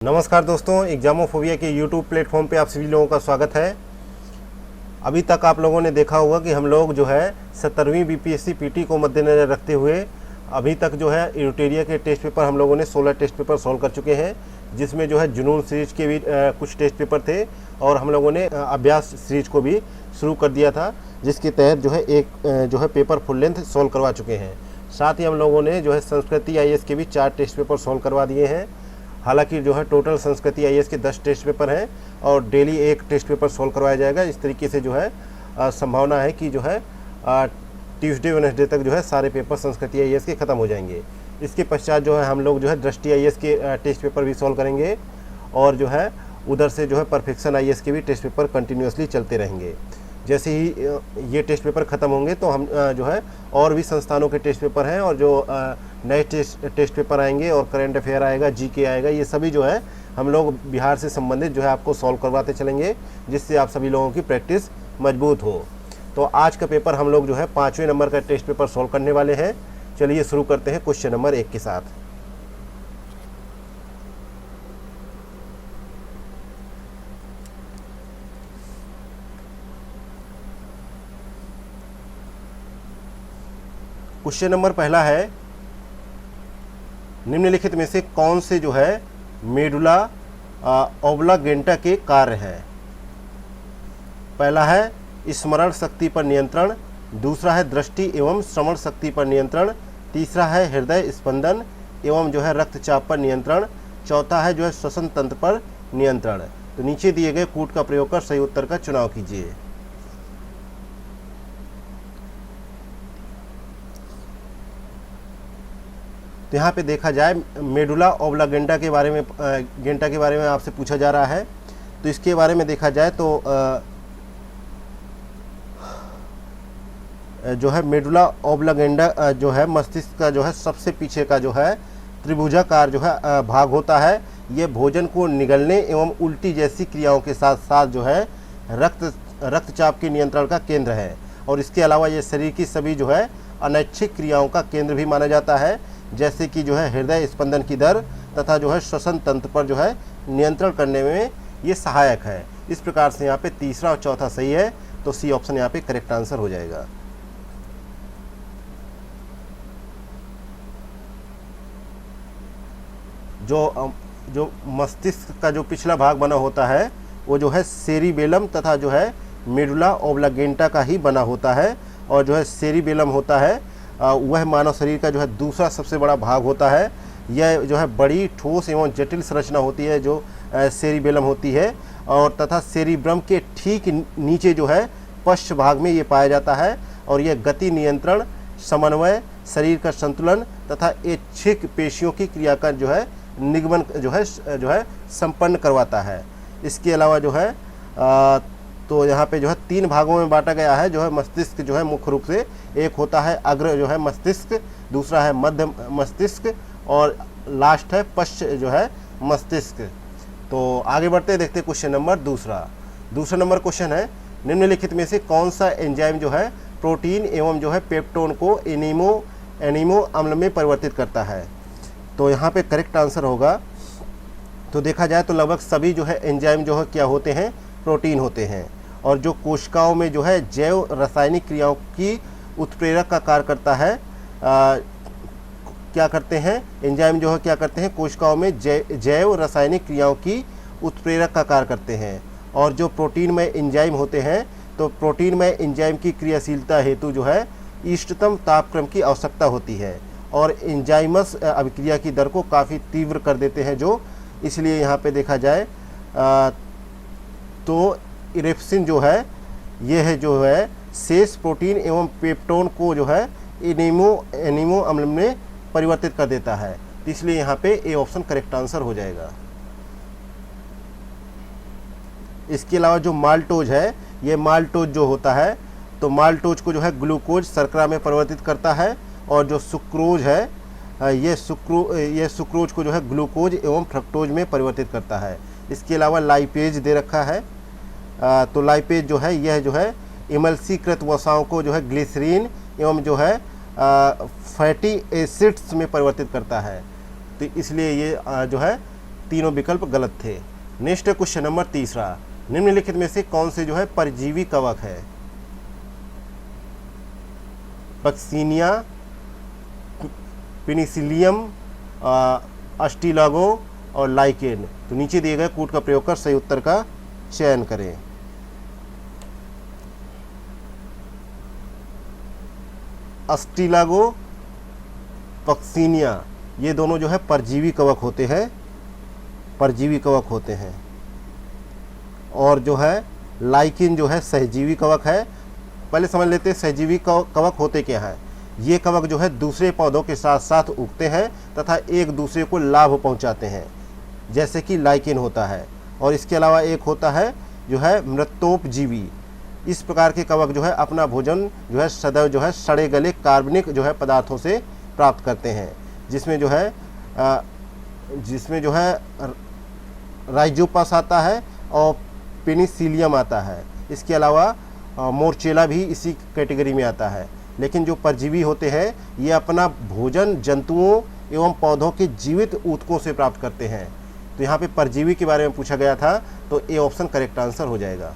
नमस्कार दोस्तों, एग्जामोफोबिया के यूट्यूब प्लेटफॉर्म पे आप सभी लोगों का स्वागत है। अभी तक आप लोगों ने देखा होगा कि हम लोग जो है 17वीं बीपीएससी पीटी को मद्देनज़र रखते हुए अभी तक जो है यूटेरिया के टेस्ट पेपर हम लोगों ने 16 टेस्ट पेपर सॉल्व कर चुके हैं, जिसमें जो है जुनून सीरीज के भी कुछ टेस्ट पेपर थे और हम लोगों ने अभ्यास सीरीज को भी शुरू कर दिया था, जिसके तहत जो है एक जो है पेपर फुल लेंथ सॉल्व करवा चुके हैं। साथ ही हम लोगों ने जो है संस्कृति आईएएस के भी 4 टेस्ट पेपर सॉल्व करवा दिए हैं। हालांकि जो है टोटल संस्कृति आईएएस के 10 टेस्ट पेपर हैं और डेली एक टेस्ट पेपर सॉल्व करवाया जाएगा। इस तरीके से जो है संभावना है कि जो है ट्यूसडे वेडनेसडे तक जो है सारे पेपर संस्कृति आईएएस के ख़त्म हो जाएंगे। इसके पश्चात जो है हम लोग जो है दृष्टि आईएएस के टेस्ट पेपर भी सॉल्व करेंगे और जो है उधर से जो है परफेक्शन आईएएस के भी टेस्ट पेपर कंटिन्यूसली चलते रहेंगे। जैसे ही ये टेस्ट पेपर ख़त्म होंगे तो हम जो है और भी संस्थानों के टेस्ट पेपर हैं और जो नए टेस्ट पेपर आएंगे और करंट अफेयर आएगा, जीके आएगा, ये सभी जो है हम लोग बिहार से संबंधित जो है आपको सॉल्व करवाते चलेंगे, जिससे आप सभी लोगों की प्रैक्टिस मजबूत हो। तो आज का पेपर हम लोग जो है 5वें नंबर का टेस्ट पेपर सॉल्व करने वाले हैं। चलिए शुरू करते हैं क्वेश्चन नंबर 1 के साथ। क्वेश्चन नंबर पहला है, निम्नलिखित में से कौन से जो है मेडुला ऑब्लागेंटा के कार्य हैं। पहला है स्मरण शक्ति पर नियंत्रण, दूसरा है दृष्टि एवं श्रवण शक्ति पर नियंत्रण, तीसरा है हृदय स्पंदन एवं जो है रक्तचाप पर नियंत्रण, चौथा है जो है श्वसन तंत्र पर नियंत्रण। तो नीचे दिए गए कूट का प्रयोग कर सही उत्तर का चुनाव कीजिए। तो यहाँ पे देखा जाए मेडुला ऑब्लागेंटा के बारे में आपसे पूछा जा रहा है। तो इसके बारे में देखा जाए तो जो है मेडुला ऑब्लागेंटा जो है मस्तिष्क का जो है सबसे पीछे का जो है त्रिभुजाकार जो है भाग होता है। ये भोजन को निगलने एवं उल्टी जैसी क्रियाओं के साथ साथ जो है रक्तचाप के नियंत्रण का केंद्र है और इसके अलावा ये शरीर की सभी जो है अनैच्छिक क्रियाओं का केंद्र भी माना जाता है, जैसे कि जो है हृदय स्पंदन की दर तथा जो है श्वसन तंत्र पर जो है नियंत्रण करने में ये सहायक है। इस प्रकार से यहाँ पे तीसरा और चौथा सही है, तो सी ऑप्शन यहाँ पे करेक्ट आंसर हो जाएगा। जो मस्तिष्क का जो पिछला भाग बना होता है वो जो है सेरिबेलम तथा जो है मेडुला ऑब्लागेंटा का ही बना होता है और जो है सेरिबेलम होता है वह मानव शरीर का जो है दूसरा सबसे बड़ा भाग होता है। यह जो है बड़ी ठोस एवं जटिल संरचना होती है जो सेरिबेलम होती है और तथा सेरिब्रम के ठीक नीचे जो है पश्च भाग में ये पाया जाता है और यह गति नियंत्रण, समन्वय, शरीर का संतुलन तथा ऐच्छिक पेशियों की क्रिया का जो है निगमन जो है संपन्न करवाता है। इसके अलावा जो है तो यहाँ पे जो है 3 भागों में बांटा गया है। जो है मस्तिष्क जो है मुख्य रूप से एक होता है अग्र जो है मस्तिष्क, दूसरा है मध्य मस्तिष्क और लास्ट है पश्च जो है मस्तिष्क। तो आगे बढ़ते देखते क्वेश्चन नंबर दूसरा नंबर क्वेश्चन है, निम्नलिखित में से कौन सा एंजाइम जो है प्रोटीन एवं जो है पेप्टोन को एनीमो अम्ल में परिवर्तित करता है। तो यहाँ पे करेक्ट आंसर होगा, तो देखा जाए तो लगभग सभी जो है एंजाइम जो है क्या होते हैं, प्रोटीन होते हैं और जो कोशिकाओं में जो है जैव रासायनिक क्रियाओं की उत्प्रेरक का कार्य करता है। क्या करते हैं एंजाइम जो है क्या करते हैं, कोशिकाओं में जैव रासायनिक क्रियाओं की उत्प्रेरक का कार्य करते हैं। और जो प्रोटीन में एंजाइम होते हैं तो प्रोटीन में एंजाइम की क्रियाशीलता हेतु जो है इष्टतम तापक्रम की आवश्यकता होती है और एंजाइमस अभिक्रिया की दर को काफ़ी तीव्र कर देते हैं जो, इसलिए यहाँ पे देखा जाए तो इरेप्सिन जो है ये है जो है शेष प्रोटीन एवं पेप्टोन को जो है एनीमो अम्ल में परिवर्तित कर देता है। इसलिए यहाँ पे ए ऑप्शन करेक्ट आंसर हो जाएगा। इसके अलावा जो माल्टोज है, ये माल्टोज जो होता है तो माल्टोज को जो है ग्लूकोज शर्करा में परिवर्तित करता है और जो सुक्रोज है ये सुक्रोज को जो है ग्लूकोज एवं फ्रक्टोज में परिवर्तित करता है। इसके अलावा लाइपेज दे रखा है, तो लाइपेज जो है यह जो है इमल्सीकृत वसाओं को जो है ग्लिसरीन एवं जो है फैटी एसिड्स में परिवर्तित करता है। तो इसलिए ये जो है तीनों विकल्प गलत थे। नेक्स्ट क्वेश्चन नंबर तीसरा, निम्नलिखित में से कौन से जो है परजीवी कवक है? पक्सीनिया, पेनिसिलियम, अस्टिलागो और लाइकेन। तो नीचे दिए गए कूट का प्रयोग कर सही उत्तर का चयन करें। अस्टिलागो, पक्सीनिया, ये दोनों जो है परजीवी कवक होते हैं, परजीवी कवक होते हैं। और जो है लाइकेन जो है सहजीवी कवक है। पहले समझ लेते हैं सहजीवी कवक होते क्या हैं। ये कवक जो है दूसरे पौधों के साथ साथ उगते हैं तथा एक दूसरे को लाभ पहुंचाते हैं, जैसे कि लाइकेन होता है। और इसके अलावा एक होता है जो है मृतोपजीवी। इस प्रकार के कवक जो है अपना भोजन जो है सदैव जो है सड़े गले कार्बनिक जो है पदार्थों से प्राप्त करते हैं, जिसमें जो है राइजोपस आता है और पेनिसिलियम आता है। इसके अलावा मोर्चेला भी इसी कैटेगरी में आता है। लेकिन जो परजीवी होते हैं ये अपना भोजन जंतुओं एवं पौधों के जीवित ऊतकों से प्राप्त करते हैं। तो यहाँ पे परजीवी के बारे में पूछा गया था, तो ए ऑप्शन करेक्ट आंसर हो जाएगा।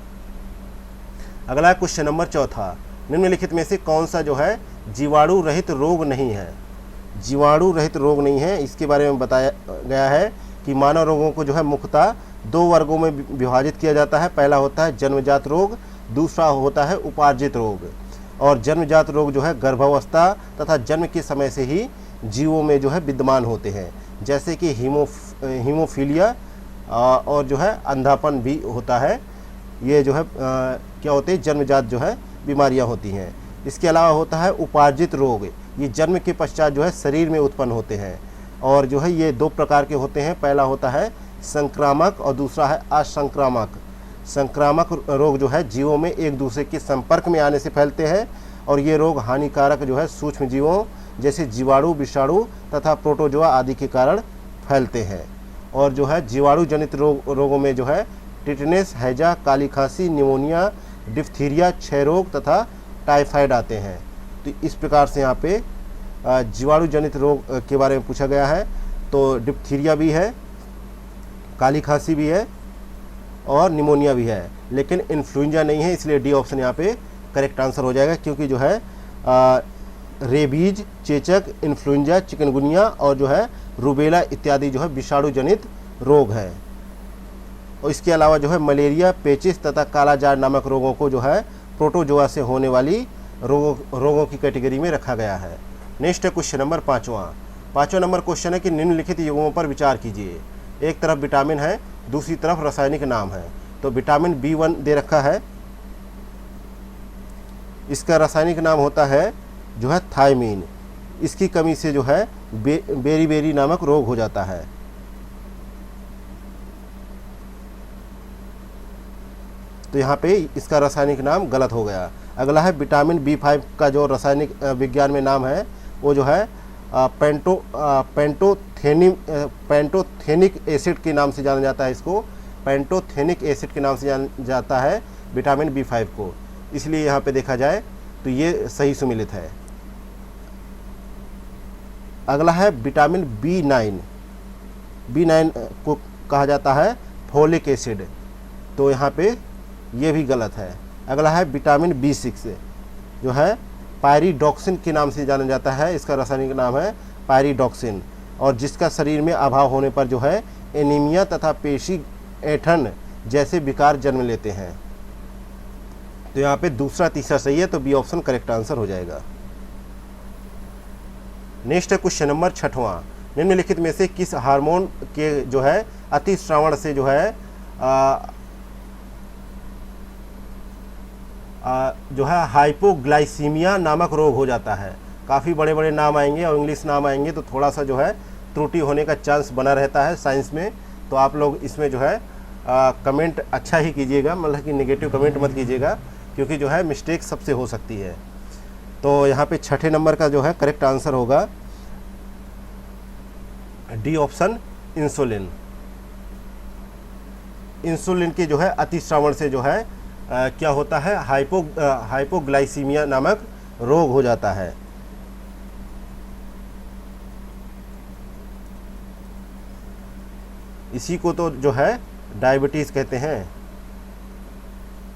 अगला क्वेश्चन नंबर चौथा, निम्नलिखित में से कौन सा जो है जीवाणु रहित रोग नहीं है? जीवाणु रहित रोग नहीं है, इसके बारे में बताया गया है कि मानव रोगों को जो है मुख्यतः दो वर्गों में विभाजित किया जाता है। पहला होता है जन्मजात रोग, दूसरा होता है उपार्जित रोग। और जन्मजात रोग जो है गर्भावस्था तथा जन्म के समय से ही जीवों में जो है विद्यमान होते हैं, जैसे कि हीमोफीलिया और जो है अंधापन भी होता है। ये जो है क्या होते हैं, जन्मजात जो है बीमारियां होती हैं। इसके अलावा होता है उपार्जित रोग, ये जन्म के पश्चात जो है शरीर में उत्पन्न होते हैं। और जो है ये दो प्रकार के होते हैं, पहला होता है संक्रामक और दूसरा है असंक्रामक। संक्रामक रोग जो है जीवों में एक दूसरे के संपर्क में आने से फैलते हैं और ये रोग हानिकारक जो है सूक्ष्म जीवों जैसे जीवाणु, विषाणु तथा प्रोटोजोआ आदि के कारण फैलते हैं। और जो है जीवाणु जनित रोगों में जो है टिटनेस, हैजा, काली खांसी, निमोनिया, डिप्थीरिया, क्षय रोग तथा टाइफाइड आते हैं। तो इस प्रकार से यहाँ पे जीवाणु जनित रोग के बारे में पूछा गया है। तो डिप्थीरिया भी है, काली खांसी भी है और निमोनिया भी है, लेकिन इन्फ्लुएंजा नहीं है, इसलिए डी ऑप्शन यहाँ पे करेक्ट आंसर हो जाएगा। क्योंकि जो है रेबीज, चेचक, इन्फ्लुएंजा, चिकनगुनिया और जो है रूबेला इत्यादि जो है विषाणु जनित रोग है। और इसके अलावा जो है मलेरिया, पेचिस तथा कालाजार नामक रोगों को जो है प्रोटोजोआ से होने वाली रोगों की कैटेगरी में रखा गया है। नेक्स्ट है क्वेश्चन नंबर पाँचवा नंबर क्वेश्चन है कि निम्नलिखित युग्मों पर विचार कीजिए। एक तरफ विटामिन है, दूसरी तरफ रासायनिक नाम है। तो विटामिन B1 दे रखा है, इसका रासायनिक नाम होता है जो है थायमीन। इसकी कमी से जो है बेरी नामक रोग हो जाता है। तो यहाँ पे इसका रासायनिक नाम गलत हो गया। अगला है विटामिन B5 का जो रासायनिक विज्ञान में नाम है वो जो है पेंटोथेनिक एसिड के नाम से जाना जाता है। इसको पेंटोथेनिक एसिड के नाम से जाना जाता है विटामिन B5 को। इसलिए यहाँ पे देखा जाए तो ये सही सुमेलित है। अगला है विटामिन B9 को कहा जाता है फोलिक एसिड, तो यहाँ पे ये भी गलत है। अगला है विटामिन B6 जो है पायरिडॉक्सिन के नाम से जाना जाता है। इसका रासायनिक नाम है पायरिडॉक्सिन, और जिसका शरीर में अभाव होने पर जो है एनीमिया तथा पेशी ऐंठन जैसे विकार जन्म लेते हैं। तो यहाँ पे दूसरा तीसरा सही है, तो बी ऑप्शन करेक्ट आंसर हो जाएगा। नेक्स्ट है क्वेश्चन नंबर 6वां, निम्नलिखित में से किस हार्मोन के जो है अतिश्रावण से जो है हाइपोग्लाइसीमिया नामक रोग हो जाता है। काफ़ी बड़े बड़े नाम आएंगे और इंग्लिश नाम आएंगे, तो थोड़ा सा जो है त्रुटि होने का चांस बना रहता है साइंस में। तो आप लोग इसमें जो है कमेंट अच्छा ही कीजिएगा, मतलब कि नेगेटिव कमेंट मत कीजिएगा, क्योंकि जो है मिस्टेक सबसे हो सकती है। तो यहाँ पे 6ठे नंबर का जो है करेक्ट आंसर होगा डी ऑप्शन, इंसुलिन। इंसुलिन के जो है अतिश्रावण से जो है क्या होता है, हाइपोग्लाइसीमिया नामक रोग हो जाता है। इसी को तो जो है डायबिटीज़ कहते हैं,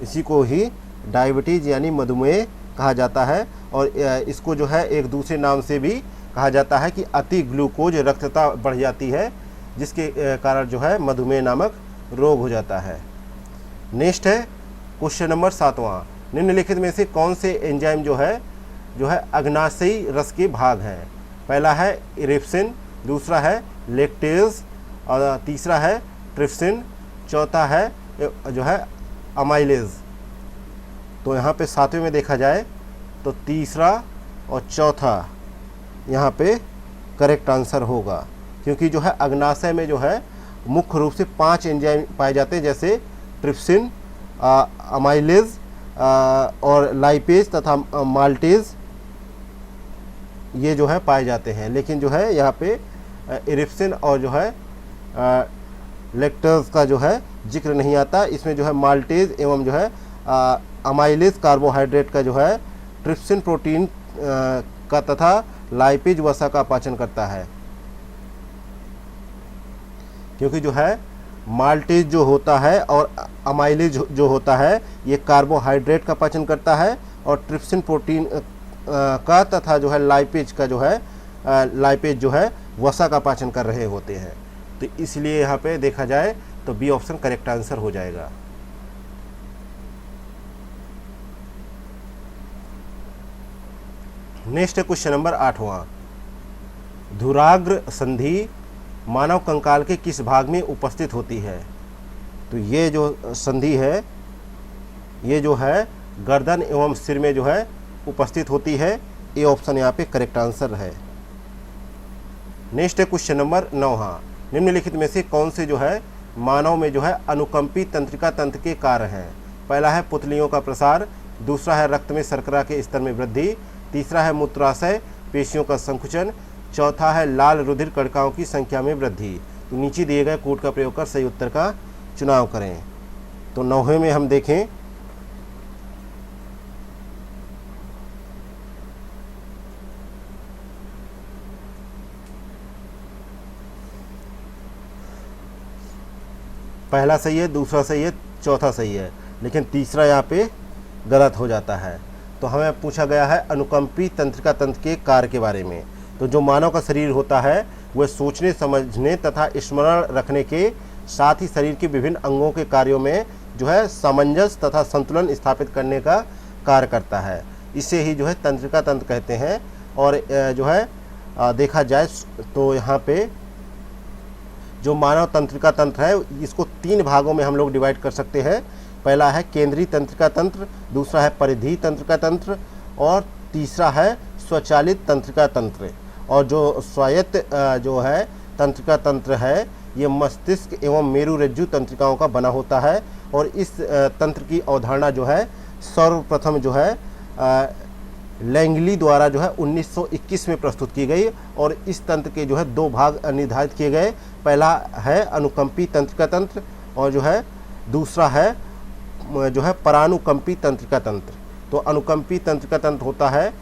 इसी को ही डायबिटीज़ यानी मधुमेह कहा जाता है। और इसको जो है एक दूसरे नाम से भी कहा जाता है कि अति ग्लूकोज रक्तता बढ़ जाती है, जिसके कारण जो है मधुमेह नामक रोग हो जाता है। नेक्स्ट है क्वेश्चन नंबर 7वां, निम्नलिखित में से कौन से एंजाइम जो है अग्नाशयी रस के भाग हैं? पहला है इरिप्सिन, दूसरा है लेक्टेज, और तीसरा है ट्रिप्सिन, चौथा है जो है अमाइलेज। तो यहाँ पे 7वें में देखा जाए तो तीसरा और चौथा यहाँ पे करेक्ट आंसर होगा, क्योंकि जो है अग्नाशय में जो है मुख्य रूप से 5 एंजाइम पाए जाते हैं, जैसे ट्रिप्सिन, अमाइलेज और लाइपेज तथा माल्टेज, ये जो है पाए जाते हैं। लेकिन जो है यहाँ पे इरिप्सिन और जो है लेक्टेज का जो है जिक्र नहीं आता। इसमें जो है माल्टेज एवं जो है अमाइलेज कार्बोहाइड्रेट का जो है, ट्रिप्सिन प्रोटीन का तथा लाइपेज वसा का पाचन करता है। क्योंकि जो है माल्टेज जो होता है और अमाइलेज जो होता है ये कार्बोहाइड्रेट का पाचन करता है, और ट्रिप्सिन प्रोटीन का तथा जो है लाइपेज का जो है लाइपेज जो है वसा का पाचन कर रहे होते हैं। तो इसलिए यहाँ पे देखा जाए तो बी ऑप्शन करेक्ट आंसर हो जाएगा। नेक्स्ट है क्वेश्चन नंबर 8वां, धुराग्र संधि मानव कंकाल के किस भाग में उपस्थित होती है? तो ये जो संधि है ये जो है गर्दन एवं सिर में जो है उपस्थित होती है। ए ऑप्शन यहाँ पे करेक्ट आंसर है। नेक्स्ट है क्वेश्चन नंबर 9वां, निम्नलिखित में से कौन से जो है मानव में जो है अनुकंपी तंत्रिका तंत्र के कार्य हैं? पहला है पुतलियों का प्रसार, दूसरा है रक्त में शर्करा के स्तर में वृद्धि, तीसरा है मूत्राशय पेशियों का संकुचन, चौथा है लाल रुधिर कणिकाओं की संख्या में वृद्धि। तो नीचे दिए गए कोड का प्रयोग कर सही उत्तर का चुनाव करें। तो 9वें में हम देखें पहला सही है, दूसरा सही है, चौथा सही है, लेकिन तीसरा यहाँ पे गलत हो जाता है। तो हमें पूछा गया है अनुकंपी तंत्रिका तंत्र के कार्य के बारे में। तो जो मानव का शरीर होता है वह सोचने, समझने तथा स्मरण रखने के साथ ही शरीर के विभिन्न अंगों के कार्यों में जो है सामंजस्य तथा संतुलन स्थापित करने का कार्य करता है। इसे ही जो है तंत्रिका तंत्र कहते हैं। और जो है देखा जाए तो यहाँ पे जो मानव तंत्रिका तंत्र है इसको 3 भागों में हम लोग डिवाइड कर सकते हैं। पहला है केंद्रीय तंत्रिका तंत्र, दूसरा है परिधीय तंत्रिका तंत्र, और तीसरा है स्वचालित तंत्रिका तंत्र। और जो स्वायत्त जो है तंत्रिका तंत्र है ये मस्तिष्क एवं मेरुरज्जु तंत्रिकाओं का बना होता है। और इस तंत्र की अवधारणा जो है सर्वप्रथम जो है लैंगली द्वारा जो है 1921 में प्रस्तुत की गई। और इस तंत्र के जो है 2 भाग निर्धारित किए गए। पहला है अनुकंपी तंत्रिका तंत्र और जो है दूसरा है जो है परानुकंपी तंत्रिका तंत्र। तो अनुकंपी तंत्रिका तंत्र होता है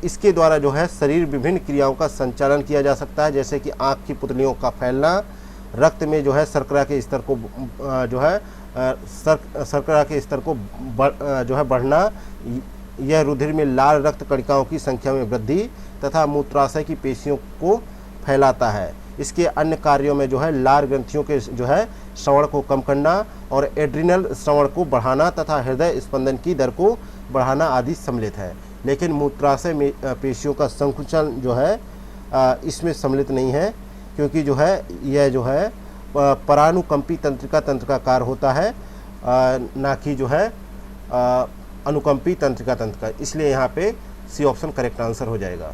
इसके द्वारा जो है शरीर विभिन्न क्रियाओं का संचालन किया जा सकता है, जैसे कि आँख की पुतलियों का फैलना, रक्त में जो है शर्करा के स्तर को जो है शर्करा के स्तर को जो है बढ़ना, यह रुधिर में लाल रक्त कणिकाओं की संख्या में वृद्धि तथा मूत्राशय की पेशियों को फैलाता है। इसके अन्य कार्यों में जो है लाल ग्रंथियों के जो है श्रवण को कम करना और एड्रिनल श्रवण को बढ़ाना तथा हृदय स्पंदन की दर को बढ़ाना आदि सम्मिलित है। लेकिन मूत्राशय में पेशियों का संकुचन जो है इसमें सम्मिलित नहीं है, क्योंकि जो है यह जो है परानुकंपी तंत्रिका तंत्र का कार्य होता है, ना कि जो है अनुकंपी तंत्रिका तंत्र का। इसलिए यहाँ पे सी ऑप्शन करेक्ट आंसर हो जाएगा।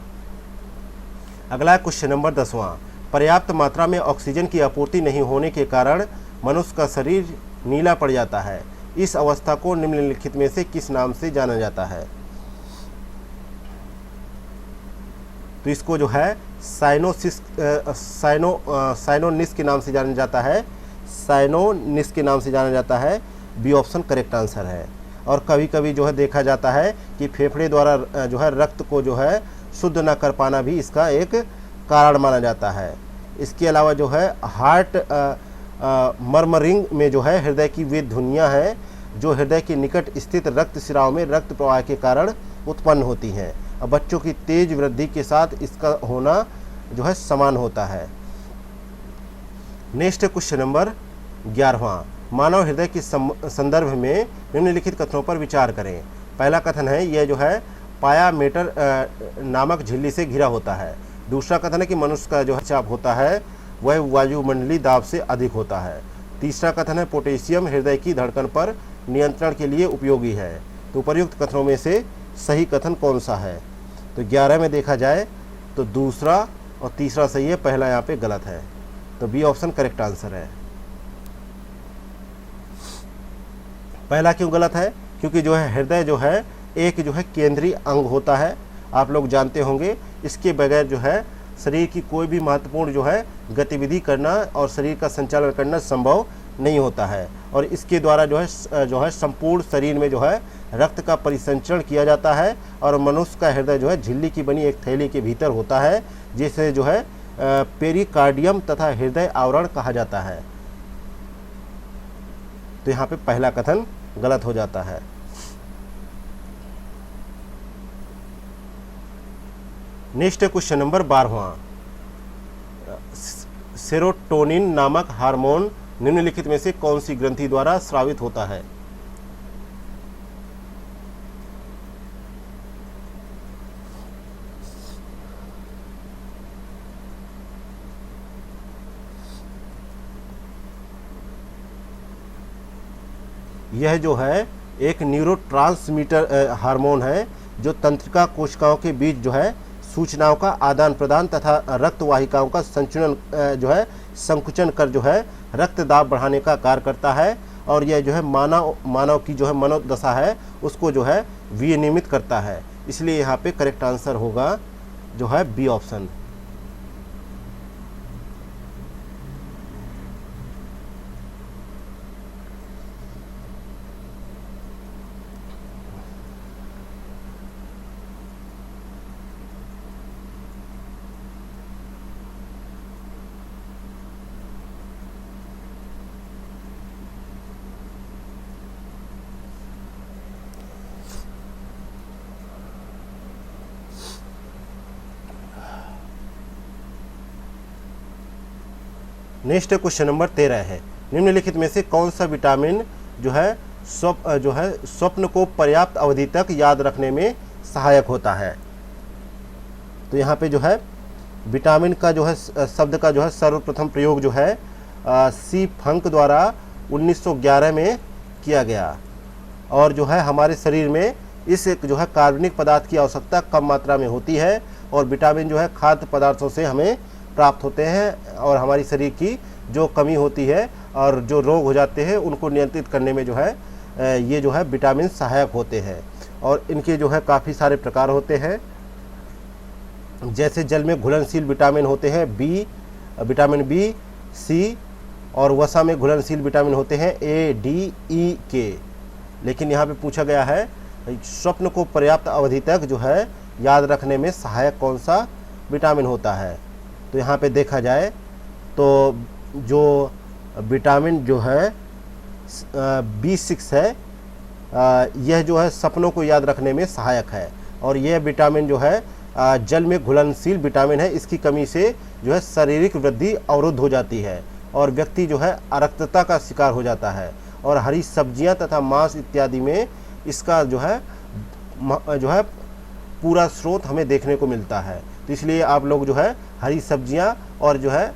अगला क्वेश्चन नंबर 10वां, पर्याप्त मात्रा में ऑक्सीजन की आपूर्ति नहीं होने के कारण मनुष्य का शरीर नीला पड़ जाता है। इस अवस्था को निम्नलिखित में से किस नाम से जाना जाता है? तो इसको जो है साइनोनिस के नाम से जाना जाता है। साइनोनिस के नाम से जाना जाता है। बी ऑप्शन करेक्ट आंसर है। और कभी कभी जो है देखा जाता है कि फेफड़े द्वारा जो है रक्त को जो है शुद्ध न कर पाना भी इसका एक कारण माना जाता है। इसके अलावा जो है हार्ट मर्मरिंग में जो है हृदय की वे ध्वनियाँ हैं जो हृदय के निकट स्थित रक्त शिराओं में रक्त प्रवाह के कारण उत्पन्न होती हैं। अब बच्चों की तेज वृद्धि के साथ इसका होना जो है समान होता है। नेक्स्ट क्वेश्चन नंबर 11वां, मानव हृदय के संदर्भ में निम्नलिखित कथनों पर विचार करें। पहला कथन है यह जो है पाया मेटर नामक झिल्ली से घिरा होता है। दूसरा कथन है कि मनुष्य का जो चाप होता है वह वायुमंडलीय दाब से अधिक होता है। तीसरा कथन है पोटेशियम हृदय की धड़कन पर नियंत्रण के लिए उपयोगी है। तो उपर्युक्त कथनों में से सही कथन कौन सा है? तो 11 में देखा जाए तो दूसरा और तीसरा सही है, पहला यहाँ पे गलत है। तो बी ऑप्शन करेक्ट आंसर है। पहला क्यों गलत है? क्योंकि जो है हृदय जो है एक जो है केंद्रीय अंग होता है, आप लोग जानते होंगे। इसके बगैर जो है शरीर की कोई भी महत्वपूर्ण जो है गतिविधि करना और शरीर का संचालन करना संभव नहीं होता है। और इसके द्वारा जो है संपूर्ण शरीर में जो है रक्त का परिसंचरण किया जाता है। और मनुष्य का हृदय जो है झिल्ली की बनी एक थैली के भीतर होता है जिसे जो है पेरिकार्डियम तथा हृदय आवरण कहा जाता है। तो यहाँ पे पहला कथन गलत हो जाता है। नेक्स्ट क्वेश्चन नंबर 12वां, सेरोटोनिन नामक हार्मोन निम्नलिखित में से कौन सी ग्रंथि द्वारा स्रावित होता है? यह जो है एक न्यूरोट्रांसमीटर हार्मोन है जो तंत्रिका कोशिकाओं के बीच जो है सूचनाओं का आदान प्रदान तथा रक्त वाहिकाओं का संचलन जो है संकुचन कर जो है रक्त दाब बढ़ाने का कार्य करता है। और यह जो है मानव की जो है मनोदशा है उसको जो है विनियमित करता है। इसलिए यहाँ पे करेक्ट आंसर होगा जो है B option. Next question number 13 है, निम्नलिखित में से कौन सा विटामिन जो है स्वप्न को पर्याप्त अवधि तक याद रखने में सहायक होता है? तो यहाँ पे जो है विटामिन का जो है शब्द का जो है सर्वप्रथम प्रयोग जो है सी फंक द्वारा 1911 में किया गया। और जो है हमारे शरीर में इस जो है कार्बनिक पदार्थ की आवश्यकता कम मात्रा में होती है और विटामिन जो है खाद्य पदार्थों से हमें प्राप्त होते हैं और हमारी शरीर की जो कमी होती है और जो रोग हो जाते हैं उनको नियंत्रित करने में जो है ये जो है विटामिन सहायक होते हैं। और इनके जो है काफ़ी सारे प्रकार होते हैं, जैसे जल में घुलनशील विटामिन होते हैं विटामिन बी, सी, और वसा में घुलनशील विटामिन होते हैं ए, डी, ई, के। लेकिन यहाँ पे पूछा गया है स्वप्न को पर्याप्त अवधि तक जो है याद रखने में सहायक कौन सा विटामिन होता है? तो यहाँ पे देखा जाए तो जो विटामिन जो है B6 है यह जो है सपनों को याद रखने में सहायक है। और यह विटामिन जो है जल में घुलनशील विटामिन है। इसकी कमी से जो है शारीरिक वृद्धि अवरुद्ध हो जाती है और व्यक्ति जो है अरक्तता का शिकार हो जाता है। और हरी सब्जियां तथा मांस इत्यादि में इसका जो है पूरा स्रोत हमें देखने को मिलता है। तो इसलिए आप लोग जो है हरी सब्जियां और जो है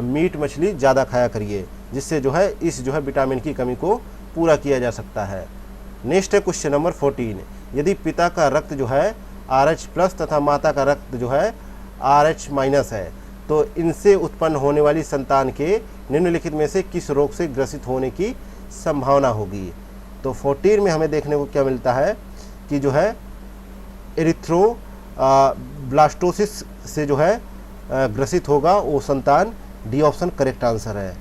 मीट मछली ज़्यादा खाया करिए, जिससे जो है इस जो है विटामिन की कमी को पूरा किया जा सकता है। नेक्स्ट है क्वेश्चन नंबर 14, यदि पिता का रक्त जो है RH+ तथा माता का रक्त जो है RH- है तो इनसे उत्पन्न होने वाली संतान के निम्नलिखित में से किस रोग से ग्रसित होने की संभावना होगी? तो 14 में हमें देखने को क्या मिलता है कि जो है एरिथ्रोब्लास्टोसिस से जो है ग्रसित होगा वो संतान। डी ऑप्शन करेक्ट आंसर है।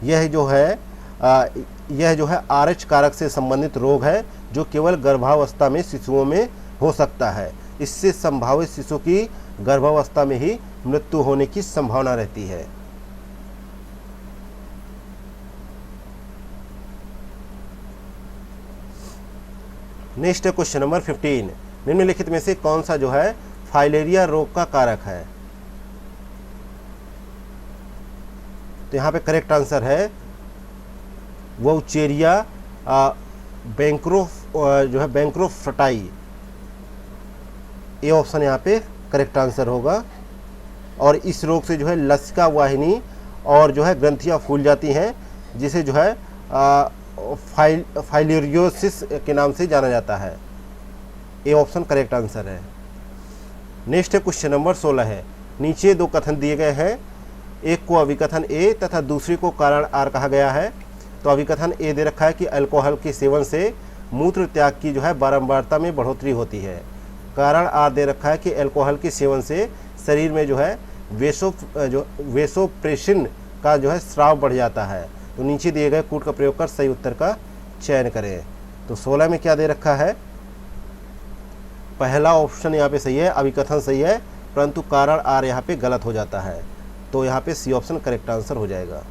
यह जो है RH कारक से संबंधित रोग है जो केवल गर्भावस्था में शिशुओं में हो सकता है। इससे संभावित शिशु की गर्भावस्था में ही मृत्यु होने की संभावना रहती है। नेक्स्ट है क्वेश्चन नंबर 15, निम्नलिखित में से कौन सा जो है फाइलेरिया रोग का कारक है? तो यहाँ पे करेक्ट आंसर है वोउचेरिया जो है बैंक्रोफटाई, ये ऑप्शन यहाँ पे करेक्ट आंसर होगा। और इस रोग से जो है लसिका वाहिनी और जो है ग्रंथियाँ फूल जाती हैं, जिसे जो है फाइलेरियोसिस के नाम से जाना जाता है। ये ऑप्शन करेक्ट आंसर है। नेक्स्ट है क्वेश्चन नंबर 16 है, नीचे दो कथन दिए गए हैं, एक को अभिकथन ए तथा दूसरे को कारण आर कहा गया है। तो अभिकथन ए दे रखा है कि अल्कोहल के सेवन से मूत्र त्याग की जो है बारंबारता में बढ़ोतरी होती है। कारण आर दे रखा है कि अल्कोहल के सेवन से शरीर में जो है वेसोप्रेसिन का जो है स्राव बढ़ जाता है। तो नीचे दिए गए कूट का प्रयोग कर सही उत्तर का चयन करें। तो 16 में क्या दे रखा है? पहला ऑप्शन यहाँ पे सही है, अभिकथन सही है, परंतु कारण आर यहाँ पे गलत हो जाता है। तो यहाँ पे सी ऑप्शन करेक्ट आंसर हो जाएगा।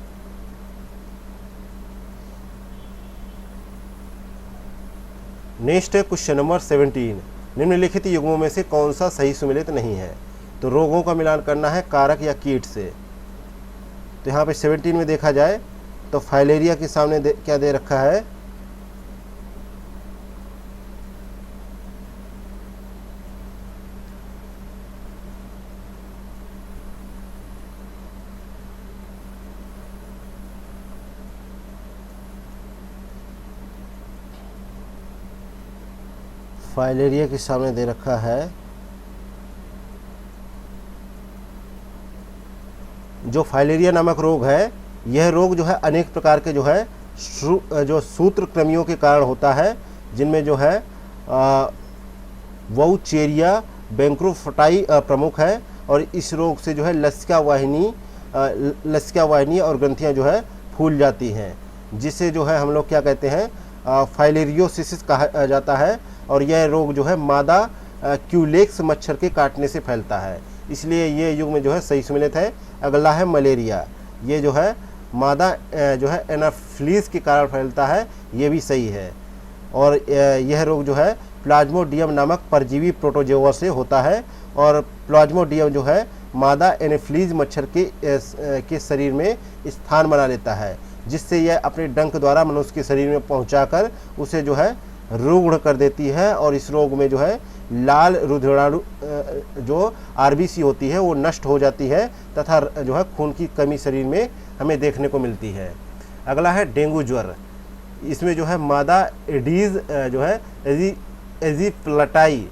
नेक्स्ट है क्वेश्चन नंबर 17, निम्नलिखित युग्मों में से कौन सा सही सुमेलित नहीं है? तो रोगों का मिलान करना है कारक या कीट से। तो यहाँ पे 17 में देखा जाए तो फाइलेरिया के सामने क्या दे रखा है? फाइलेरिया के सामने दे रखा है जो फाइलेरिया नामक रोग है, यह रोग जो है अनेक प्रकार के जो है जो सूत्रकृमियों के कारण होता है, जिनमें जो है वोउचेरिया बैंक्रोफटाई प्रमुख है। और इस रोग से जो है लसिका वाहिनी और ग्रंथियां जो है फूल जाती हैं, जिसे जो है हम लोग क्या कहते हैं फाइलेरियोसिस कहा जाता है। और यह रोग जो है मादा क्यूलेक्स मच्छर के काटने से फैलता है, इसलिए ये युग्म जो है सही सुमेलित है। अगला है मलेरिया, ये जो है मादा जो है एनाफ्लीज के कारण फैलता है, ये भी सही है। और यह रोग जो है प्लाज्मोडियम नामक परजीवी प्रोटोजोआ से होता है। और प्लाज्मोडियम जो है मादा एनाफ्लीज मच्छर के शरीर में स्थान बना लेता है, जिससे यह अपने डंक द्वारा मनुष्य के शरीर में पहुंचाकर उसे जो है रूग्ण कर देती है। और इस रोग में जो है लाल रुधिराणु जो आरबीसी होती है वो नष्ट हो जाती है तथा जो है खून की कमी शरीर में हमें देखने को मिलती है। अगला है डेंगू ज्वर, इसमें जो है मादा एडीज जो है एजिप्लटाई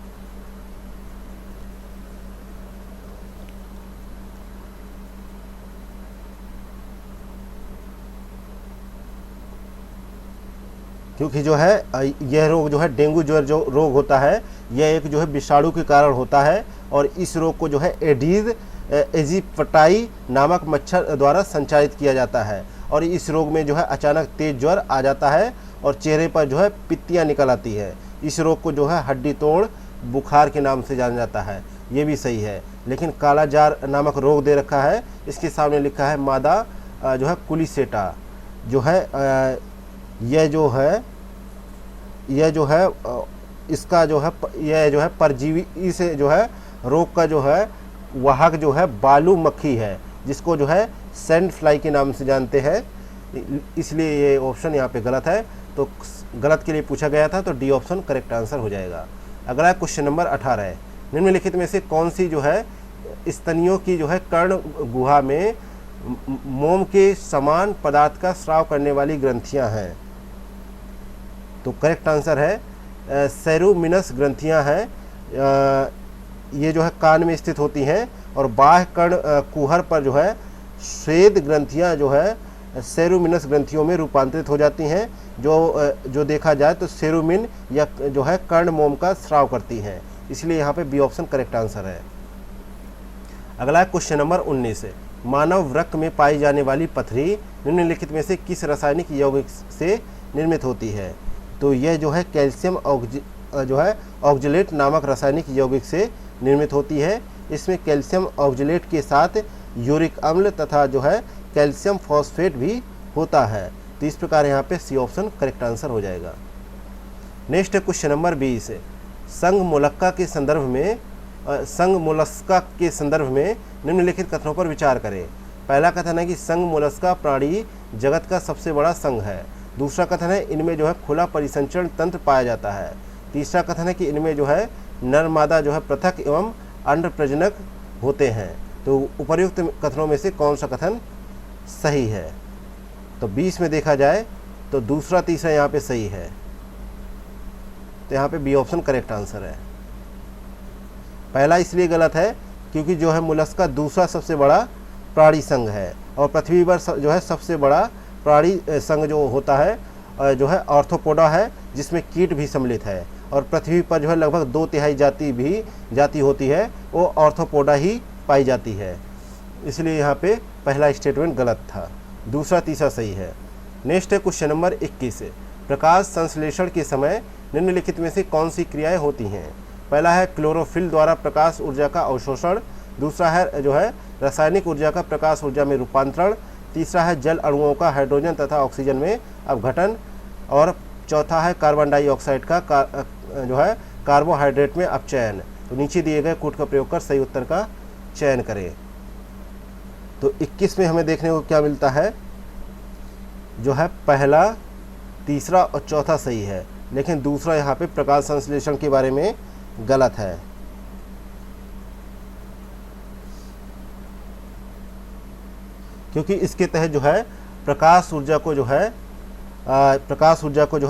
क्योंकि जो है यह रोग जो है डेंगू ज्वर जो रोग होता है यह एक जो है विषाणु के कारण होता है। और इस रोग को जो है एडीज एजिप्टाई नामक मच्छर द्वारा संचारित किया जाता है। और इस रोग में जो है अचानक तेज ज्वर आ जाता है और चेहरे पर जो है पित्तियाँ निकल आती है। इस रोग को जो है हड्डी तोड़ बुखार के नाम से जाना जाता है, ये भी सही है। लेकिन काला जार नामक रोग दे रखा है, इसके सामने लिखा है मादा जो है कुलिसेटा जो है यह जो है इसका जो है यह जो है परजीवी से जो है रोग का जो है वाहक जो है बालू मक्खी है, जिसको जो है सैंड फ्लाई के नाम से जानते हैं, इसलिए ये ऑप्शन यहाँ पे गलत है। तो गलत के लिए पूछा गया था, तो डी ऑप्शन करेक्ट आंसर हो जाएगा। अगला क्वेश्चन नंबर 18 है, निम्नलिखित में से कौन सी जो है स्तनियों की जो है कर्ण गुहा में मोम के समान पदार्थ का स्राव करने वाली ग्रंथियां हैं? तो करेक्ट आंसर है सेरुमिनस ग्रंथियां हैं। ये जो है कान में स्थित होती हैं और बाह्य कर्ण कुहर पर जो है श्वेत ग्रंथियां जो है सेरुमिनस ग्रंथियों में रूपांतरित हो जाती हैं, जो देखा जाए तो सेरुमिन या जो है कर्ण मोम का स्राव करती हैं, इसलिए यहाँ पे बी ऑप्शन करेक्ट आंसर है। अगला क्वेश्चन नंबर 19 है, मानव वृक्क में पाई जाने वाली पथरी निम्नलिखित में से किस रासायनिक यौगिक से निर्मित होती है? तो यह जो है कैल्शियम जो है ऑक्जेलेट नामक रासायनिक यौगिक से निर्मित होती है। इसमें कैल्शियम ऑक्जेलेट के साथ यूरिक अम्ल तथा जो है कैल्शियम फॉस्फेट भी होता है। तो इस प्रकार यहाँ पे सी ऑप्शन करेक्ट आंसर हो जाएगा। नेक्स्ट है क्वेश्चन नंबर 20। संघ मोलस्का के संदर्भ में निम्नलिखित कथनों पर विचार करें। पहला कथन है कि संघ मोलस्का प्राणी जगत का सबसे बड़ा संघ है। दूसरा कथन है इनमें जो है खुला परिसंचरण तंत्र पाया जाता है। तीसरा कथन है कि इनमें जो है नर मादा जो है पृथक एवं अंड प्रजनक होते हैं। तो उपर्युक्त कथनों में से कौन सा कथन सही है? तो 20 में देखा जाए तो दूसरा तीसरा यहाँ पे सही है। तो यहाँ पे बी ऑप्शन करेक्ट आंसर है। पहला इसलिए गलत है क्योंकि जो है मोलस्का दूसरा सबसे बड़ा प्राणी संघ है और पृथ्वी पर जो है सबसे बड़ा प्राणी संघ जो होता है जो है आर्थ्रोपोडा है, जिसमें कीट भी सम्मिलित है। और पृथ्वी पर जो है लगभग 2/3 जाति होती है वो आर्थ्रोपोडा ही पाई जाती है। इसलिए यहाँ पे पहला स्टेटमेंट गलत था, दूसरा तीसरा सही है। नेक्स्ट है क्वेश्चन नंबर 21। प्रकाश संश्लेषण के समय निम्नलिखित में से कौन सी क्रियाएं होती हैं? पहला है क्लोरोफिल द्वारा प्रकाश ऊर्जा का अवशोषण। दूसरा है जो है रासायनिक ऊर्जा का प्रकाश ऊर्जा में रूपांतरण। तीसरा है जल अणुओं का हाइड्रोजन तथा ऑक्सीजन में अपघटन। और चौथा है कार्बन डाइऑक्साइड का जो है कार्बोहाइड्रेट में अपचयन। तो नीचे दिए गए कूट का प्रयोग कर सही उत्तर का चयन करें। तो 21 में हमें देखने को क्या मिलता है? जो है पहला तीसरा और चौथा सही है, लेकिन दूसरा यहाँ पे प्रकाश संश्लेषण के बारे में गलत है। क्योंकि इसके तहत जो है प्रकाश ऊर्जा को जो है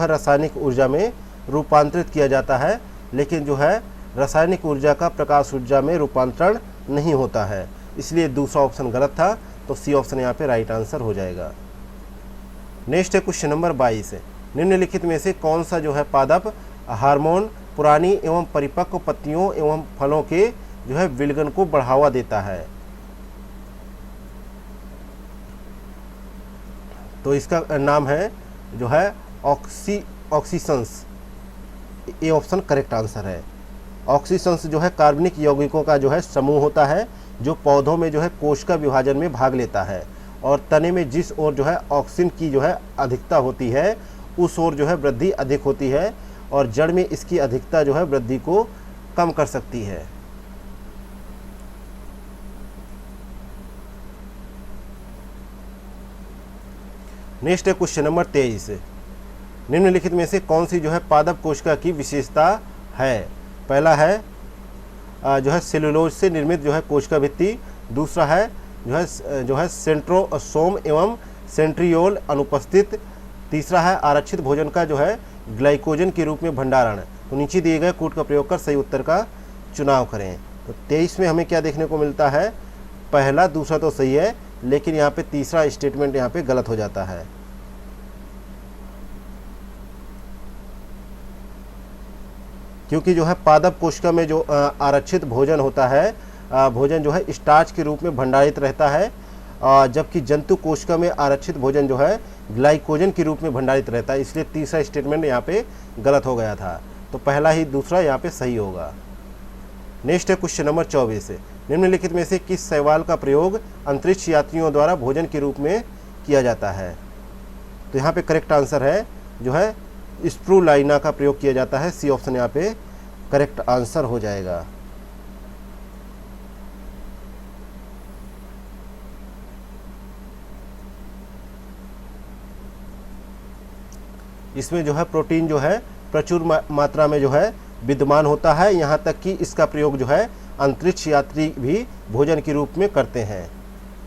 रासायनिक ऊर्जा में रूपांतरित किया जाता है, लेकिन जो है रासायनिक ऊर्जा का प्रकाश ऊर्जा में रूपांतरण नहीं होता है। इसलिए दूसरा ऑप्शन गलत था। तो सी ऑप्शन यहाँ पे राइट आंसर हो जाएगा। नेक्स्ट है क्वेश्चन नंबर 22। निम्नलिखित में से कौन सा जो है पादप हार्मोन पुरानी एवं परिपक्व पत्तियों एवं फलों के जो है विलगन को बढ़ावा देता है? तो इसका नाम है जो है ऑक्सीसंस। ये ऑप्शन करेक्ट आंसर है। ऑक्सीसंस जो है कार्बनिक यौगिकों का जो है समूह होता है जो पौधों में जो है कोशिका विभाजन में भाग लेता है। और तने में जिस ओर जो है ऑक्सीजन की जो है अधिकता होती है उस ओर जो है वृद्धि अधिक होती है, और जड़ में इसकी अधिकता जो है वृद्धि को कम कर सकती है। नेक्स्ट है क्वेश्चन नंबर 23। निम्नलिखित में से कौन सी जो है पादप कोशिका की विशेषता है? पहला है जो है सेलुलोज से निर्मित जो है कोशिका भित्ति। दूसरा है जो है सेंट्रोसोम एवं सेंट्रियोल अनुपस्थित। तीसरा है आरक्षित भोजन का जो है ग्लाइकोजन के रूप में भंडारण। तो नीचे दिए गए कूट का प्रयोग कर सही उत्तर का चुनाव करें। तो 23 में हमें क्या देखने को मिलता है? पहला दूसरा तो सही है, लेकिन यहाँ पे तीसरा स्टेटमेंट यहाँ पे गलत हो जाता है। क्योंकि जो है पादप कोशिका में जो आरक्षित भोजन होता है, भोजन जो है स्टार्च के रूप में भंडारित रहता है, जबकि जंतु कोशिका में आरक्षित भोजन जो है ग्लाइकोजन के रूप में भंडारित रहता है। इसलिए तीसरा स्टेटमेंट यहाँ पे गलत हो गया था। तो पहला ही दूसरा यहाँ पे सही होगा। नेक्स्ट है क्वेश्चन नंबर 24। निम्नलिखित में से किस शैवाल का प्रयोग अंतरिक्ष यात्रियों द्वारा भोजन के रूप में किया जाता है? तो यहाँ पे करेक्ट आंसर है जो है स्प्रूलाइना का प्रयोग किया जाता है। सी ऑप्शन यहाँ पे करेक्ट आंसर हो जाएगा। इसमें जो है प्रोटीन जो है प्रचुर मात्रा में जो है विद्यमान होता है, यहाँ तक कि इसका प्रयोग जो है अंतरिक्ष यात्री भी भोजन के रूप में करते हैं।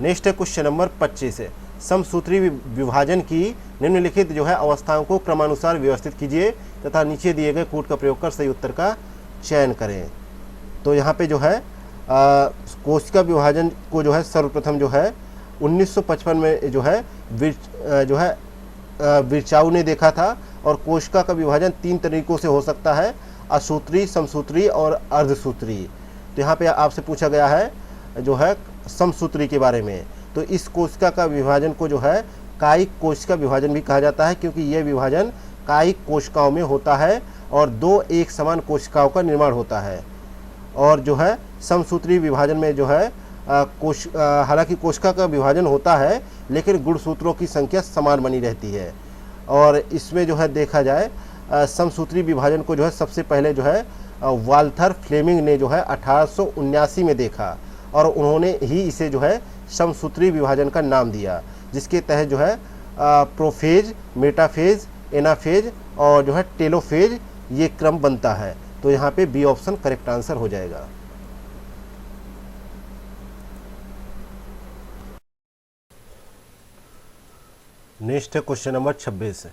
नेक्स्ट है क्वेश्चन नंबर 25। समसूत्री विभाजन की निम्नलिखित जो है अवस्थाओं को क्रमानुसार व्यवस्थित कीजिए तथा नीचे दिए गए कूट का प्रयोग कर सही उत्तर का चयन करें। तो यहाँ पे जो है कोशिका विभाजन को जो है सर्वप्रथम जो है 1955 में जो है विर्चाऊ ने देखा था। और कोशिका का विभाजन 3 तरीकों से हो सकता है, असूत्री, समसूत्री और अर्धसूत्री। तो यहाँ पे आपसे पूछा गया है जो है समसूत्री के बारे में। तो इस कोशिका का विभाजन को जो है कायिक कोशिका विभाजन भी कहा जाता है, क्योंकि यह विभाजन कायिक कोशिकाओं में होता है और 2 एक समान कोशिकाओं का निर्माण होता है। और जो है समसूत्री विभाजन में जो है हालांकि कोशिका का विभाजन होता है लेकिन गुणसूत्रों की संख्या समान बनी रहती है। और इसमें जो है देखा जाए समसूत्री विभाजन को जो है सबसे पहले जो है वाल्थर फ्लेमिंग ने जो है 1879 में देखा और उन्होंने ही इसे जो है समसूत्री विभाजन का नाम दिया, जिसके तहत जो है प्रोफेज, मेटाफेज, एनाफेज और जो है टेलोफेज ये क्रम बनता है। तो यहाँ पे बी ऑप्शन करेक्ट आंसर हो जाएगा। नेक्स्ट है क्वेश्चन नंबर 26।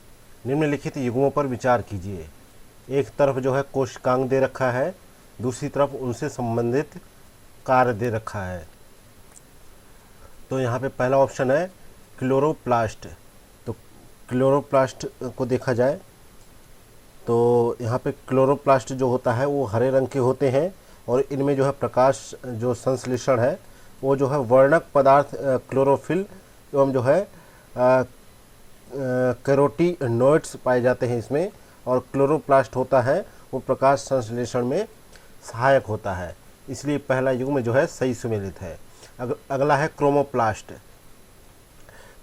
निम्नलिखित युग्मों पर विचार कीजिए। एक तरफ जो है कोशिकांग दे रखा है, दूसरी तरफ उनसे संबंधित कार्य दे रखा है। तो यहाँ पे पहला ऑप्शन है क्लोरोप्लास्ट। तो क्लोरोप्लास्ट को देखा जाए तो यहाँ पे क्लोरोप्लास्ट जो होता है वो हरे रंग के होते हैं और इनमें जो है प्रकाश जो संश्लेषण है वो जो है वर्णक पदार्थ क्लोरोफिल एवं जो है कैरोटीनॉइड्स पाए जाते हैं इसमें, और क्लोरोप्लास्ट होता है वो प्रकाश संश्लेषण में सहायक होता है, इसलिए पहला युग्म जो है सही सुमेलित है। अगला है क्रोमोप्लास्ट।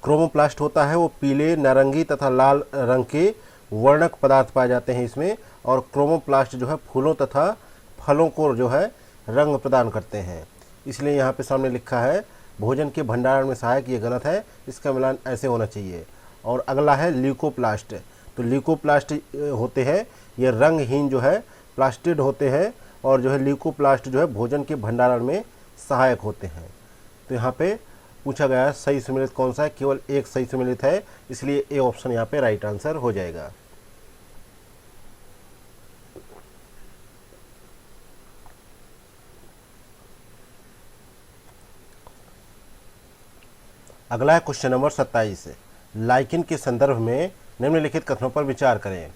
क्रोमोप्लास्ट होता है वो पीले, नारंगी तथा लाल रंग के वर्णक पदार्थ पाए जाते हैं इसमें, और क्रोमोप्लास्ट जो है फूलों तथा फलों को जो है रंग प्रदान करते हैं, इसलिए यहाँ पे सामने लिखा है भोजन के भंडारण में सहायक, ये गलत है, इसका मिलान ऐसे होना चाहिए। और अगला है ल्यूकोप्लास्ट। तो ल्यूकोप्लास्ट होते हैं ये रंगहीन जो है प्लास्टिड होते हैं और जो है ल्यूकोप्लास्ट जो है भोजन के भंडारण में सहायक होते हैं। तो यहाँ पे पूछा गया है सही सुमेलित कौन सा है, केवल एक सही सुमेलित है, इसलिए ए ऑप्शन यहाँ पे राइट आंसर हो जाएगा। अगला है क्वेश्चन नंबर 27। लाइकिन के संदर्भ में निम्नलिखित कथनों पर विचार करें।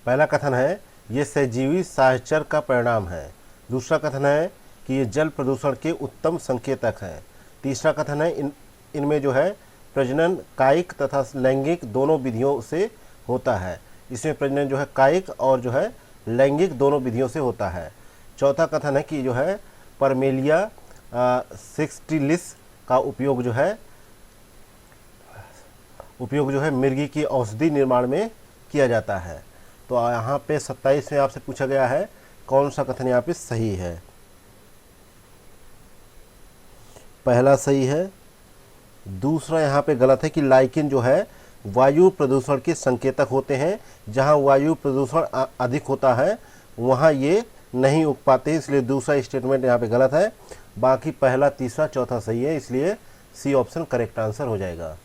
पहला कथन है ये सहजीवी साहचर्य का परिणाम है। दूसरा कथन है कि ये जल प्रदूषण के उत्तम संकेतक हैं। तीसरा कथन है इनमें जो है प्रजनन कायिक तथा लैंगिक दोनों विधियों से होता है। इसमें प्रजनन जो है कायिक और जो है लैंगिक दोनों विधियों से होता है। चौथा कथन है कि जो है परमेलिया सिक्सटिलिस का उपयोग जो है मिर्गी की औषधि निर्माण में किया जाता है। तो यहाँ पे 27 में आपसे पूछा गया है कौन सा कथन यहाँ पे सही है। पहला सही है, दूसरा यहाँ पे गलत है कि लाइकिन जो है वायु प्रदूषण के संकेतक होते हैं। जहाँ वायु प्रदूषण अधिक होता है वहाँ ये नहीं उग पाते, इसलिए दूसरा स्टेटमेंट यहाँ पे गलत है। बाकी पहला, तीसरा, चौथा सही है, इसलिए सी ऑप्शन करेक्ट आंसर हो जाएगा।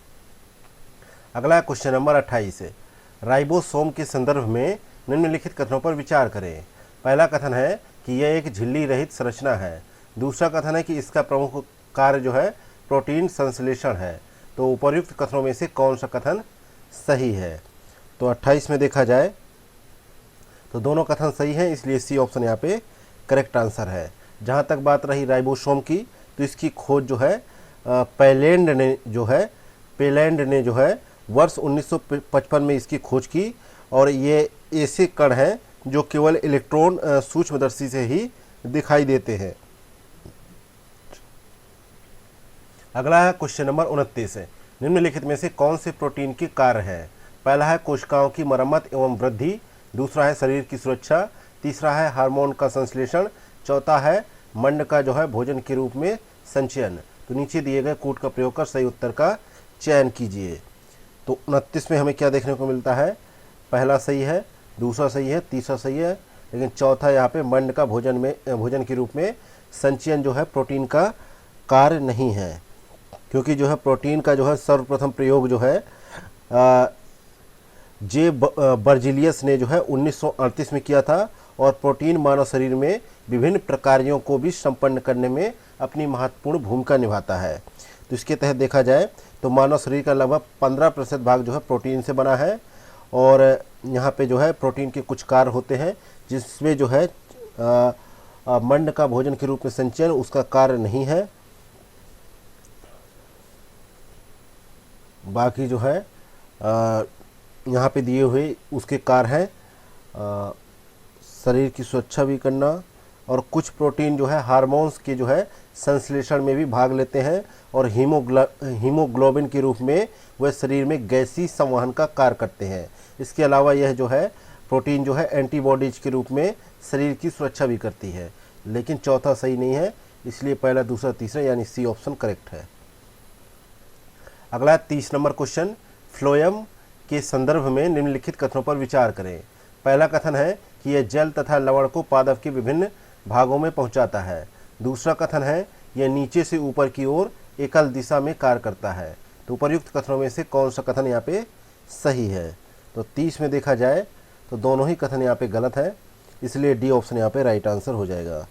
अगला क्वेश्चन नंबर 28 है। राइबोसोम के संदर्भ में निम्नलिखित कथनों पर विचार करें। पहला कथन है कि यह एक झिल्ली रहित संरचना है। दूसरा कथन है कि इसका प्रमुख कार्य जो है प्रोटीन संश्लेषण है। तो उपर्युक्त कथनों में से कौन सा कथन सही है। तो 28 में देखा जाए तो दोनों कथन सही हैं, इसलिए सी ऑप्शन यहाँ पे करेक्ट आंसर है। जहाँ तक बात रही राइबोसोम की, तो इसकी खोज जो है पेलैंड ने जो है वर्ष 1955 में इसकी खोज की, और ये ऐसे कण हैं जो केवल इलेक्ट्रॉन सूक्ष्मदर्शी से ही दिखाई देते हैं। अगला है क्वेश्चन नंबर 29 है। निम्नलिखित में से कौन से प्रोटीन के कार्य है। पहला है कोशिकाओं की मरम्मत एवं वृद्धि, दूसरा है शरीर की सुरक्षा, तीसरा है हार्मोन का संश्लेषण, चौथा है मंड का जो है भोजन के रूप में संचयन। तो नीचे दिए गए कूट का प्रयोग कर सही उत्तर का चयन कीजिए। तो 29 में हमें क्या देखने को मिलता है, पहला सही है, दूसरा सही है, तीसरा सही है, लेकिन चौथा यहाँ पे मंड का भोजन के रूप में संचयन जो है प्रोटीन का कार्य नहीं है, क्योंकि जो है प्रोटीन का जो है सर्वप्रथम प्रयोग जो है जे बर्जिलियस ने जो है 1938 में किया था, और प्रोटीन मानव शरीर में विभिन्न प्रकार्यों को भी संपन्न करने में अपनी महत्वपूर्ण भूमिका निभाता है। तो इसके तहत देखा जाए तो मानव शरीर का लगभग 15% भाग जो है प्रोटीन से बना है, और यहाँ पे जो है प्रोटीन के कुछ कार्य होते हैं जिसमें जो है मंड का भोजन के रूप में संचयन उसका कार्य नहीं है। बाकी जो है यहाँ पे दिए हुए उसके कार्य हैं शरीर की सुरक्षा भी करना, और कुछ प्रोटीन जो है हार्मोन्स के जो है संश्लेषण में भी भाग लेते हैं और हीमोग्लोबिन के रूप में वह शरीर में गैसीय संवहन का कार्य करते हैं। इसके अलावा यह जो है प्रोटीन जो है एंटीबॉडीज के रूप में शरीर की सुरक्षा भी करती है। लेकिन चौथा सही नहीं है, इसलिए पहला, दूसरा, तीसरा यानी सी ऑप्शन करेक्ट है। अगला 30 नंबर क्वेश्चन, फ्लोएम के संदर्भ में निम्नलिखित कथनों पर विचार करें। पहला कथन है कि यह जल तथा लवण को पादप के विभिन्न भागों में पहुंचाता है। दूसरा कथन है यह नीचे से ऊपर की ओर एकल दिशा में कार्य करता है। तो उपर्युक्त कथनों में से कौन सा कथन यहाँ पे सही है? तो 30 में देखा जाए तो दोनों ही कथन यहाँ पे गलत है, इसलिए डी ऑप्शन यहाँ पे राइट आंसर हो जाएगा।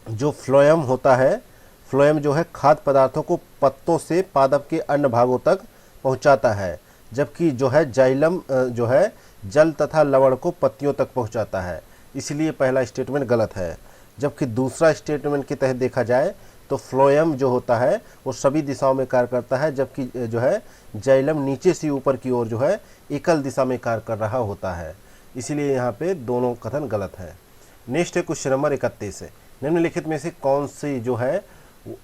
जो फ्लोएम होता है, फ्लोएम जो है खाद्य पदार्थों को पत्तों से पादप के अन्य भागों तक पहुंचाता है, जबकि जो है जाइलम जो है जल तथा लवण को पत्तियों तक पहुंचाता है। इसलिए पहला स्टेटमेंट गलत है। जबकि दूसरा स्टेटमेंट के तहत देखा जाए तो फ्लोएम जो होता है वो सभी दिशाओं में कार्य करता है, जबकि जो है जाइलम नीचे से ऊपर की ओर जो है एकल दिशा में कार्य कर रहा होता है। इसलिए यहाँ पे दोनों कथन गलत है। नेक्स्ट है क्वेश्चन नंबर 31 है, निम्नलिखित में से कौन सी जो है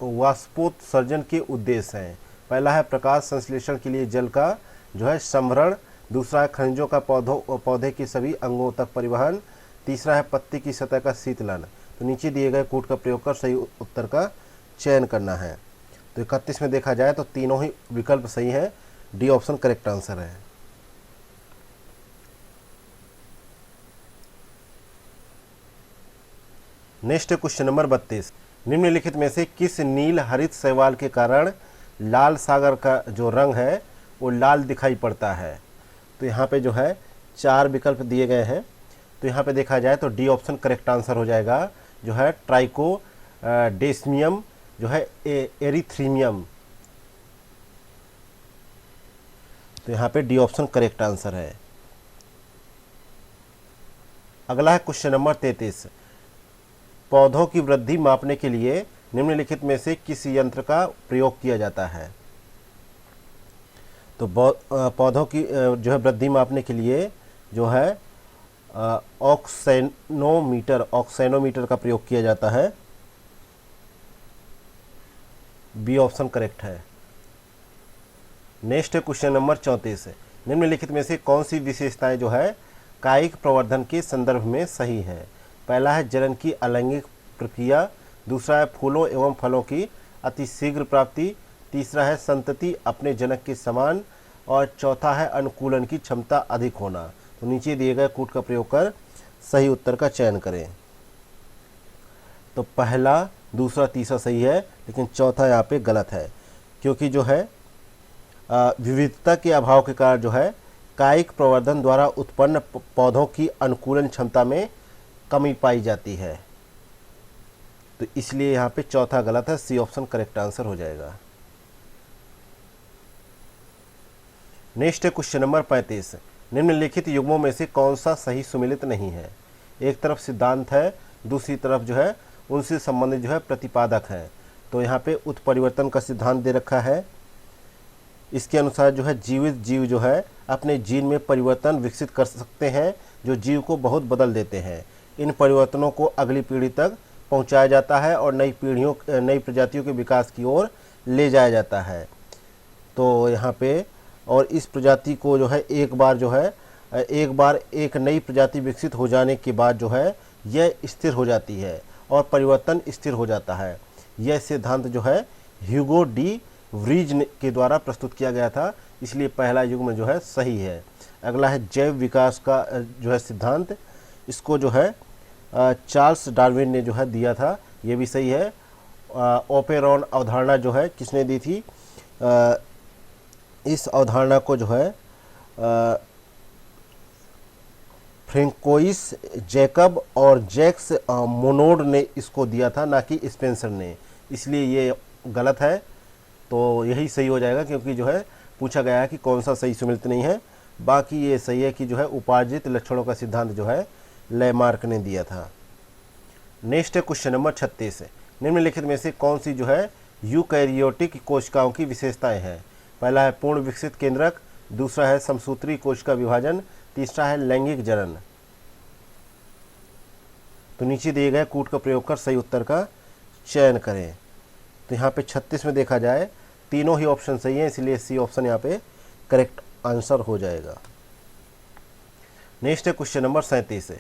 वाष्पोत्सर्जन के उद्देश्य हैं? पहला है प्रकाश संश्लेषण के लिए जल का जो है संभरण, दूसरा है खनिजों का पौधे के सभी अंगों तक परिवहन, तीसरा है पत्ती की सतह का शीतलन। तो नीचे दिए गए कूट का प्रयोग कर सही उत्तर का चयन करना है। तो 31 में देखा जाए तो तीनों ही विकल्प सही है, डी ऑप्शन करेक्ट आंसर है। नेक्स्ट क्वेश्चन नंबर 32, निम्नलिखित में से किस नील हरित शैवाल के कारण लाल सागर का जो रंग है वो लाल दिखाई पड़ता है? तो यहाँ पे जो है 4 विकल्प दिए गए हैं। तो यहाँ पे देखा जाए तो डी ऑप्शन करेक्ट आंसर हो जाएगा, जो है ट्राइको डेस्मियम जो है एरिथ्रीमियम। तो यहाँ पे डी ऑप्शन करेक्ट आंसर है। अगला है क्वेश्चन नंबर 33, पौधों की वृद्धि मापने के लिए निम्नलिखित में से किस यंत्र का प्रयोग किया जाता है? तो पौधों की जो है वृद्धि मापने के लिए जो है ऑक्सेनोमीटर का प्रयोग किया जाता है। बी ऑप्शन करेक्ट है। नेक्स्ट क्वेश्चन नंबर 34 है, निम्नलिखित में से कौन सी विशेषताएं जो है कायिक प्रवर्धन के संदर्भ में सही है? पहला है जनन की अलैंगिक प्रक्रिया, दूसरा है फूलों एवं फलों की अतिशीघ्र प्राप्ति, तीसरा है संतति अपने जनक के समान, और चौथा है अनुकूलन की क्षमता अधिक होना। तो नीचे दिए गए कूट का प्रयोग कर सही उत्तर का चयन करें। तो पहला, दूसरा, तीसरा सही है, लेकिन चौथा यहाँ पे गलत है, क्योंकि जो है विविधता के अभाव के कारण जो है कायिक प्रवर्धन द्वारा उत्पन्न पौधों की अनुकूलन क्षमता में कमी पाई जाती है। तो इसलिए यहाँ पे चौथा गलत है, सी ऑप्शन करेक्ट आंसर हो जाएगा। नेक्स्ट है क्वेश्चन नंबर 35, निम्नलिखित युग्मों में से कौन सा सही सुमेलित नहीं है? एक तरफ सिद्धांत है, दूसरी तरफ जो है उनसे संबंधित जो है प्रतिपादक है। तो यहाँ पे उत्परिवर्तन का सिद्धांत दे रखा है। इसके अनुसार जो है जीवित जीव जो है अपने जीन में परिवर्तन विकसित कर सकते हैं जो जीव को बहुत बदल देते हैं। इन परिवर्तनों को अगली पीढ़ी तक पहुंचाया जाता है और नई प्रजातियों के विकास की ओर ले जाया जाता है। तो यहाँ पे और इस प्रजाति को जो है एक बार एक नई प्रजाति विकसित हो जाने के बाद जो है यह स्थिर हो जाती है और परिवर्तन स्थिर हो जाता है। यह सिद्धांत जो है ह्यूगो डी व्रीज के द्वारा प्रस्तुत किया गया था, इसलिए पहला युग्म जो है सही है। अगला है जैव विकास का जो है सिद्धांत, इसको जो है चार्ल्स डार्विन ने जो है दिया था, ये भी सही है। ओपेरॉन अवधारणा जो है किसने दी थी? इस अवधारणा को जो है फ्रेंकोइस जैकब और जैक्स मोनोड ने इसको दिया था, ना कि स्पेंसर ने, इसलिए ये गलत है। तो यही सही हो जाएगा, क्योंकि जो है पूछा गया है कि कौन सा सही सुमेलित नहीं है। बाकी ये सही है कि जो है उपार्जित लक्षणों का सिद्धांत जो है लेमार्क ने दिया था। नेक्स्ट है क्वेश्चन नंबर 36 है, निम्नलिखित में से कौन सी जो है यूकैरियोटिक कोशिकाओं की विशेषताएं हैं? पहला है पूर्ण विकसित केंद्रक, दूसरा है समसूत्री कोशिका विभाजन, तीसरा है लैंगिक जनन। तो नीचे दिए गए कूट का प्रयोग कर सही उत्तर का चयन करें। तो यहाँ पे 36 में देखा जाए तीनों ही ऑप्शन सही है, इसलिए सी ऑप्शन यहाँ पे करेक्ट आंसर हो जाएगा। नेक्स्ट है क्वेश्चन नंबर 37।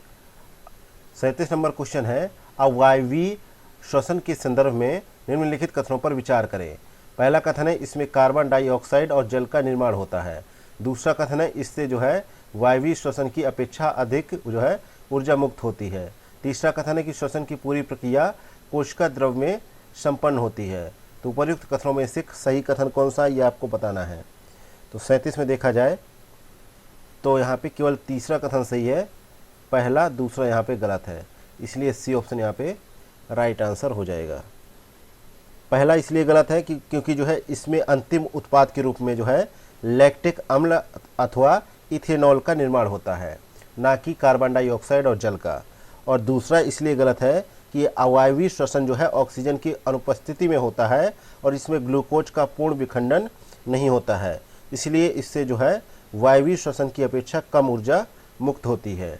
37 नंबर क्वेश्चन है अवायवीय श्वसन के संदर्भ में निम्नलिखित कथनों पर विचार करें। पहला कथन है इसमें कार्बन डाइऑक्साइड और जल का निर्माण होता है। दूसरा कथन है इससे जो है वायवीय श्वसन की अपेक्षा अधिक जो है ऊर्जा मुक्त होती है। तीसरा कथन है कि श्वसन की पूरी प्रक्रिया कोशिका द्रव में संपन्न होती है। तो उपर्युक्त कथनों में से सही कथन कौन सा है ये आपको बताना है। तो 37 में देखा जाए तो यहाँ पे केवल तीसरा कथन सही है, पहला दूसरा यहाँ पे गलत है, इसलिए सी ऑप्शन यहाँ पे राइट आंसर हो जाएगा। पहला इसलिए गलत है क्योंकि जो है इसमें अंतिम उत्पाद के रूप में जो है लैक्टिक अम्ल अथवा इथेनॉल का निर्माण होता है, ना कि कार्बन डाइऑक्साइड और जल का। और दूसरा इसलिए गलत है कि अवायवीय श्वसन जो है ऑक्सीजन की अनुपस्थिति में होता है और इसमें ग्लूकोज का पूर्ण विखंडन नहीं होता है, इसलिए इससे जो है वायवीय श्वसन की अपेक्षा कम ऊर्जा मुक्त होती है।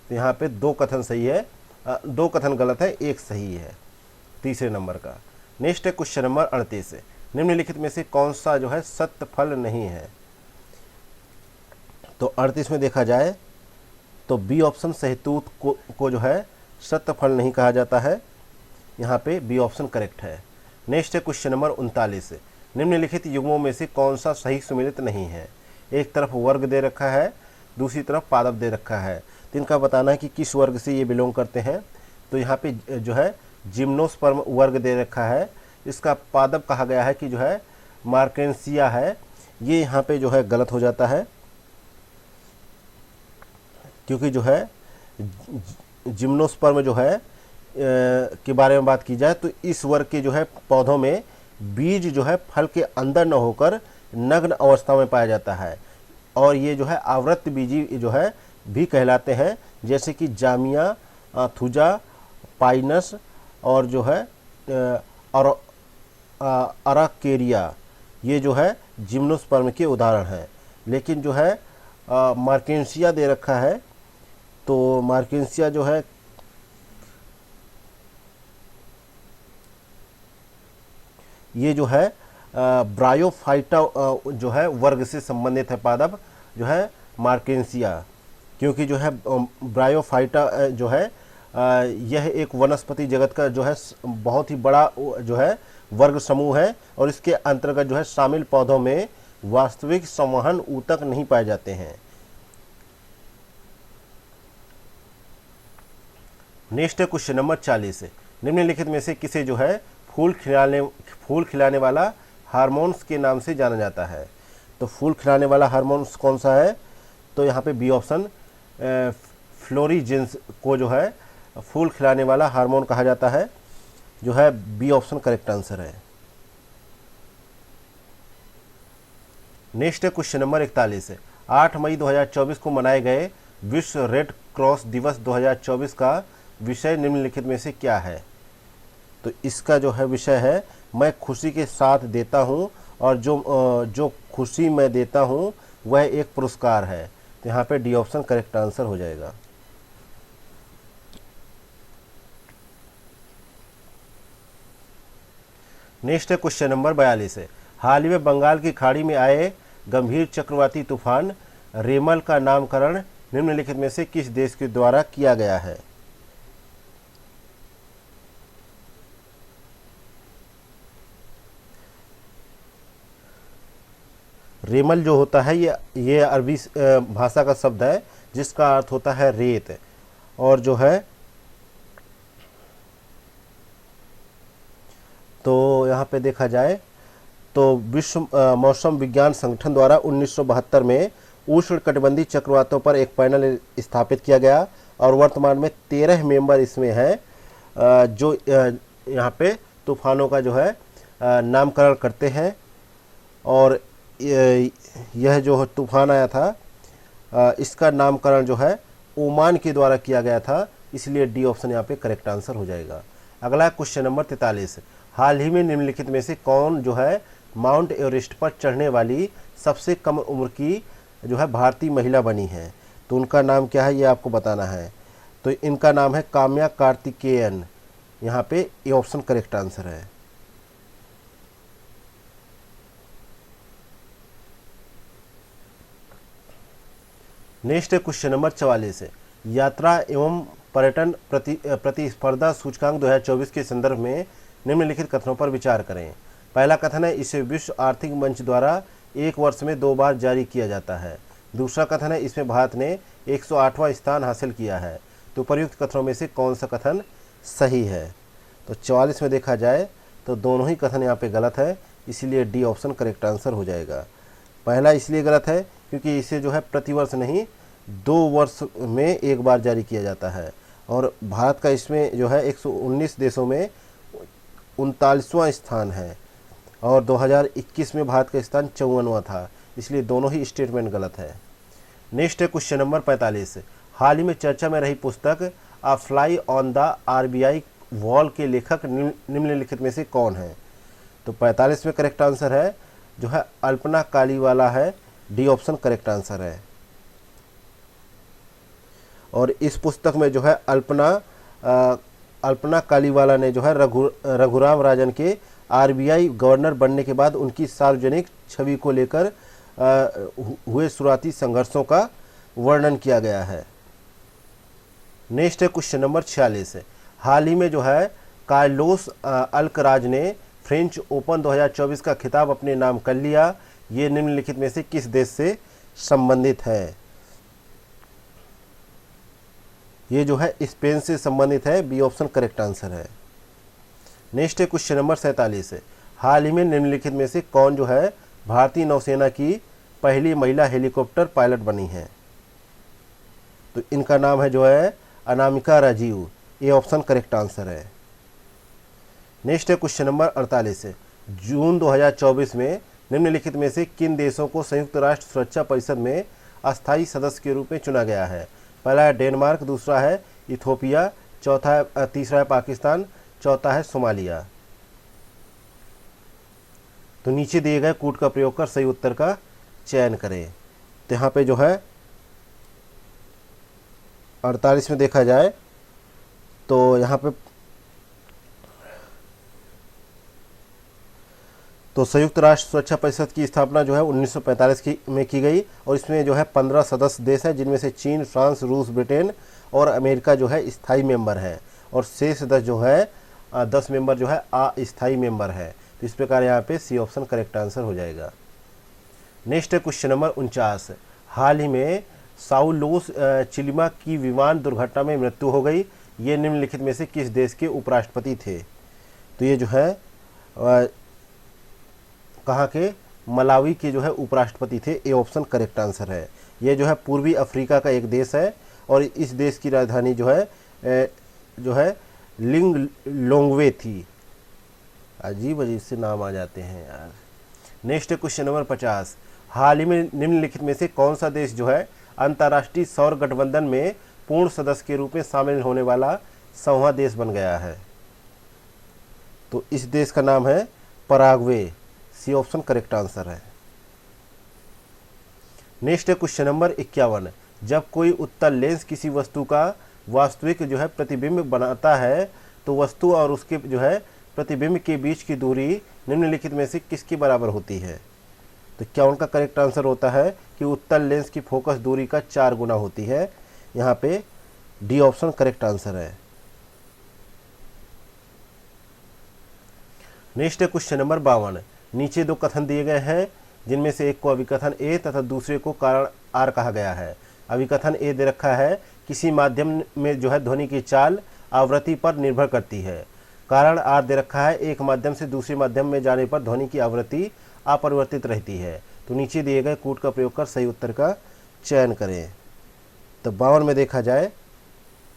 तो यहाँ पे 2 कथन सही है, 2 कथन गलत है, 1 सही है तीसरे नंबर का। नेक्स्ट है क्वेश्चन नंबर 38। निम्नलिखित में से कौन सा जो है सत्य फल नहीं है। तो 38 में देखा जाए तो बी ऑप्शन सहतूत को जो है सत्य फल नहीं कहा जाता है, यहाँ पे बी ऑप्शन करेक्ट है। नेक्स्ट है क्वेश्चन नंबर 39। निम्नलिखित युग्मों में से कौन सा सही सुमेलित नहीं है। एक तरफ वर्ग दे रखा है, दूसरी तरफ पादप दे रखा है, तो इनका बताना है कि किस वर्ग से ये बिलोंग करते हैं। तो यहाँ पे जो है जिम्नोस्पर्म वर्ग दे रखा है, इसका पादप कहा गया है कि जो है मार्केंसिया है, ये यहाँ पे जो है गलत हो जाता है, क्योंकि जो है जिम्नोस्पर्म जो है के बारे में बात की जाए तो इस वर्ग के जो है पौधों में बीज जो है फल के अंदर न होकर नग्न अवस्था में पाया जाता है, और ये जो है आवृत्त बीजी जो है भी कहलाते हैं, जैसे कि जामिया, थुजा, पाइनस और जो है अराकेरिया, ये जो है जिम्नोस्पर्म के उदाहरण हैं। लेकिन जो है मार्केंसिया दे रखा है, तो मार्केंसिया जो है ये जो है ब्रायोफाइटा जो है वर्ग से संबंधित है पादप जो है मार्केंसिया, क्योंकि जो है ब्रायोफाइटा जो है यह एक वनस्पति जगत का जो है बहुत ही बड़ा जो है वर्ग समूह है, और इसके अंतर्गत जो है शामिल पौधों में वास्तविक संवहन ऊतक नहीं पाए जाते हैं। नेक्स्ट है क्वेश्चन नंबर 40। निम्नलिखित में से किसे जो है फूल खिलाने वाला हार्मोन्स के नाम से जाना जाता है। तो फूल खिलाने वाला हार्मोन्स कौन सा है। तो यहाँ पे बी ऑप्शन फ्लोरीजेंस को जो है फूल खिलाने वाला हार्मोन कहा जाता है, जो है बी ऑप्शन करेक्ट आंसर है। नेक्स्ट है क्वेश्चन नंबर 41। 8 मई 2024 को मनाए गए विश्व रेड क्रॉस दिवस 2024 का विषय निम्नलिखित में से क्या है। तो इसका जो है विषय है मैं खुशी के साथ देता हूँ, और जो खुशी मैं देता हूँ वह एक पुरस्कार है। तो यहाँ पे डी ऑप्शन करेक्ट आंसर हो जाएगा। नेक्स्ट है क्वेश्चन नंबर 42। हाल ही में बंगाल की खाड़ी में आए गंभीर चक्रवाती तूफान रेमल का नामकरण निम्नलिखित में से किस देश के द्वारा किया गया है। रेमल जो होता है ये अरबी भाषा का शब्द है, जिसका अर्थ होता है रेत, और जो है तो यहाँ पे देखा जाए तो विश्व मौसम विज्ञान संगठन द्वारा 1972 में उष्णकटिबंधीय चक्रवातों पर एक पैनल स्थापित किया गया, और वर्तमान में 13 मेंबर इसमें हैं जो यहाँ पे तूफानों का जो है नामकरण करते हैं। और यह जो तूफान आया था इसका नामकरण जो है ओमान के द्वारा किया गया था, इसलिए डी ऑप्शन यहाँ पे करेक्ट आंसर हो जाएगा। अगला क्वेश्चन नंबर 43। हाल ही में निम्नलिखित में से कौन जो है माउंट एवरेस्ट पर चढ़ने वाली सबसे कम उम्र की जो है भारतीय महिला बनी है। तो उनका नाम क्या है ये आपको बताना है। तो इनका नाम है काम्या कार्तिकेयन। यहाँ पे ये ऑप्शन करेक्ट आंसर है। नेक्स्ट है क्वेश्चन नंबर 44 है, यात्रा एवं पर्यटन प्रतिस्पर्धा सूचकांक 2024 के संदर्भ में निम्नलिखित कथनों पर विचार करें। पहला कथन है, इसे विश्व आर्थिक मंच द्वारा एक वर्ष में 2 बार जारी किया जाता है। दूसरा कथन है, इसमें भारत ने 108वां स्थान हासिल किया है। तो उपर्युक्त कथनों में से कौन सा कथन सही है? तो 44 में देखा जाए तो दोनों ही कथन यहाँ पे गलत है, इसीलिए डी ऑप्शन करेक्ट आंसर हो जाएगा। पहला इसलिए गलत है क्योंकि इसे जो है प्रतिवर्ष नहीं 2 वर्ष में एक बार जारी किया जाता है, और भारत का इसमें जो है 119 देशों में 39वां स्थान है, और 2021 में भारत का स्थान 54वां था, इसलिए दोनों ही स्टेटमेंट गलत है। नेक्स्ट है क्वेश्चन नंबर 45, हाल ही में चर्चा में रही पुस्तक अ fly on the RBI wall के लेखक निम्नलिखित में से कौन है? तो 45 में करेक्ट आंसर है जो है अल्पना कालीवाला है, डी ऑप्शन करेक्ट आंसर है। और इस पुस्तक में जो है अल्पना कालीवाला ने जो है रघुराम राजन के RBI गवर्नर बनने के बाद उनकी सार्वजनिक छवि को लेकर हुए शुरुआती संघर्षों का वर्णन किया गया है। नेक्स्ट है क्वेश्चन नंबर 46, हाल ही में जो है कार्लोस अल्कराज ने फ्रेंच ओपन 2024 का खिताब अपने नाम कर लिया। ये निम्नलिखित में से किस देश से संबंधित है? ये जो है स्पेन से संबंधित है, बी ऑप्शन करेक्ट आंसर है। नेक्स्ट है क्वेश्चन नंबर 47, हाल ही में निम्नलिखित में से कौन जो है भारतीय नौसेना की पहली महिला हेलीकॉप्टर पायलट बनी है? तो इनका नाम है जो है अनामिका राजीव, ये ऑप्शन करेक्ट आंसर है। नेक्स्ट है क्वेश्चन नंबर 48, जून 2024 में निम्नलिखित में से किन देशों को संयुक्त राष्ट्र सुरक्षा परिषद में अस्थायी सदस्य के रूप में चुना गया है? पहला है डेनमार्क, दूसरा है इथोपिया, तीसरा है पाकिस्तान, चौथा है सोमालिया। तो नीचे दिए गए कूट का प्रयोग कर सही उत्तर का चयन करें। तो यहाँ पे जो है 48 में देखा जाए तो यहाँ पे तो संयुक्त राष्ट्र सुरक्षा परिषद की स्थापना जो है 1945 में की गई, और इसमें जो है 15 सदस्य देश हैं, जिनमें से चीन, फ्रांस, रूस, ब्रिटेन और अमेरिका जो है स्थायी मेंबर है, और शेष 10 मेंबर जो है अस्थायी मेंबर है। तो इस प्रकार यहाँ पे सी ऑप्शन करेक्ट आंसर हो जाएगा। नेक्स्ट है क्वेश्चन नंबर 49, हाल ही में साउलोस चिलिमा की विमान दुर्घटना में मृत्यु हो गई। ये निम्नलिखित में से किस देश के उपराष्ट्रपति थे? तो ये जो है कहाँ के? मलावी के जो है उपराष्ट्रपति थे, ये ऑप्शन करेक्ट आंसर है। ये जो है पूर्वी अफ्रीका का एक देश है, और इस देश की राजधानी जो है लिंगलोंगवे थी। अजीब अजीब से नाम आ जाते हैं यार। नेक्स्ट क्वेश्चन नंबर 50, हाल ही में निम्नलिखित में से कौन सा देश जो है अंतर्राष्ट्रीय सौर गठबंधन में पूर्ण सदस्य के रूप में शामिल होने वाला 100वां देश बन गया है? तो इस देश का नाम है Paraguay, C option correct answer है। नेक्स्ट है क्वेश्चन नंबर 51, जब कोई उत्तल लेंस किसी वस्तु का वास्तविक जो है प्रतिबिंब बनाता है तो वस्तु और उसके जो है प्रतिबिंब के बीच की दूरी निम्नलिखित में से किसके बराबर होती है? तो क्या उनका करेक्ट आंसर होता है कि उत्तल लेंस की फोकस दूरी का 4 गुना होती है। यहाँ पे डी ऑप्शन करेक्ट आंसर है। नेक्स्ट है क्वेश्चन नंबर 52, नीचे 2 कथन दिए गए हैं, जिनमें से एक को अभिकथन ए तथा दूसरे को कारण आर कहा गया है। अभिकथन ए दे रखा है, किसी माध्यम में जो है ध्वनि की चाल आवृत्ति पर निर्भर करती है। कारण आर दे रखा है, एक माध्यम से दूसरे माध्यम में जाने पर ध्वनि की आवृत्ति अपरिवर्तित रहती है। तो नीचे दिए गए कूट का प्रयोग कर सही उत्तर का चयन करें। तो 52 में देखा जाए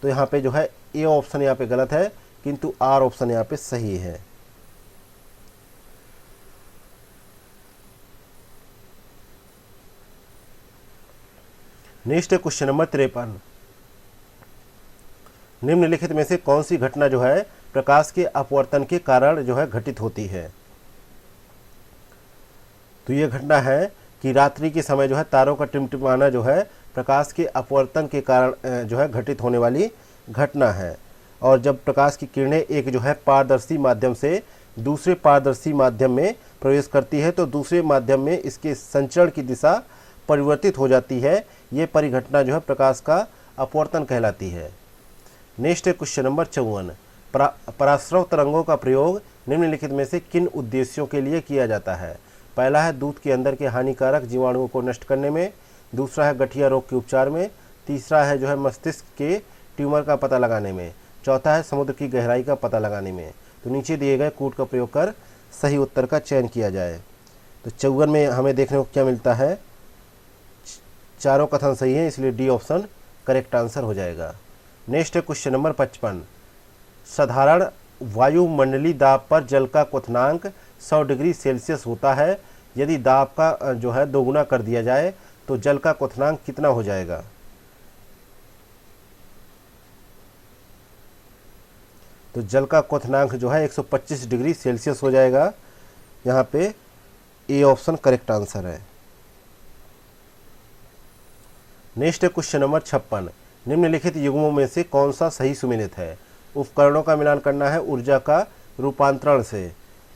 तो यहाँ पे जो है ए ऑप्शन यहाँ पे गलत है, किंतु आर ऑप्शन यहाँ पे सही है। नेक्स्ट है क्वेश्चन नंबर 53, निम्नलिखित में से कौन सी घटना जो है प्रकाश के अपवर्तन के कारण जो है घटित होती है? तो ये घटना है कि रात्रि के समय जो है तारों का टिमटिमाना जो है प्रकाश के अपवर्तन के कारण जो है घटित होने वाली घटना है। और जब प्रकाश की किरणें एक जो है पारदर्शी माध्यम से दूसरे पारदर्शी माध्यम में प्रवेश करती है तो दूसरे माध्यम में इसके संचरण की दिशा परिवर्तित हो जाती है। ये परिघटना जो है प्रकाश का अपवर्तन कहलाती है। नेक्स्ट है क्वेश्चन नंबर 54। पराश्रव तरंगों का प्रयोग निम्नलिखित में से किन उद्देश्यों के लिए किया जाता है? पहला है दूध के अंदर के हानिकारक जीवाणुओं को नष्ट करने में, दूसरा है गठिया रोग के उपचार में, तीसरा है जो है मस्तिष्क के ट्यूमर का पता लगाने में, चौथा है समुद्र की गहराई का पता लगाने में। तो नीचे दिए गए कूट का प्रयोग कर सही उत्तर का चयन किया जाए। तो 54 में हमें देखने को क्या मिलता है? चारों कथन सही है, इसलिए डी ऑप्शन करेक्ट आंसर हो जाएगा। नेक्स्ट है क्वेश्चन नंबर 55। साधारण वायुमंडलीय दाब पर जल का क्वथनांक 100 डिग्री सेल्सियस होता है। यदि दाब का जो है दोगुना कर दिया जाए तो जल का क्वथनांक कितना हो जाएगा? तो जल का क्वथनांक जो है 125 डिग्री सेल्सियस हो जाएगा। यहाँ पे ए ऑप्शन करेक्ट आंसर है। नेक्स्ट है क्वेश्चन नंबर 56। निम्नलिखित युग्मों में से कौन सा सही सुमेलित है? उपकरणों का मिलान करना है ऊर्जा का रूपांतरण से।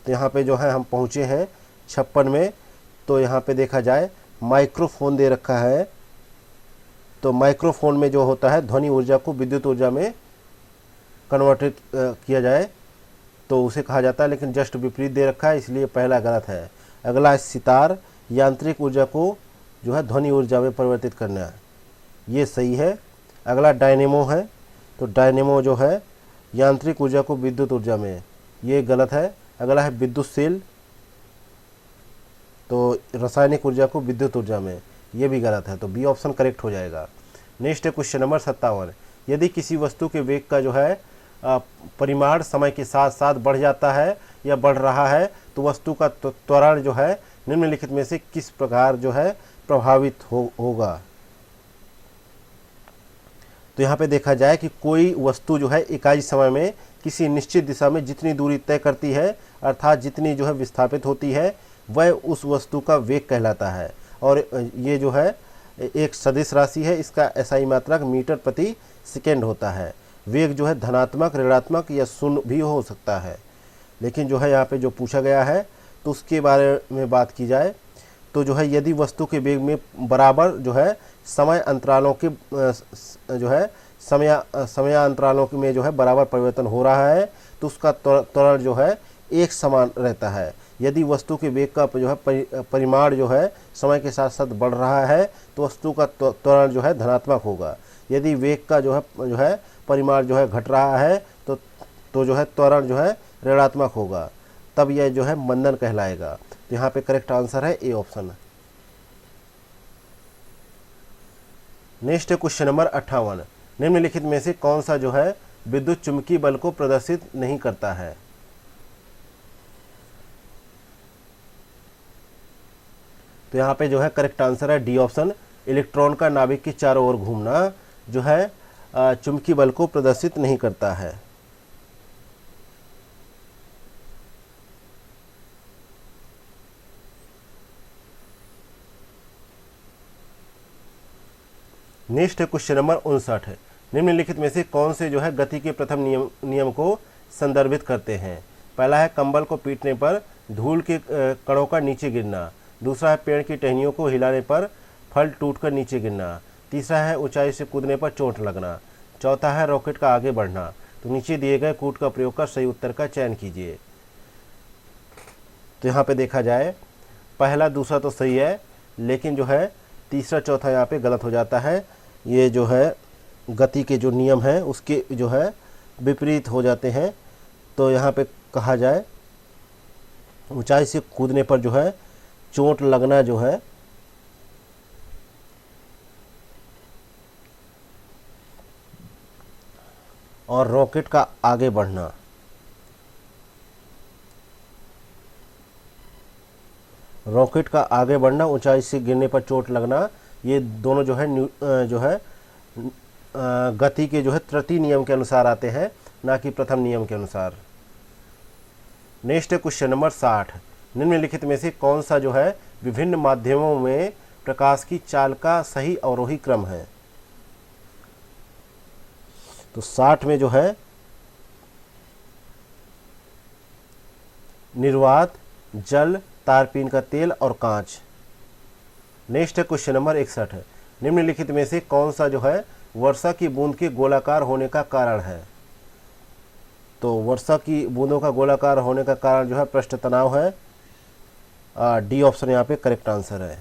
तो यहाँ पे जो है हम पहुँचे हैं 56 में। तो यहाँ पे देखा जाए माइक्रोफोन दे रखा है। तो माइक्रोफोन में जो होता है ध्वनि ऊर्जा को विद्युत ऊर्जा में कन्वर्टेड किया जाए तो उसे कहा जाता है, लेकिन जस्ट विपरीत दे रखा है, इसलिए पहला गलत है। अगला सितार यांत्रिक ऊर्जा को जो है ध्वनि ऊर्जा में परिवर्तित करना है, ये सही है। अगला डायनेमो है। तो डायनेमो जो है यांत्रिक ऊर्जा को विद्युत ऊर्जा में, ये गलत है। अगला है विद्युत सेल, तो रासायनिक ऊर्जा को विद्युत ऊर्जा में, ये भी गलत है। तो बी ऑप्शन करेक्ट हो जाएगा। नेक्स्ट है क्वेश्चन नंबर 57। यदि किसी वस्तु के वेग का जो है परिमाण समय के साथ साथ बढ़ जाता है या बढ़ रहा है तो वस्तु का त्वरण जो है निम्नलिखित में से किस प्रकार जो है प्रभावित होगा? तो यहाँ पे देखा जाए कि कोई वस्तु जो है इकाई समय में किसी निश्चित दिशा में जितनी दूरी तय करती है, अर्थात जितनी जो है विस्थापित होती है, वह उस वस्तु का वेग कहलाता है। और ये जो है एक सदिश राशि है, इसका एसआई मात्रक मीटर प्रति सेकेंड होता है। वेग जो है धनात्मक, ऋणात्मक या शून्य भी हो सकता है, लेकिन जो है यहाँ पे जो पूछा गया है तो उसके बारे में बात की जाए तो जो है यदि वस्तु के वेग में बराबर जो है समय अंतरालों के जो है समयांतरालों में जो है बराबर परिवर्तन हो रहा है तो उसका त्वरण जो है एक समान रहता है। यदि वस्तु के वेग का जो है परिमाण जो है समय के साथ साथ बढ़ रहा है तो वस्तु का त्वरण जो है धनात्मक होगा। यदि वेग का जो है परिमाण जो है घट रहा है तो जो है त्वरण जो है ऋणात्मक होगा, तब यह जो है मंदन कहलाएगा। तो यहाँ पे करेक्ट आंसर है ए ऑप्शन। नेक्स्ट है क्वेश्चन नंबर 58। निम्नलिखित में से कौन सा जो है विद्युत चुंबकीय बल को प्रदर्शित नहीं करता है? तो यहाँ पे जो है करेक्ट आंसर है डी ऑप्शन। इलेक्ट्रॉन का नाभिक के चारों ओर घूमना जो है चुंबकीय बल को प्रदर्शित नहीं करता है। नेक्स्ट है क्वेश्चन नंबर 59। निम्नलिखित में से कौन से जो है गति के प्रथम नियम को संदर्भित करते हैं? पहला है कंबल को पीटने पर धूल के कणों का नीचे गिरना, दूसरा है पेड़ की टहनियों को हिलाने पर फल टूटकर नीचे गिरना, तीसरा है ऊंचाई से कूदने पर चोट लगना, चौथा है रॉकेट का आगे बढ़ना। तो नीचे दिए गए कूट का प्रयोग कर सही उत्तर का चयन कीजिए। तो यहाँ पे देखा जाए पहला दूसरा तो सही है, लेकिन जो है तीसरा चौथा यहाँ पे गलत हो जाता है। ये जो है गति के जो नियम हैं उसके जो है विपरीत हो जाते हैं। तो यहाँ पे कहा जाए ऊंचाई से कूदने पर जो है चोट लगना जो है और रॉकेट का आगे बढ़ना, रॉकेट का आगे बढ़ना, ऊंचाई से गिरने पर चोट लगना, ये दोनों जो है गति के जो है तृतीय नियम के अनुसार आते हैं, ना कि प्रथम नियम के अनुसार। नेक्स्ट है क्वेश्चन नंबर 60। निम्नलिखित में से कौन सा जो है विभिन्न माध्यमों में प्रकाश की चाल का सही अवरोही क्रम है? तो 60 में जो है निर्वात, जल, तारपीन का तेल और कांच। नेक्स्ट है क्वेश्चन नंबर 61 है, निम्नलिखित में से कौन सा जो है वर्षा की बूंद के गोलाकार होने का कारण है। तो वर्षा की बूंदों का गोलाकार होने का कारण जो है पृष्ठ तनाव है। डी ऑप्शन यहाँ पे करेक्ट आंसर है।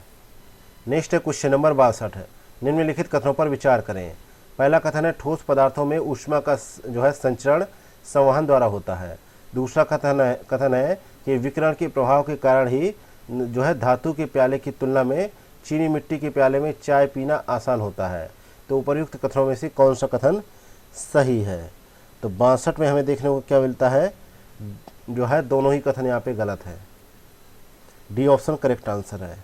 नेक्स्ट है क्वेश्चन नंबर 62 है, निम्नलिखित कथनों पर विचार करें। पहला कथन है ठोस पदार्थों में ऊष्मा का जो है संचरण संवहन द्वारा होता है। दूसरा कथन है कि विकिरण के प्रभाव के कारण ही जो है धातु के प्याले की तुलना में चीनी मिट्टी के प्याले में चाय पीना आसान होता है। तो उपर्युक्त कथनों में से कौन सा कथन सही है। तो 62 में हमें देखने को क्या मिलता है, जो है दोनों ही कथन यहाँ पे गलत है। डी ऑप्शन करेक्ट आंसर है।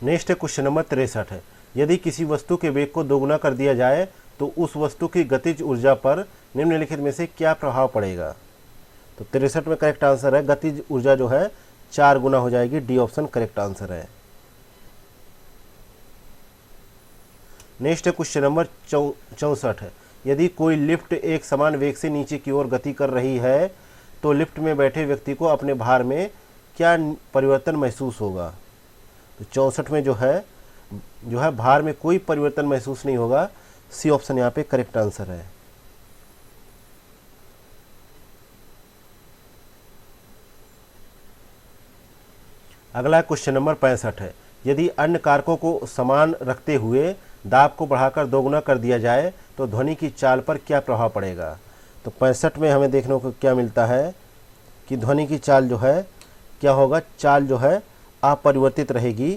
नेक्स्ट है क्वेश्चन नंबर 63 है, यदि किसी वस्तु के वेग को दोगुना कर दिया जाए तो उस वस्तु की गतिज ऊर्जा पर निम्नलिखित में से क्या प्रभाव पड़ेगा। तो 63 में करेक्ट आंसर है गतिज ऊर्जा जो है 4 गुना हो जाएगी। डी ऑप्शन करेक्ट आंसर है। नेक्स्ट है क्वेश्चन नंबर 64 है, यदि कोई लिफ्ट एक समान वेग से नीचे की ओर गति कर रही है तो लिफ्ट में बैठे व्यक्ति को अपने भार में क्या परिवर्तन महसूस होगा। तो 64 में जो है भार में कोई परिवर्तन महसूस नहीं होगा। सी ऑप्शन यहाँ पे करेक्ट आंसर है। अगला क्वेश्चन नंबर 65 है, यदि अन्य कारकों को समान रखते हुए दाब को बढ़ाकर दोगुना कर दिया जाए तो ध्वनि की चाल पर क्या प्रभाव पड़ेगा। तो 65 में हमें देखने को क्या मिलता है कि ध्वनि की चाल जो है क्या होगा, चाल जो है अपरिवर्तित रहेगी।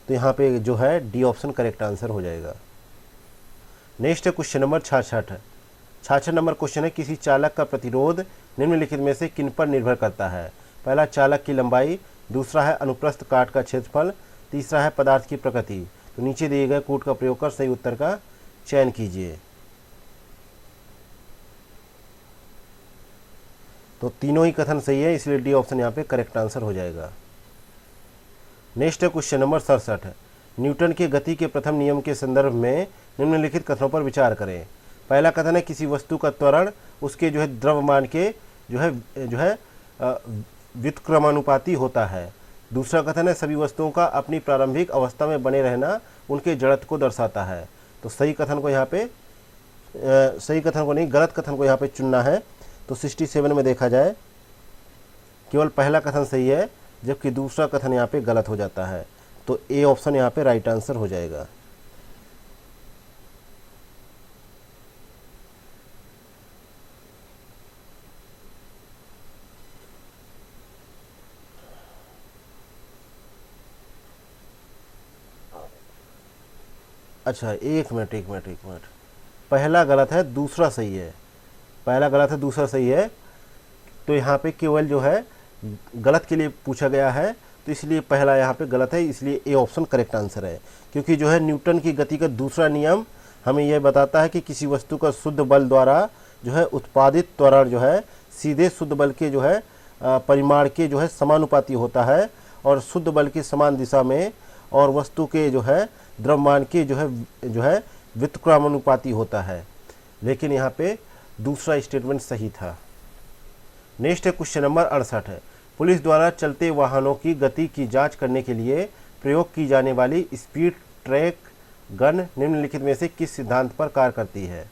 तो यहाँ पे जो है डी ऑप्शन करेक्ट आंसर हो जाएगा। नेक्स्ट है क्वेश्चन नंबर 66 है। 66 नंबर क्वेश्चन है, किसी चालक का प्रतिरोध निम्नलिखित में से किन पर निर्भर करता है। पहला चालक की लंबाई, दूसरा है अनुप्रस्थ काट का क्षेत्रफल, तीसरा है पदार्थ की प्रकृति। तो नीचे दिए गए कूट का प्रयोग कर सही उत्तर का चयन कीजिए। तो तीनों ही कथन सही है, इसलिए डी ऑप्शन यहाँ पे करेक्ट आंसर हो जाएगा। नेक्स्ट है क्वेश्चन नंबर 67 है, न्यूटन के गति के प्रथम नियम के संदर्भ में निम्नलिखित कथनों पर विचार करें। पहला कथन है किसी वस्तु का त्वरण उसके जो है द्रव्यमान के जो है व्युत्क्रमानुपाती होता है। दूसरा कथन है सभी वस्तुओं का अपनी प्रारंभिक अवस्था में बने रहना उनके जड़त्व को दर्शाता है। तो सही कथन को यहाँ पे सही कथन को नहीं, गलत कथन को यहाँ पे चुनना है। तो 67 में देखा जाए केवल पहला कथन सही है, जबकि दूसरा कथन यहाँ पे गलत हो जाता है। तो ए ऑप्शन यहाँ पे राइट आंसर हो जाएगा। अच्छा एक मिनट, पहला गलत है दूसरा सही है। पहला गलत है दूसरा सही है। तो यहाँ पे केवल जो है गलत के लिए पूछा गया है, तो इसलिए पहला यहाँ पे गलत है, इसलिए ए ऑप्शन करेक्ट आंसर है। क्योंकि जो है न्यूटन की गति का दूसरा नियम हमें यह बताता है कि किसी वस्तु का शुद्ध बल द्वारा जो है उत्पादित त्वरण जो है सीधे शुद्ध बल के जो है परिमाण के जो है समानुपाती होता है और शुद्ध बल की समान दिशा में और वस्तु के जो है द्रव्यमान के जो है व्युत्क्रमानुपाती होता है। लेकिन यहाँ पे दूसरा स्टेटमेंट सही था। नेक्स्ट है क्वेश्चन नंबर 68 है, पुलिस द्वारा चलते वाहनों की गति की जांच करने के लिए प्रयोग की जाने वाली स्पीड ट्रैक गन निम्नलिखित में से किस सिद्धांत पर कार्य करती है।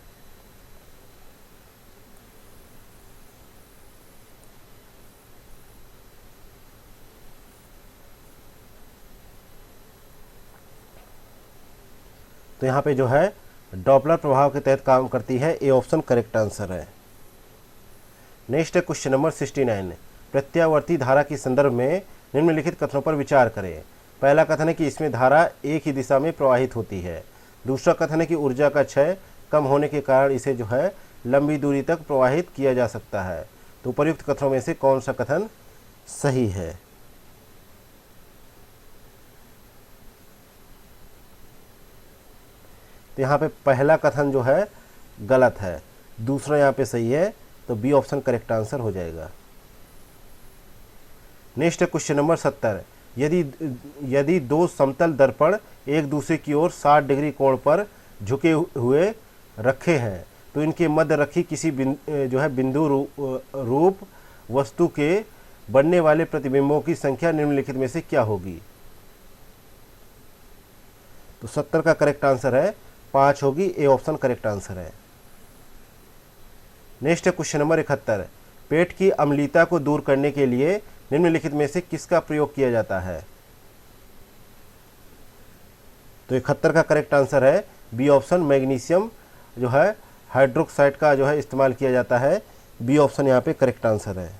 तो यहाँ पे जो है डॉपलर प्रभाव के तहत काम करती है। ए ऑप्शन करेक्ट आंसर है। नेक्स्ट है क्वेश्चन नंबर 69, प्रत्यावर्ती धारा के संदर्भ में निम्नलिखित कथनों पर विचार करें। पहला कथन है कि इसमें धारा एक ही दिशा में प्रवाहित होती है। दूसरा कथन है कि ऊर्जा का क्षय कम होने के कारण इसे जो है लंबी दूरी तक प्रवाहित किया जा सकता है। तो उपर्युक्त कथनों में से कौन सा कथन सही है। तो यहाँ पे पहला कथन जो है गलत है, दूसरा यहाँ पे सही है। तो बी ऑप्शन करेक्ट आंसर हो जाएगा। नेक्स्ट है क्वेश्चन नंबर 70। यदि दो समतल दर्पण एक दूसरे की ओर 60 डिग्री कोण पर झुके हुए रखे हैं तो इनके मध्य रखी किसी बिंदु रूप वस्तु के बनने वाले प्रतिबिंबों की संख्या निम्नलिखित में से क्या होगी। तो 70 का करेक्ट आंसर है 5 होगी, ए ऑप्शन करेक्ट आंसर है। नेक्स्ट है क्वेश्चन नंबर 71। पेट की अम्लता को दूर करने के लिए निम्नलिखित में से किसका प्रयोग किया जाता है। तो 71 का करेक्ट आंसर है बी ऑप्शन, मैग्नीशियम हाइड्रोक्साइड का इस्तेमाल किया जाता है। बी ऑप्शन यहाँ पे करेक्ट आंसर है।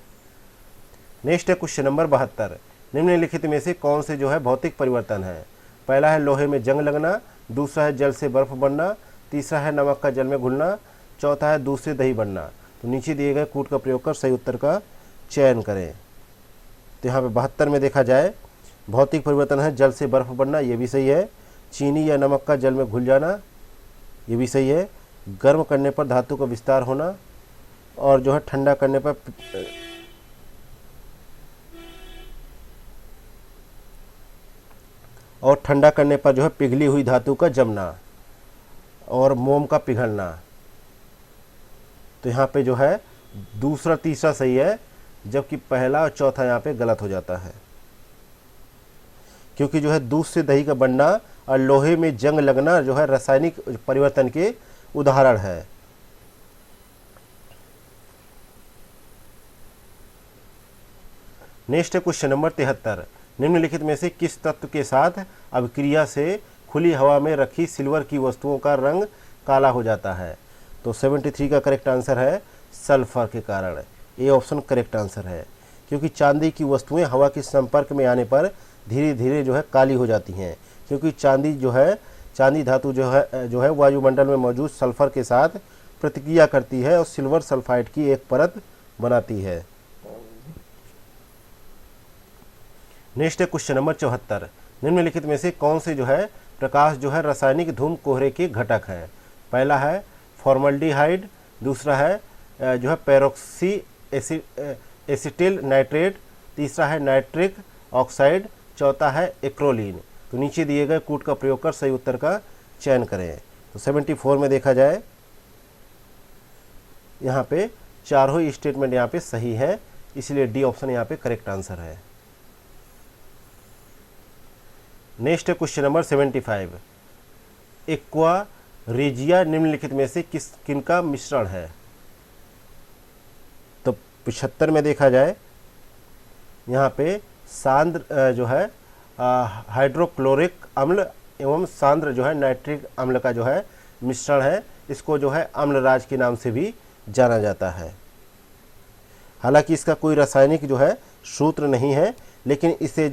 नेक्स्ट है क्वेश्चन नंबर 72। निम्नलिखित में से कौन से भौतिक परिवर्तन है। पहला है लोहे में जंग लगना, दूसरा है जल से बर्फ बनना, तीसरा है नमक का जल में घुलना, चौथा है दूध से दही बनना। तो नीचे दिए गए कूट का प्रयोग कर सही उत्तर का चयन करें। तो यहाँ पे 72 में देखा जाए भौतिक परिवर्तन है जल से बर्फ बनना, ये भी सही है। चीनी या नमक का जल में घुल जाना, ये भी सही है। गर्म करने पर धातु का विस्तार होना और ठंडा करने पर पिघली हुई धातु का जमना और मोम का पिघलना। तो यहाँ पे दूसरा तीसरा सही है, जबकि पहला और चौथा यहाँ पे गलत हो जाता है, क्योंकि दूध से दही का बनना और लोहे में जंग लगना रासायनिक परिवर्तन के उदाहरण है। नेक्स्ट है क्वेश्चन नंबर 73। निम्नलिखित में से किस तत्व के साथ अभिक्रिया से खुली हवा में रखी सिल्वर की वस्तुओं का रंग काला हो जाता है। तो 73 का करेक्ट आंसर है सल्फर के कारण। ए ऑप्शन करेक्ट आंसर है, क्योंकि चांदी की वस्तुएं हवा के संपर्क में आने पर धीरे धीरे काली हो जाती हैं, क्योंकि चांदी धातु वायुमंडल में मौजूद सल्फर के साथ प्रतिक्रिया करती है और सिल्वर सल्फाइड की एक परत बनाती है। नेक्स्ट है क्वेश्चन नंबर 74। निम्नलिखित में से कौन से प्रकाश रासायनिक धूम कोहरे के घटक हैं। पहला है फॉर्मल्डिहाइड, दूसरा है पेरोक्सी एसिटिल नाइट्रेट, तीसरा है नाइट्रिक ऑक्साइड, चौथा है एक्रोलीन। तो नीचे दिए गए कूट का प्रयोग कर सही उत्तर का चयन करें। तो 74 में देखा जाए यहाँ पे चारों ही स्टेटमेंट यहाँ पे सही है, इसलिए डी ऑप्शन यहाँ पे करेक्ट आंसर है। नेक्स्ट है क्वेश्चन नंबर 75। एक्वा रेजिया निम्नलिखित में से किनका मिश्रण है। तो 75 में देखा जाए यहाँ पे सांद्र हाइड्रोक्लोरिक अम्ल एवं सांद्र नाइट्रिक अम्ल का मिश्रण है। इसको अम्लराज के नाम से भी जाना जाता है। हालांकि इसका कोई रासायनिक सूत्र नहीं है, लेकिन इसे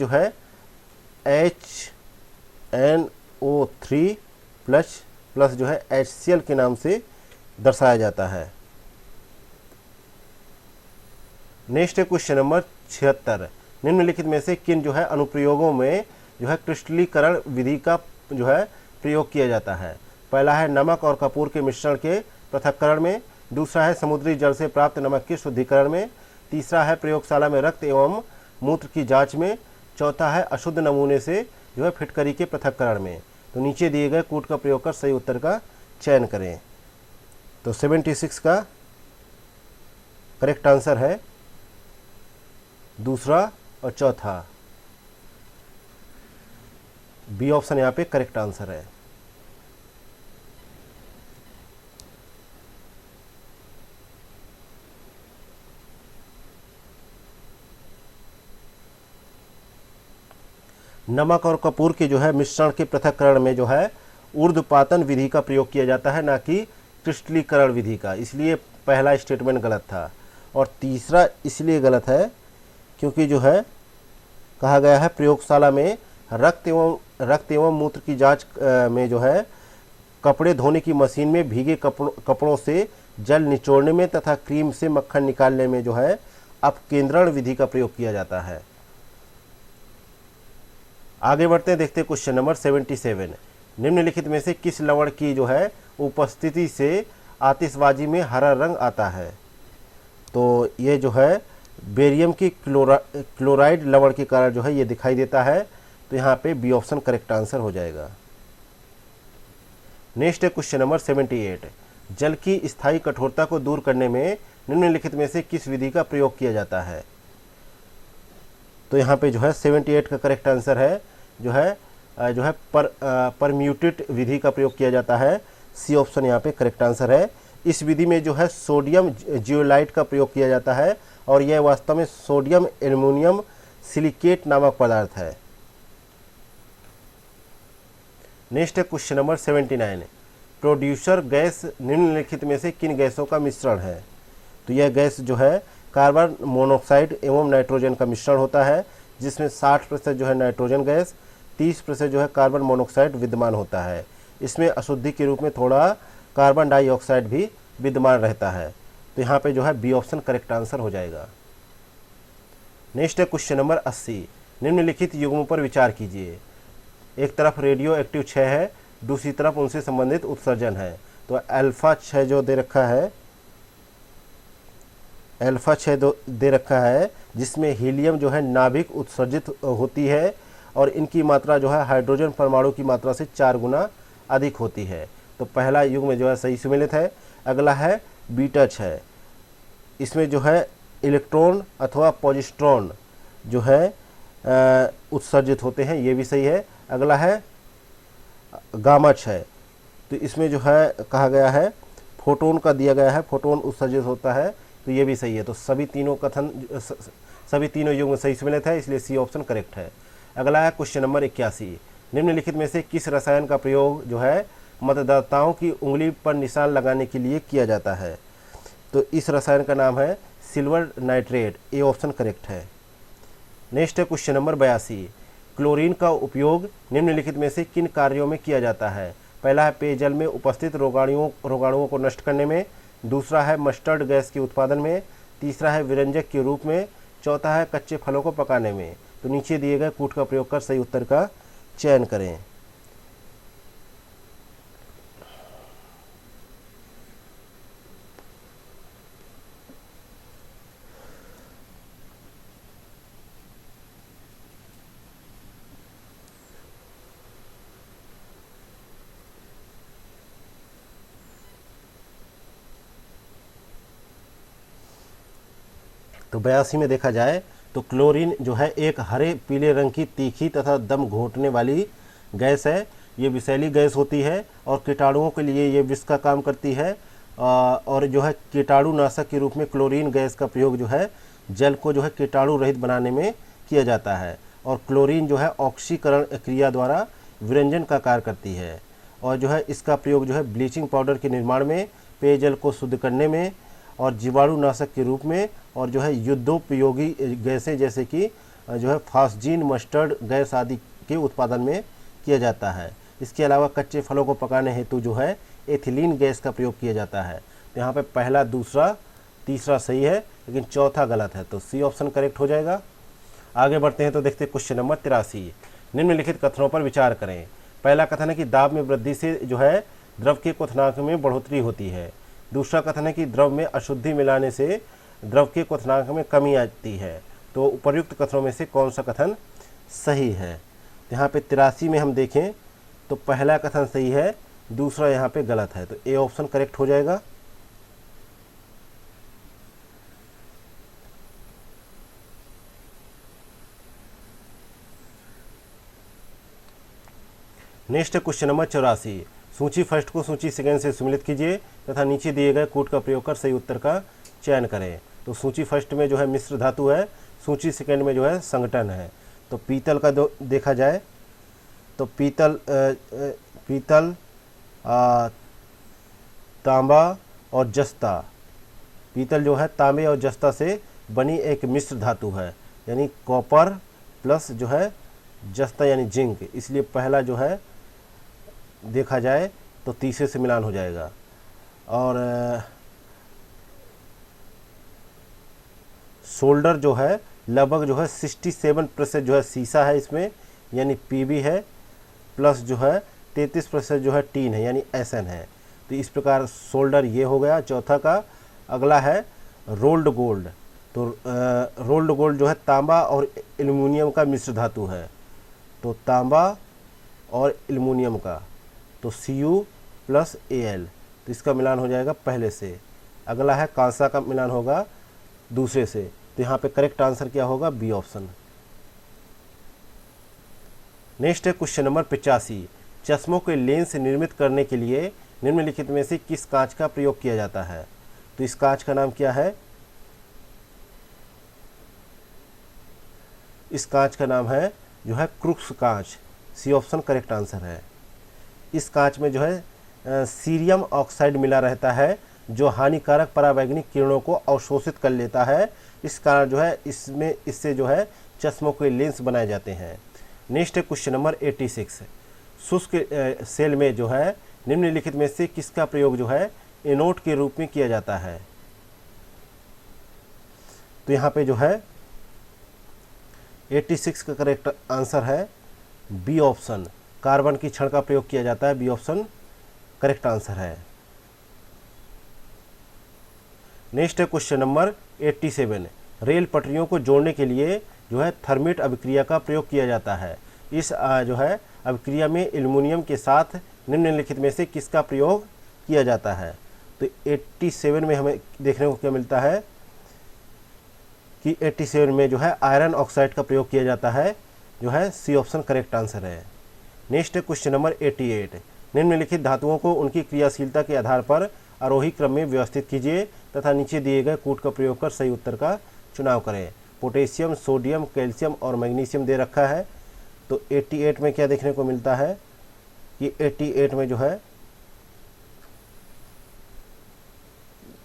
HNO3 प्लस HCl के नाम से दर्शाया जाता है। नेक्स्ट है क्वेश्चन नंबर 76। निम्नलिखित में से किन अनुप्रयोगों में क्रिस्टलीकरण विधि का प्रयोग किया जाता है। पहला है नमक और कपूर के मिश्रण के पृथक्करण में, दूसरा है समुद्री जल से प्राप्त नमक के शुद्धिकरण में, तीसरा है प्रयोगशाला में रक्त एवं मूत्र की जांच में, चौथा है अशुद्ध नमूने से फिटकरी के पृथक्करण में। तो नीचे दिए गए कूट का प्रयोग कर सही उत्तर का चयन करें। तो 76 का करेक्ट आंसर है दूसरा और चौथा। बी ऑप्शन यहाँ पे करेक्ट आंसर है। नमक और कपूर के मिश्रण के पृथक्करण में ऊर्ध्वपातन विधि का प्रयोग किया जाता है, ना कि क्रिस्टलीकरण विधि का। इसलिए पहला स्टेटमेंट गलत था। और तीसरा इसलिए गलत है क्योंकि कहा गया है प्रयोगशाला में रक्त एवं मूत्र की जांच में कपड़े धोने की मशीन में भीगे कपड़ों से जल निचोड़ने में तथा क्रीम से मक्खन निकालने में अपकेंद्रण विधि का प्रयोग किया जाता है। आगे बढ़ते हैं, देखते हैं क्वेश्चन नंबर 77। निम्नलिखित में से किस लवण की उपस्थिति से आतिशबाजी में हरा रंग आता है। तो ये बेरियम की क्लोराइड लवण के कारण जो है ये दिखाई देता है। तो यहाँ पे बी ऑप्शन करेक्ट आंसर हो जाएगा। नेक्स्ट है क्वेश्चन नंबर 78। जल की स्थायी कठोरता को दूर करने में निम्नलिखित में से किस विधि का प्रयोग किया जाता है? तो यहाँ पे जो है 78 का करेक्ट आंसर है जो है परम्यूटेट विधि का प्रयोग किया जाता है। सी ऑप्शन यहाँ पे करेक्ट आंसर है। इस विधि में जो है सोडियम जियोलाइट का प्रयोग किया जाता है और यह वास्तव में सोडियम एल्युमिनियम सिलिकेट नामक पदार्थ है। नेक्स्ट है क्वेश्चन नंबर 79। प्रोड्यूसर गैस निम्नलिखित में से किन गैसों का मिश्रण है? तो यह गैस जो है कार्बन मोनोऑक्साइड एवं नाइट्रोजन का मिश्रण होता है, जिसमें 60% जो है नाइट्रोजन गैस, 30% जो है कार्बन मोनोऑक्साइड विद्यमान होता है। इसमें अशुद्धि के रूप में थोड़ा कार्बन डाइऑक्साइड भी विद्यमान रहता है। तो यहाँ पे जो है बी ऑप्शन करेक्ट आंसर हो जाएगा। नेक्स्ट है क्वेश्चन नंबर 80। निम्नलिखित युग्मों पर विचार कीजिए। एक तरफ रेडियो एक्टिव 6 है, दूसरी तरफ उनसे संबंधित उत्सर्जन है। तो अल्फा 6 जो दे रखा है, अल्फा 6 दे रखा है, जिसमें हीलियम जो है नाभिक उत्सर्जित होती है और इनकी मात्रा जो है हाइड्रोजन परमाणु की मात्रा से 4 गुना अधिक होती है। तो पहला युग्म जो है सही सुमेलित है। अगला है बीटा 6। इसमें जो है इलेक्ट्रॉन अथवा पॉजिट्रॉन जो है उत्सर्जित होते हैं, ये भी सही है। अगला है गामा 6। तो इसमें जो है कहा गया है फोटोन का दिया गया है, फोटोन उत्सर्जित होता है, तो ये भी सही है। तो सभी तीनों युग्म सही सुमेलित है, इसलिए सी ऑप्शन करेक्ट है। अगला है क्वेश्चन नंबर 81। निम्नलिखित में से किस रसायन का प्रयोग जो है मतदाताओं की उंगली पर निशान लगाने के लिए किया जाता है? तो इस रसायन का नाम है सिल्वर नाइट्रेट। ए ऑप्शन करेक्ट है। नेक्स्ट है क्वेश्चन नंबर 82। क्लोरीन का उपयोग निम्नलिखित में से किन कार्यों में किया जाता है? पहला है पेयजल में उपस्थित रोगाणुओं को नष्ट करने में, दूसरा है मस्टर्ड गैस के उत्पादन में, तीसरा है विरंजक के रूप में, चौथा है कच्चे फलों को पकाने में। तो नीचे दिए गए कूट का प्रयोग कर सही उत्तर का चयन करें। तो 82 में देखा जाए तो क्लोरीन जो है एक हरे पीले रंग की तीखी तथा दम घोंटने वाली गैस है। ये विषैली गैस होती है और कीटाणुओं के लिए ये विष का काम करती है। और जो है कीटाणुनाशक के रूप में क्लोरीन गैस का प्रयोग जो है जल को जो है कीटाणु रहित बनाने में किया जाता है। और क्लोरीन जो है ऑक्सीकरण क्रिया द्वारा विरंजन का कार्य करती है। और जो है इसका प्रयोग जो है ब्लीचिंग पाउडर के निर्माण में, पेयजल को शुद्ध करने में और जीवाणुनाशक के रूप में, और जो है युद्धोपयोगी गैसें जैसे कि जो है फास्जीन, मस्टर्ड गैस आदि के उत्पादन में किया जाता है। इसके अलावा कच्चे फलों को पकाने हेतु जो है एथिलीन गैस का प्रयोग किया जाता है। तो यहाँ पे पहला, दूसरा, तीसरा सही है, लेकिन चौथा गलत है। तो सी ऑप्शन करेक्ट हो जाएगा। आगे बढ़ते हैं तो देखते हैं क्वेश्चन नंबर 83। निम्नलिखित कथनों पर विचार करें। पहला कथन है कि दाब में वृद्धि से जो है द्रव के क्वथनांक में बढ़ोतरी होती है। दूसरा कथन है कि द्रव में अशुद्धि मिलाने से द्रव के क्वथनांक में कमी आती है। तो उपर्युक्त कथनों में से कौन सा कथन सही है? यहाँ पे 83 में हम देखें तो पहला कथन सही है, दूसरा यहाँ पे गलत है। तो ए ऑप्शन करेक्ट हो जाएगा। Next question number 84। सूची फर्स्ट को सूची सेकंड से सम्मिलित कीजिए तथा नीचे दिए गए कूट का प्रयोग कर सही उत्तर का चयन करें। तो सूची फर्स्ट में जो है मिश्र धातु है, सूची सेकंड में जो है संगठन है। तो पीतल का देखा जाए तो पीतल तांबा और जस्ता, पीतल जो है तांबे और जस्ता से बनी एक मिश्र धातु है, यानी कॉपर प्लस जो है जस्ता यानी जिंक। इसलिए पहला जो है देखा जाए तो तीसरे से मिलान हो जाएगा। और सोल्डर जो है लगभग जो है 67% जो है सीसा है इसमें, यानी पीबी है, प्लस जो है 33% जो है टीन है, यानी एसएन है। तो इस प्रकार सोल्डर ये हो गया चौथा का। अगला है रोल्ड गोल्ड। तो रोल्ड गोल्ड जो है तांबा और एल्युमिनियम का मिश्र धातु है, तो तांबा और एल्युमिनियम का, तो Cu प्लस Al, तो इसका मिलान हो जाएगा पहले से। अगला है कांसा का मिलान होगा दूसरे से, तो यहाँ पे करेक्ट आंसर क्या होगा, बी ऑप्शन। नेक्स्ट है क्वेश्चन नंबर 85। चश्मों के लेंस निर्मित करने के लिए निम्नलिखित में से किस कांच का प्रयोग किया जाता है? तो इस कांच का नाम क्या है? इस कांच का नाम है जो है क्रूक्स कांच, सी ऑप्शन करेक्ट आंसर है। इस कांच में जो है सीरियम ऑक्साइड मिला रहता है जो हानिकारक पराबैंगनी किरणों को अवशोषित कर लेता है। इस कारण जो है इससे जो है चश्मों के लेंस बनाए जाते हैं। नेक्स्ट है क्वेश्चन नंबर 86। शुष्क सेल में जो है निम्नलिखित में से किसका प्रयोग जो है एनोड के रूप में किया जाता है? तो यहाँ पे जो है 86 का करेक्ट आंसर है बी ऑप्शन, कार्बन की छड़ का प्रयोग किया जाता है, बी ऑप्शन करेक्ट आंसर है। नेक्स्ट है क्वेश्चन नंबर 87। रेल पटरियों को जोड़ने के लिए जो है थर्मिट अभिक्रिया का प्रयोग किया जाता है। इस जो है अभिक्रिया में एल्युमिनियम के साथ निम्नलिखित में से किसका प्रयोग किया जाता है? तो 87 में हमें देखने को क्या मिलता है कि 87 में जो है आयरन ऑक्साइड का प्रयोग किया जाता है, जो है सी ऑप्शन करेक्ट आंसर है। नेक्स्ट है क्वेश्चन नंबर 88। निम्नलिखित धातुओं को उनकी क्रियाशीलता के आधार पर आरोही क्रम में व्यवस्थित कीजिए तथा नीचे दिए गए कूट का प्रयोग कर सही उत्तर का चुनाव करें। पोटेशियम, सोडियम, कैल्शियम और मैग्नीशियम दे रखा है। तो 88 में क्या देखने को मिलता है कि 88 में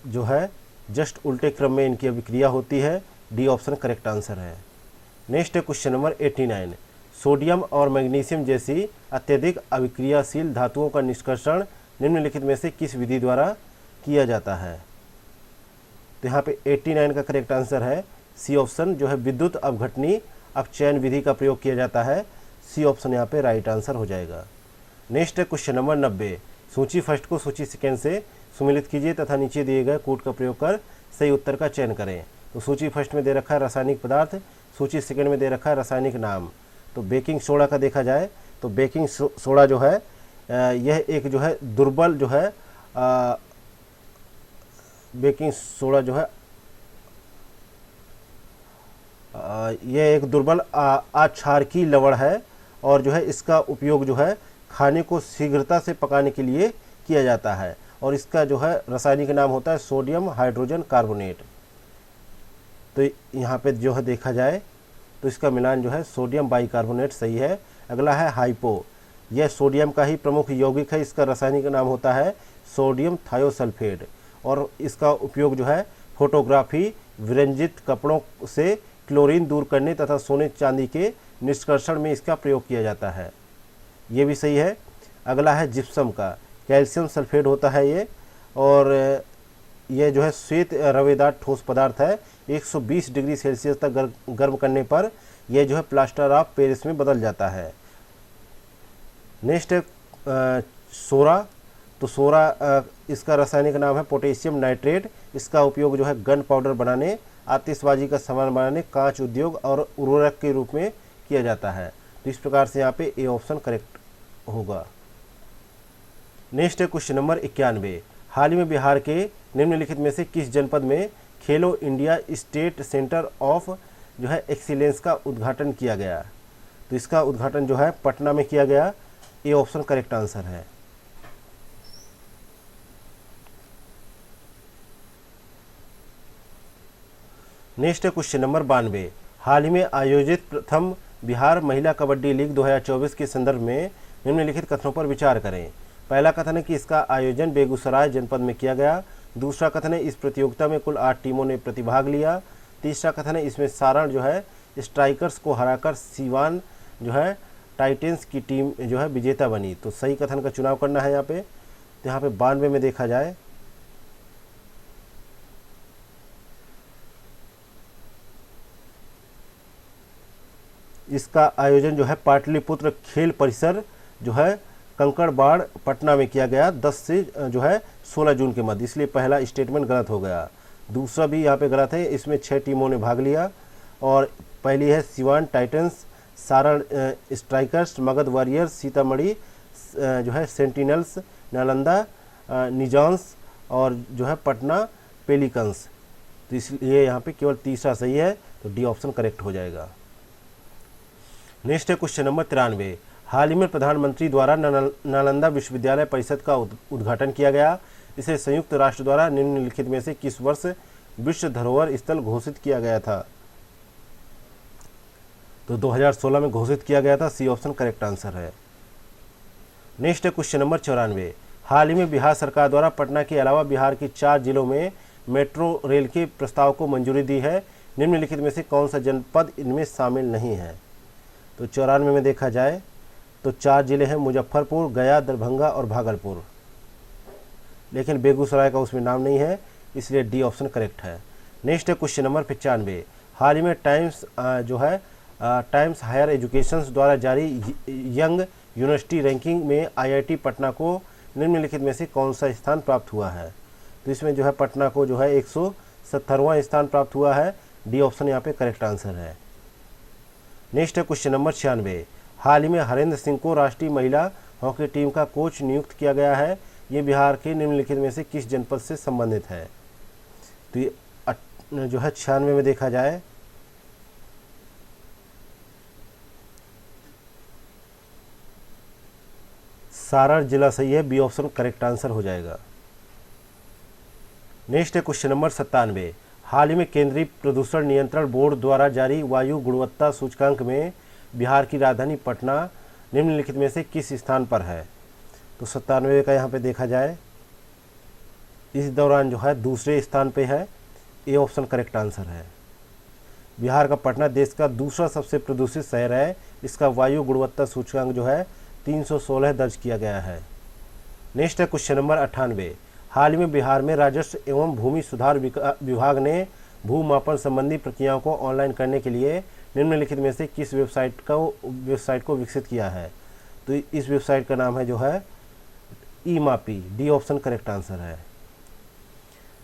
जो है जस्ट उल्टे क्रम में इनकी अभिक्रिया होती है, डी ऑप्शन करेक्ट आंसर है। नेक्स्ट है क्वेश्चन नंबर 89। सोडियम और मैग्नीशियम जैसी अत्यधिक अभिक्रियाशील धातुओं का निष्कर्षण निम्नलिखित में से किस विधि द्वारा किया जाता है? तो यहाँ पे 89 का करेक्ट आंसर है सी ऑप्शन, जो है विद्युत अपघटनी अपचयन विधि का प्रयोग किया जाता है, सी ऑप्शन यहाँ पे राइट आंसर हो जाएगा। नेक्स्ट है क्वेश्चन नंबर 90। सूची फर्स्ट को सूची सेकेंड से सुमिलित कीजिए तथा नीचे दिए गए कूट का प्रयोग कर सही उत्तर का चयन करें। तो सूची फर्स्ट में दे रखा है रासायनिक पदार्थ, सूची सेकेंड में दे रखा है रासायनिक नाम। तो बेकिंग सोडा का देखा जाए तो बेकिंग सोडा जो है यह एक जो है दुर्बल जो है बेकिंग सोडा जो है यह एक दुर्बल अक्षारकीय लवण है और जो है इसका उपयोग जो है खाने को शीघ्रता से पकाने के लिए किया जाता है और इसका जो है रासायनिक नाम होता है सोडियम हाइड्रोजन कार्बोनेट। तो यहाँ पे जो है देखा जाए तो इसका मिलान जो है सोडियम बाइकार्बोनेट सही है। अगला है हाइपो, यह सोडियम का ही प्रमुख यौगिक है, इसका रासायनिक नाम होता है सोडियम थायोसल्फेट और इसका उपयोग जो है फोटोग्राफी, विरंजित कपड़ों से क्लोरीन दूर करने तथा सोने चांदी के निष्कर्षण में इसका प्रयोग किया जाता है, ये भी सही है। अगला है जिप्सम का, कैल्शियम सल्फेट होता है ये और यह जो है श्वेत रवेदार ठोस पदार्थ है। 120 डिग्री सेल्सियस तक गर्म करने पर यह जो है प्लास्टर ऑफ पेरिस में बदल जाता है। नेक्स्ट है सोरा, तो सोरा इसका रासायनिक नाम है पोटेशियम नाइट्रेट, इसका उपयोग जो है गन पाउडर बनाने, आतिशबाजी का सामान बनाने, कांच उद्योग और उर्वरक के रूप में किया जाता है। तो इस प्रकार से यहाँ पे ए ऑप्शन करेक्ट होगा। नेक्स्ट है क्वेश्चन नंबर 91। हाल ही में बिहार के निम्नलिखित में से किस जनपद में खेलो इंडिया स्टेट सेंटर ऑफ जो है एक्सीलेंस का उद्घाटन किया गया? तो इसका उद्घाटन जो है पटना में किया गया, ए ऑप्शन करेक्ट आंसर है। नेक्स्ट है क्वेश्चन नंबर 92। हाल ही में आयोजित प्रथम बिहार महिला कबड्डी लीग 2024 के संदर्भ में निम्नलिखित कथनों पर विचार करें। पहला कथन है कि इसका आयोजन बेगूसराय जनपद में किया गया। दूसरा कथन है इस प्रतियोगिता में कुल 8 टीमों ने प्रतिभाग लिया। तीसरा कथन है इसमें सारण जो है स्ट्राइकर्स को हराकर सीवान जो है टाइटेंस की टीम जो है विजेता बनी। तो सही कथन का चुनाव करना है यहाँ पे। तो यहाँ पे 92 में देखा जाए इसका आयोजन जो है पाटलिपुत्र खेल परिसर जो है कंकड़बाड़ पटना में किया गया 10 से जो है 16 जून के मध्य, इसलिए पहला स्टेटमेंट गलत हो गया। दूसरा भी यहाँ पे गलत है, इसमें 6 टीमों ने भाग लिया। और पहली है Siwan titans, Saran strikers, Magadh warriors, Sitamarhi जो है सेंटिनल्स, नालंदा निजांस और जो है पटना पेलिकंस। तो इसलिए यहाँ पे केवल तीसरा सही है, तो डी ऑप्शन करेक्ट हो जाएगा। नेक्स्ट है क्वेश्चन नंबर 93। हाल ही में प्रधानमंत्री द्वारा नालंदा विश्वविद्यालय परिषद का उद्घाटन किया गया। इसे संयुक्त राष्ट्र द्वारा निम्नलिखित में से किस वर्ष विश्व धरोहर स्थल घोषित किया गया था? तो 2016 में घोषित किया गया था, सी ऑप्शन करेक्ट आंसर है। नेक्स्ट है क्वेश्चन नंबर 94। हाल ही में बिहार सरकार द्वारा पटना के अलावा बिहार के 4 जिलों में मेट्रो रेल के प्रस्ताव को मंजूरी दी है। निम्नलिखित में से कौन सा जनपद इनमें शामिल नहीं है? तो 94 में देखा जाए तो 4 जिले हैं, मुजफ्फरपुर, गया, दरभंगा और भागलपुर, लेकिन बेगूसराय का उसमें नाम नहीं है, इसलिए डी ऑप्शन करेक्ट है। नेक्स्ट है क्वेश्चन नंबर 95। हाल ही में टाइम्स हायर एजुकेशन द्वारा जारी यंग यूनिवर्सिटी रैंकिंग में आईआईटी पटना को निम्नलिखित में से कौन सा स्थान प्राप्त हुआ है? तो इसमें जो है पटना को जो है 170वां स्थान प्राप्त हुआ है, डी ऑप्शन यहाँ पे करेक्ट आंसर है। नेक्स्ट है क्वेश्चन नंबर 96। हाल ही में हरेंद्र सिंह को राष्ट्रीय महिला हॉकी टीम का कोच नियुक्त किया गया है। ये बिहार के निम्नलिखित में से किस जनपद से संबंधित है? तो ये जो है 96 में देखा जाए सारण जिला सही है, बी ऑप्शन करेक्ट आंसर हो जाएगा। नेक्स्ट है क्वेश्चन नंबर 97। हाल ही में केंद्रीय प्रदूषण नियंत्रण बोर्ड द्वारा जारी वायु गुणवत्ता सूचकांक में बिहार की राजधानी पटना निम्नलिखित में से किस स्थान पर है? तो 97 का यहाँ पे देखा जाए इस दौरान जो है दूसरे स्थान पे है, ए ऑप्शन करेक्ट आंसर है। बिहार का पटना देश का दूसरा सबसे प्रदूषित शहर है। इसका वायु गुणवत्ता सूचकांक जो है 316 दर्ज किया गया है। नेक्स्ट है क्वेश्चन नंबर 98। हाल ही में बिहार में राजस्व एवं भूमि सुधार विभाग ने भूमापन संबंधी प्रक्रियाओं को ऑनलाइन करने के लिए निम्नलिखित में से किस वेबसाइट को विकसित किया है? तो इस वेबसाइट का नाम है जो है ई-मापी, डी ऑप्शन करेक्ट आंसर है।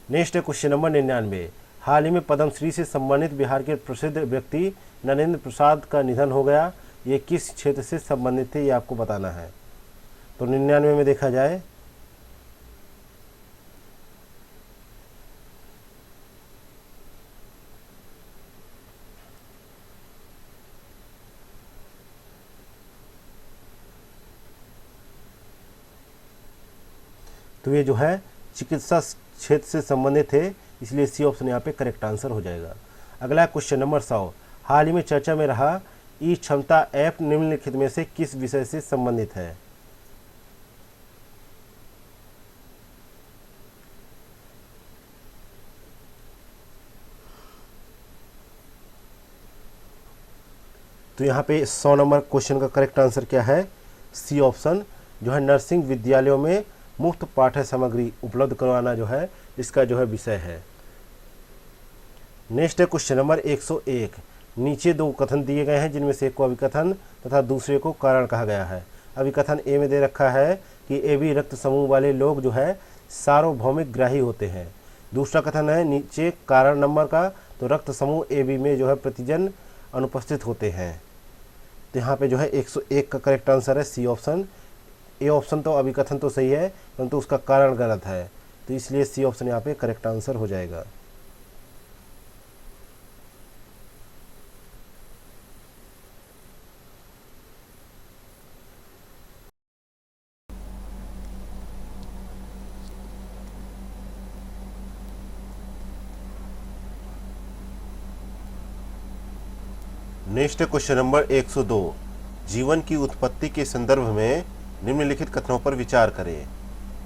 नेक्स्ट है क्वेश्चन नंबर 99। हाल ही में पद्मश्री से सम्मानित बिहार के प्रसिद्ध व्यक्ति नरेंद्र प्रसाद का निधन हो गया। ये किस क्षेत्र से संबंधित थे, ये आपको बताना है। तो 99 में देखा जाए तो ये जो है चिकित्सा क्षेत्र से संबंधित थे, इसलिए सी ऑप्शन यहाँ पे करेक्ट आंसर हो जाएगा। अगला क्वेश्चन नंबर 100। हाल ही में चर्चा में रहा ई क्षमता ऐप निम्नलिखित में से किस विषय से संबंधित है? तो यहाँ पे 100 नंबर क्वेश्चन का करेक्ट आंसर क्या है? सी ऑप्शन जो है नर्सिंग विद्यालयों में मुफ्त पाठ्य सामग्री उपलब्ध करवाना जो है इसका जो है विषय है। नेक्स्ट है क्वेश्चन नंबर 101। नीचे 2 कथन दिए गए हैं, जिनमें से एक को अभिकथन तथा दूसरे को कारण कहा गया है। अभिकथन ए में दे रखा है कि AB रक्त समूह वाले लोग जो है सार्वभौमिक ग्राही होते हैं। दूसरा कथन है नीचे कारण नंबर का, तो रक्त समूह AB में जो है प्रतिजन अनुपस्थित होते हैं। तो यहाँ पे जो है 101 का करेक्ट आंसर है सी ऑप्शन। ए ऑप्शन तो अभिकथन तो सही है, परंतु उसका कारण गलत है, तो इसलिए सी ऑप्शन यहाँ पे करेक्ट आंसर हो जाएगा। Next question number 102। जीवन की उत्पत्ति के संदर्भ में निम्नलिखित कथनों पर विचार करें।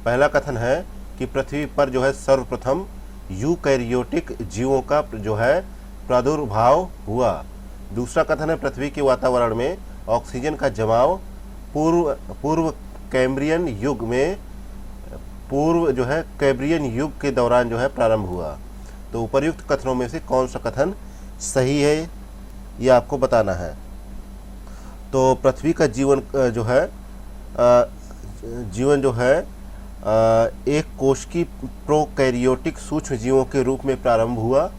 पहला कथन है कि पृथ्वी पर जो है सर्वप्रथम यूकैरियोटिक जीवों का जो है प्रादुर्भाव हुआ। दूसरा कथन है पृथ्वी के वातावरण में ऑक्सीजन का जमाव पूर्व कैम्ब्रियन युग के दौरान जो है प्रारंभ हुआ। तो उपर्युक्त कथनों में से कौन सा कथन सही है, ये आपको बताना है। तो पृथ्वी का जीवन जो है एक कोशिकी प्रोकैरियोटिक सूक्ष्म जीवों के रूप में प्रारंभ हुआ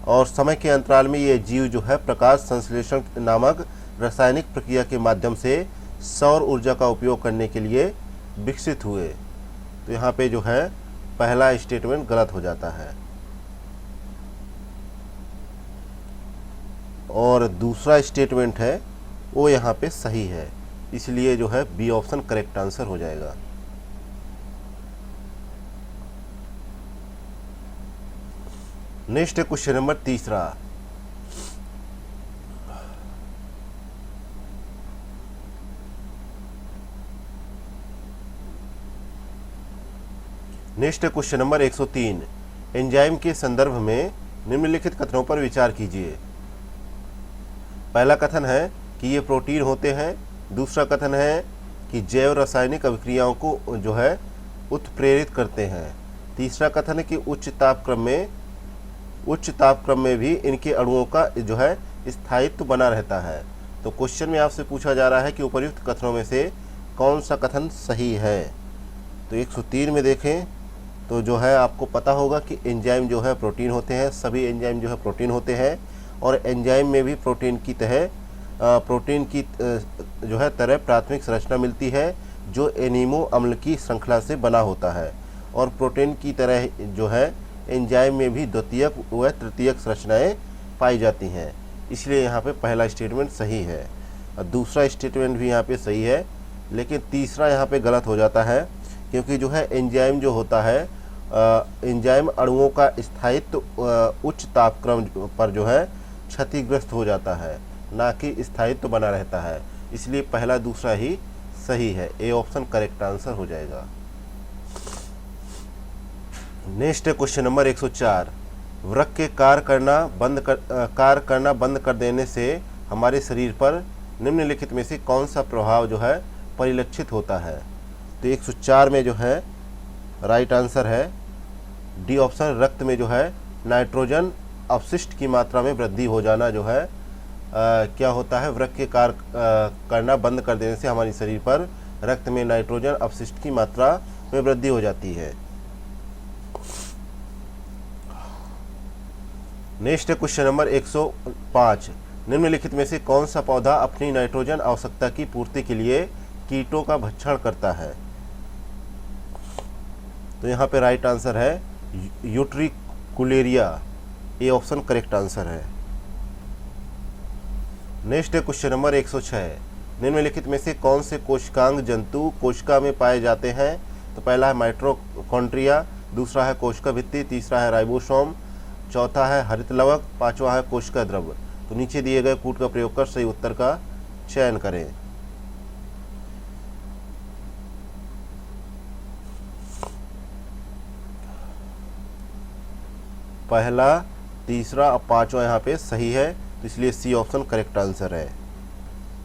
और समय के अंतराल में ये जीव जो है प्रकाश संश्लेषण नामक रासायनिक प्रक्रिया के माध्यम से सौर ऊर्जा का उपयोग करने के लिए विकसित हुए। तो यहाँ पे जो है पहला स्टेटमेंट गलत हो जाता है और दूसरा स्टेटमेंट है वो यहाँ पे सही है, इसलिए जो है बी ऑप्शन करेक्ट आंसर हो जाएगा। नेक्स्ट क्वेश्चन नंबर तीसरा। Next question number 103। एंजाइम के संदर्भ में निम्नलिखित कथनों पर विचार कीजिए। पहला कथन है कि ये प्रोटीन होते हैं। दूसरा कथन है कि जैव रासायनिक अभिक्रियाओं को जो है उत्प्रेरित करते हैं। तीसरा कथन है कि उच्च तापक्रम में भी इनके अणुओं का जो है स्थायित्व बना रहता है। तो क्वेश्चन में आपसे पूछा जा रहा है कि उपर्युक्त कथनों में से कौन सा कथन सही है। तो 103 में देखें तो जो है आपको पता होगा कि एंजाइम जो है प्रोटीन होते हैं, सभी एंजाइम जो है प्रोटीन होते हैं और एंजाइम में भी प्रोटीन की जो है तरह प्राथमिक संरचना मिलती है जो एनिमो अम्ल की श्रृंखला से बना होता है और प्रोटीन की तरह जो है एंजाइम में भी द्वितीयक व तृतीयक संरचनाएं पाई जाती हैं, इसलिए यहाँ पे पहला स्टेटमेंट सही है और दूसरा स्टेटमेंट भी यहाँ पे सही है, लेकिन तीसरा यहाँ पे गलत हो जाता है क्योंकि जो है एंजाइम जो होता है एंजाइम अणुओं का स्थायित्व उच्च तापक्रम पर जो है क्षतिग्रस्त हो जाता है, ना कि स्थायित्व बना रहता है, इसलिए पहला दूसरा ही सही है। ए ऑप्शन करेक्ट आंसर हो जाएगा। Next question number 104। वृक्क के कार्य करना बंद कर देने से हमारे शरीर पर निम्नलिखित में से कौन सा प्रभाव जो है परिलक्षित होता है। तो 104 में जो है राइट आंसर है डी ऑप्शन। रक्त में जो है नाइट्रोजन अपशिष्ट की मात्रा में वृद्धि हो जाना जो है क्या होता है, वृक्क के कार्य करना बंद कर देने से हमारे शरीर पर रक्त में नाइट्रोजन अपशिष्ट की मात्रा में वृद्धि हो जाती है। Next question number 105। निम्नलिखित में से कौन सा पौधा अपनी नाइट्रोजन आवश्यकता की पूर्ति के लिए कीटों का भक्षण करता है। तो यहाँ पे राइट आंसर है utricularia. A option correct answer है। Next question number 106। निम्नलिखित में से कौन से कोशिकांग जंतु कोशिका में पाए जाते हैं। तो पहला है माइटोकॉन्ड्रिया, दूसरा है कोशिका भित्ति, तीसरा है राइबोसोम, चौथा है हरित लवक, पांचवा है कोशिका द्रव। तो नीचे दिए गए कूट का प्रयोग कर सही उत्तर का चयन करें। पहला, तीसरा और पांचवा यहाँ पे सही है, तो इसलिए सी ऑप्शन करेक्ट आंसर है।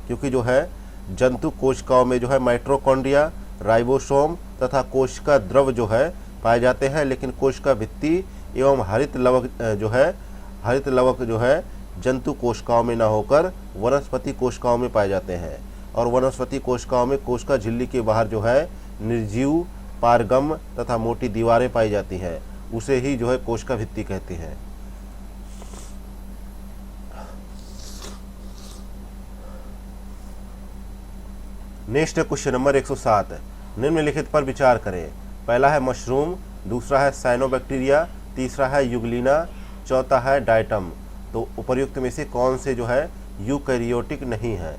क्योंकि जो है जंतु कोशिकाओं में जो है माइटोकॉन्ड्रिया, राइबोसोम तथा कोशिका द्रव जो है पाए जाते हैं, लेकिन कोशिका भित्ति एवं हरित लवक जो है जंतु कोशिकाओं में न होकर वनस्पति कोशिकाओं में पाए जाते हैं और वनस्पति कोशिकाओं में कोशिका झिल्ली के बाहर जो है निर्जीव पारगम तथा मोटी दीवारें पाई जाती हैं, उसे ही जो है कोशिका भित्ति कहते हैं। Next question number 107। निम्नलिखित पर विचार करें। पहला है मशरूम, दूसरा है साइनोबैक्टीरिया, तीसरा है यूग्लिना, चौथा है डाइटम। तो उपर्युक्त में से कौन से जो है यूकैरियोटिक नहीं है।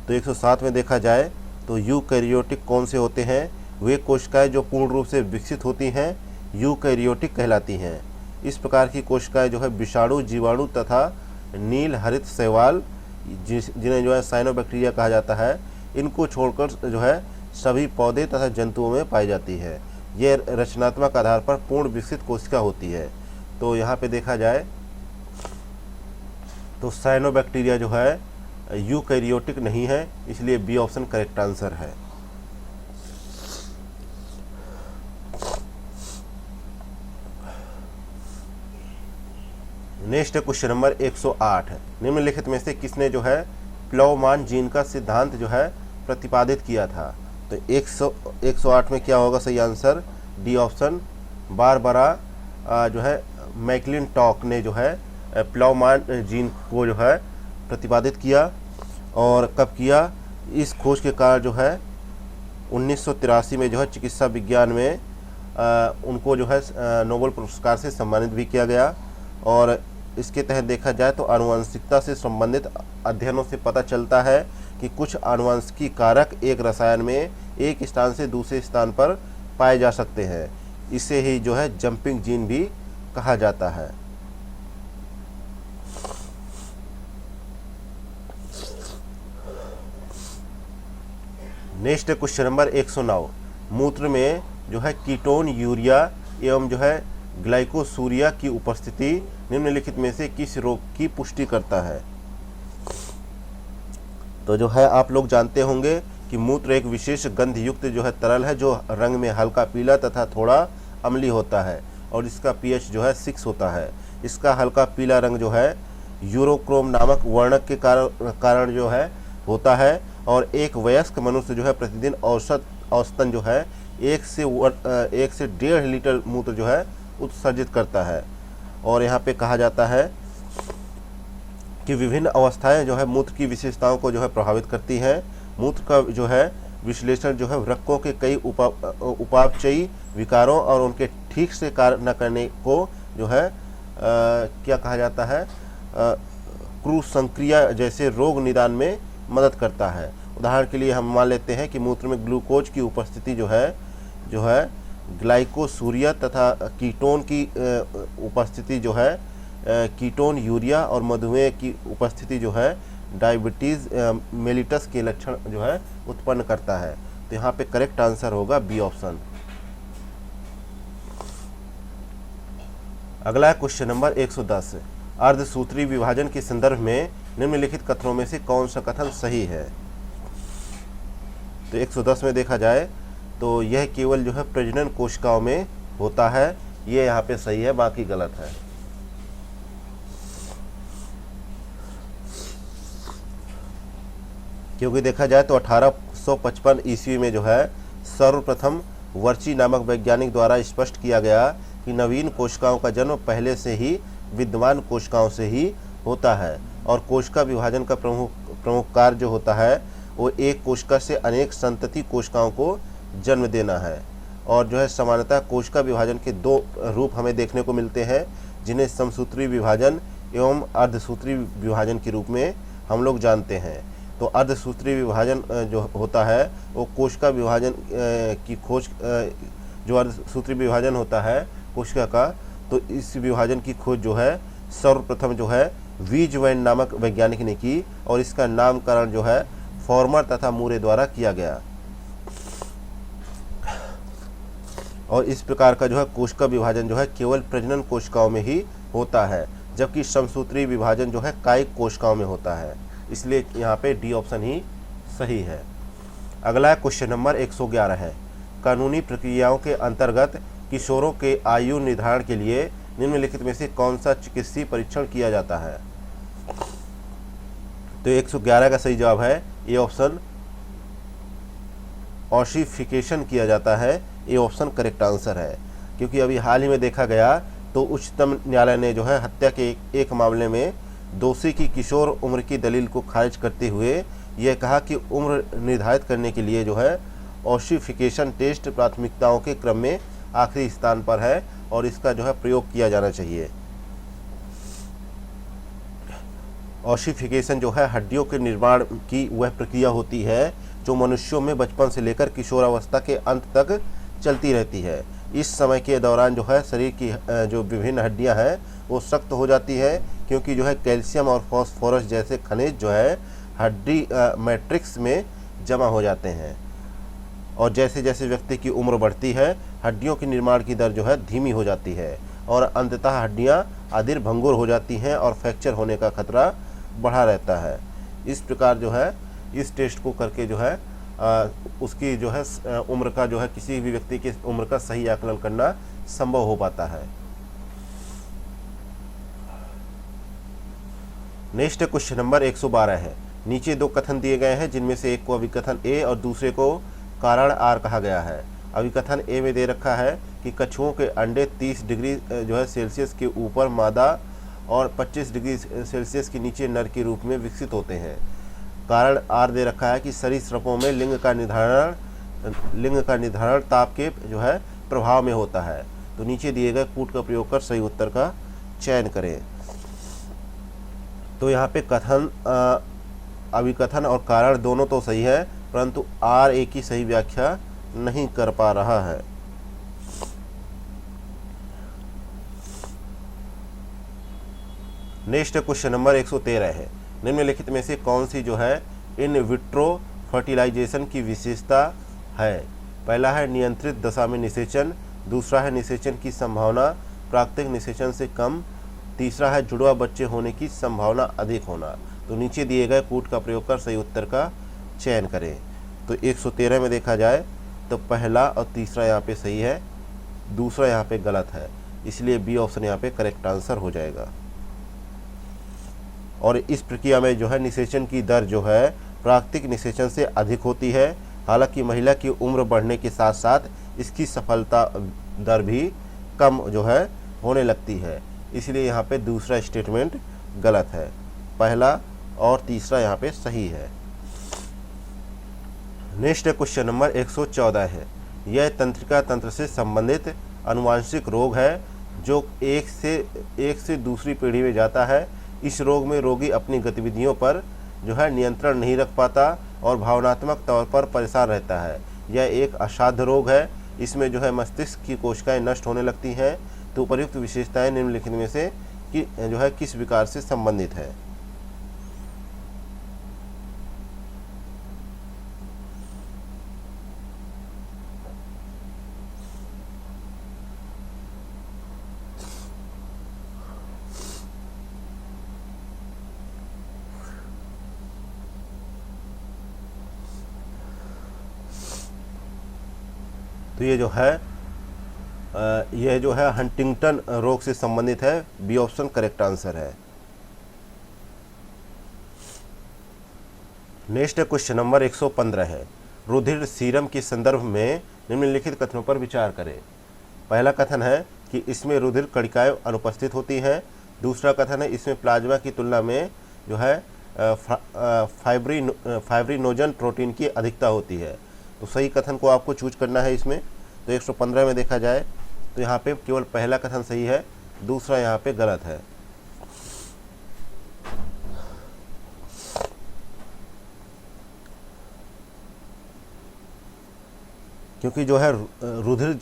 तो 107 में देखा जाए तो यूकैरियोटिक कौन से होते हैं। वे कोशिकाएं जो पूर्ण रूप से विकसित होती हैं यूकैरियोटिक कहलाती हैं। इस प्रकार की कोशिकाएं जो है विषाणु, जीवाणु तथा नील हरित शैवाल जिन्हें जो है साइनोबैक्टीरिया कहा जाता है, इनको छोड़कर जो है सभी पौधे तथा जंतुओं में पाई जाती है। ये रचनात्मक आधार पर पूर्ण विकसित कोशिका होती है। तो यहाँ पे देखा जाए तो साइनोबैक्टीरिया जो है यूकैरियोटिक नहीं है, इसलिए बी ऑप्शन करेक्ट आंसर है। Next question number 108। निम्नलिखित में से किसने जो है प्लवमान जीन का सिद्धांत जो है प्रतिपादित किया था। तो 108 में क्या होगा सही आंसर? D option. बारबरा जो है मैकलिंटॉक ने जो है प्लाउमान जीन को जो है प्रतिपादित किया, और कब किया? इस खोज के कारण जो है 1983 में जो है चिकित्सा विज्ञान में उनको जो है नोबेल पुरस्कार से सम्मानित भी किया गया। और इसके तहत देखा जाए तो आनुवंशिकता से संबंधित अध्ययनों से पता चलता है कि कुछ आनुवंशिकी कारक एक रसायन में एक स्थान से दूसरे स्थान पर पाए जा सकते हैं। इसे ही जो है जंपिंग जीन भी कहा जाता है। Next question number 109। मूत्र में जो है कीटोन यूरिया एवं जो है ग्लाइकोसूरिया की उपस्थिति निम्नलिखित में से किस रोग की पुष्टि करता है? तो जो है आप लोग जानते होंगे कि मूत्र एक विशेष गंध युक्त जो है तरल है, जो रंग में हल्का पीला तथा थोड़ा अम्लीय होता है, और इसका पीएच जो है 6 होता है। इसका हल्का पीला रंग जो है यूरोक्रोम नामक वर्णक के कारण जो है होता है, और एक वयस्क मनुष्य जो है प्रतिदिन औसतन जो है 1 से 1.5 लीटर मूत्र जो है उत्सर्जित करता है। और यहाँ पे कहा जाता है कि विभिन्न अवस्थाएं जो है मूत्र की विशेषताओं को जो है प्रभावित करती हैं। मूत्र का जो है विश्लेषण जो है वृक्कों के कई उपापचयी विकारों और उनके ठीक से कार्य न करने को जो है क्या कहा जाता है? क्रूसंक्रिया जैसे रोग निदान में मदद करता है। उदाहरण के लिए हम मान लेते हैं कि मूत्र में ग्लूकोज की उपस्थिति जो है ग्लाइकोसूरिया तथा कीटोन की उपस्थिति जो है कीटोन यूरिया, और मधुमेह की उपस्थिति जो है डायबिटीज़ मेलिटस के लक्षण जो है उत्पन्न करता है। तो यहाँ पे करेक्ट आंसर होगा बी ऑप्शन। अगला है क्वेश्चन नंबर 110। अर्धसूत्री विभाजन के संदर्भ में निम्नलिखित कथनों में से कौन सा कथन सही है? तो 110 में देखा जाए तो यह केवल जो है प्रजनन कोशिकाओं में होता है, ये यहाँ पे सही है, बाकी गलत है। क्योंकि देखा जाए तो 1855 ईस्वी में जो है सर्वप्रथम वर्ची नामक वैज्ञानिक द्वारा स्पष्ट किया गया कि नवीन कोशिकाओं का जन्म पहले से ही विद्यमान कोशिकाओं से ही होता है, और कोशिका विभाजन का प्रमुख कार्य जो होता है वो एक कोशिका से अनेक संतति कोशिकाओं को जन्म देना है। और जो है सामान्यतः कोशिका विभाजन के 2 रूप हमें देखने को मिलते हैं, जिन्हें समसूत्री विभाजन एवं अर्धसूत्री विभाजन के रूप में हम लोग जानते हैं। तो अर्धसूत्री विभाजन जो होता है वो कोशिका विभाजन की खोज, जो अर्धसूत्री विभाजन होता है कोशिका का, तो इस विभाजन की खोज जो है सर्वप्रथम जो है वीजवैन नामक वैज्ञानिक ने की, और इसका नामकरण जो है फॉर्मर तथा मूरे द्वारा किया गया। और इस प्रकार का जो है कोशिका विभाजन जो है केवल प्रजनन कोशिकाओं में ही होता है, जबकि समसूत्री विभाजन जो है कायिक कोशिकाओं में होता है। इसलिए यहाँ पे डी ऑप्शन ही सही है। अगला क्वेश्चन नंबर 111 है। कानूनी प्रक्रियाओं के अंतर्गत किशोरों के आयु निर्धारण के लिए निम्नलिखित में से कौन सा चिकित्सीय परीक्षण किया जाता है? तो 111 का सही जवाब है ए ऑप्शन, ऑसिफिकेशन किया जाता है। ए ऑप्शन करेक्ट आंसर है। क्योंकि अभी हाल ही में देखा गया तो उच्चतम न्यायालय ने जो है हत्या के एक मामले में दोषी की किशोर उम्र की दलील को खारिज करते हुए यह कहा कि उम्र निर्धारित करने के लिए जो है ऑसिफिकेशन टेस्ट प्राथमिकताओं के क्रम में आखिरी स्थान पर है, और इसका जो है प्रयोग किया जाना चाहिए। ऑसिफिकेशन जो है हड्डियों के निर्माण की वह प्रक्रिया होती है जो मनुष्यों में बचपन से लेकर किशोरावस्था के अंत तक चलती रहती है। इस समय के दौरान जो है शरीर की जो विभिन्न हड्डियां हैं वो सख्त हो जाती है, क्योंकि जो है कैल्शियम और फास्फोरस जैसे खनिज जो है हड्डी मैट्रिक्स में जमा हो जाते हैं। और जैसे जैसे व्यक्ति की उम्र बढ़ती है हड्डियों के निर्माण की दर जो है धीमी हो जाती है, और अंततः हड्डियां अधीर भंगुर हो जाती हैं और फ्रैक्चर होने का खतरा बढ़ा रहता है। इस प्रकार जो है इस टेस्ट को करके जो है उसकी जो है उम्र का जो है किसी भी व्यक्ति की उम्र का सही आकलन करना संभव हो पाता है। नेक्स्ट क्वेश्चन नंबर 112 है। नीचे 2 कथन दिए गए हैं, जिनमें से एक को अभिकथन ए और दूसरे को कारण आर कहा गया है। अभिकथन ए में दे रखा है कि कछुओं के अंडे 30 डिग्री जो है सेल्सियस के ऊपर मादा और 25 डिग्री सेल्सियस के नीचे नर के रूप में विकसित होते हैं। कारण आर दे रखा है कि सरीसृपों में लिंग का निर्धारण ताप के जो है प्रभाव में होता है। तो नीचे दिए गए कूट का प्रयोग कर सही उत्तर का चयन करें। तो यहाँ पे कथन अभिकथन और कारण दोनों तो सही है, परंतु आर ए की सही व्याख्या नहीं कर पा रहा है। नेक्स्ट क्वेश्चन नंबर 113 है। निम्नलिखित में से कौन सी जो है इन विट्रो फर्टिलाइजेशन की विशेषता है? पहला है नियंत्रित दशा में निषेचन, दूसरा है निषेचन की संभावना प्राकृतिक निषेचन से कम, तीसरा है जुड़वा बच्चे होने की संभावना अधिक होना। तो नीचे दिए गए कूट का प्रयोग कर सही उत्तर का चयन करें। तो 113 में देखा जाए तो पहला और तीसरा यहाँ पे सही है, दूसरा यहाँ पे गलत है, इसलिए बी ऑप्शन यहाँ पे करेक्ट आंसर हो जाएगा। और इस प्रक्रिया में जो है निषेचन की दर जो है प्राकृतिक निषेचन से अधिक होती है। हालांकि महिला की उम्र बढ़ने के साथ साथ इसकी सफलता दर भी कम जो है होने लगती है, इसलिए यहाँ पे दूसरा स्टेटमेंट गलत है, पहला और तीसरा यहाँ पे सही है। नेक्स्ट क्वेश्चन नंबर 114 है। यह तंत्रिका तंत्र से संबंधित आनुवांशिक रोग है जो एक से दूसरी पीढ़ी में जाता है। इस रोग में रोगी अपनी गतिविधियों पर जो है नियंत्रण नहीं रख पाता और भावनात्मक तौर पर परेशान रहता है। यह एक असाध्य रोग है। इसमें जो है मस्तिष्क की कोशिकाएं नष्ट होने लगती हैं। तो उपर्युक्त विशेषताएं निम्नलिखित में से जो है किस विकार से संबंधित है? तो ये जो है हंटिंगटन रोग से संबंधित है। बी ऑप्शन करेक्ट आंसर है। नेक्स्ट क्वेश्चन नंबर 115 है। रुधिर सीरम के संदर्भ में निम्नलिखित कथनों पर विचार करें। पहला कथन है कि इसमें रुधिर कणिकाएं अनुपस्थित होती हैं। दूसरा कथन है इसमें प्लाज्मा की तुलना में जो है फाइब्रिनोजन प्रोटीन की अधिकता होती है। तो सही कथन को आपको चूज करना है इसमें। तो 115 में देखा जाए तो यहाँ पे केवल पहला कथन सही है, दूसरा यहाँ पे गलत है। क्योंकि जो है रुधिर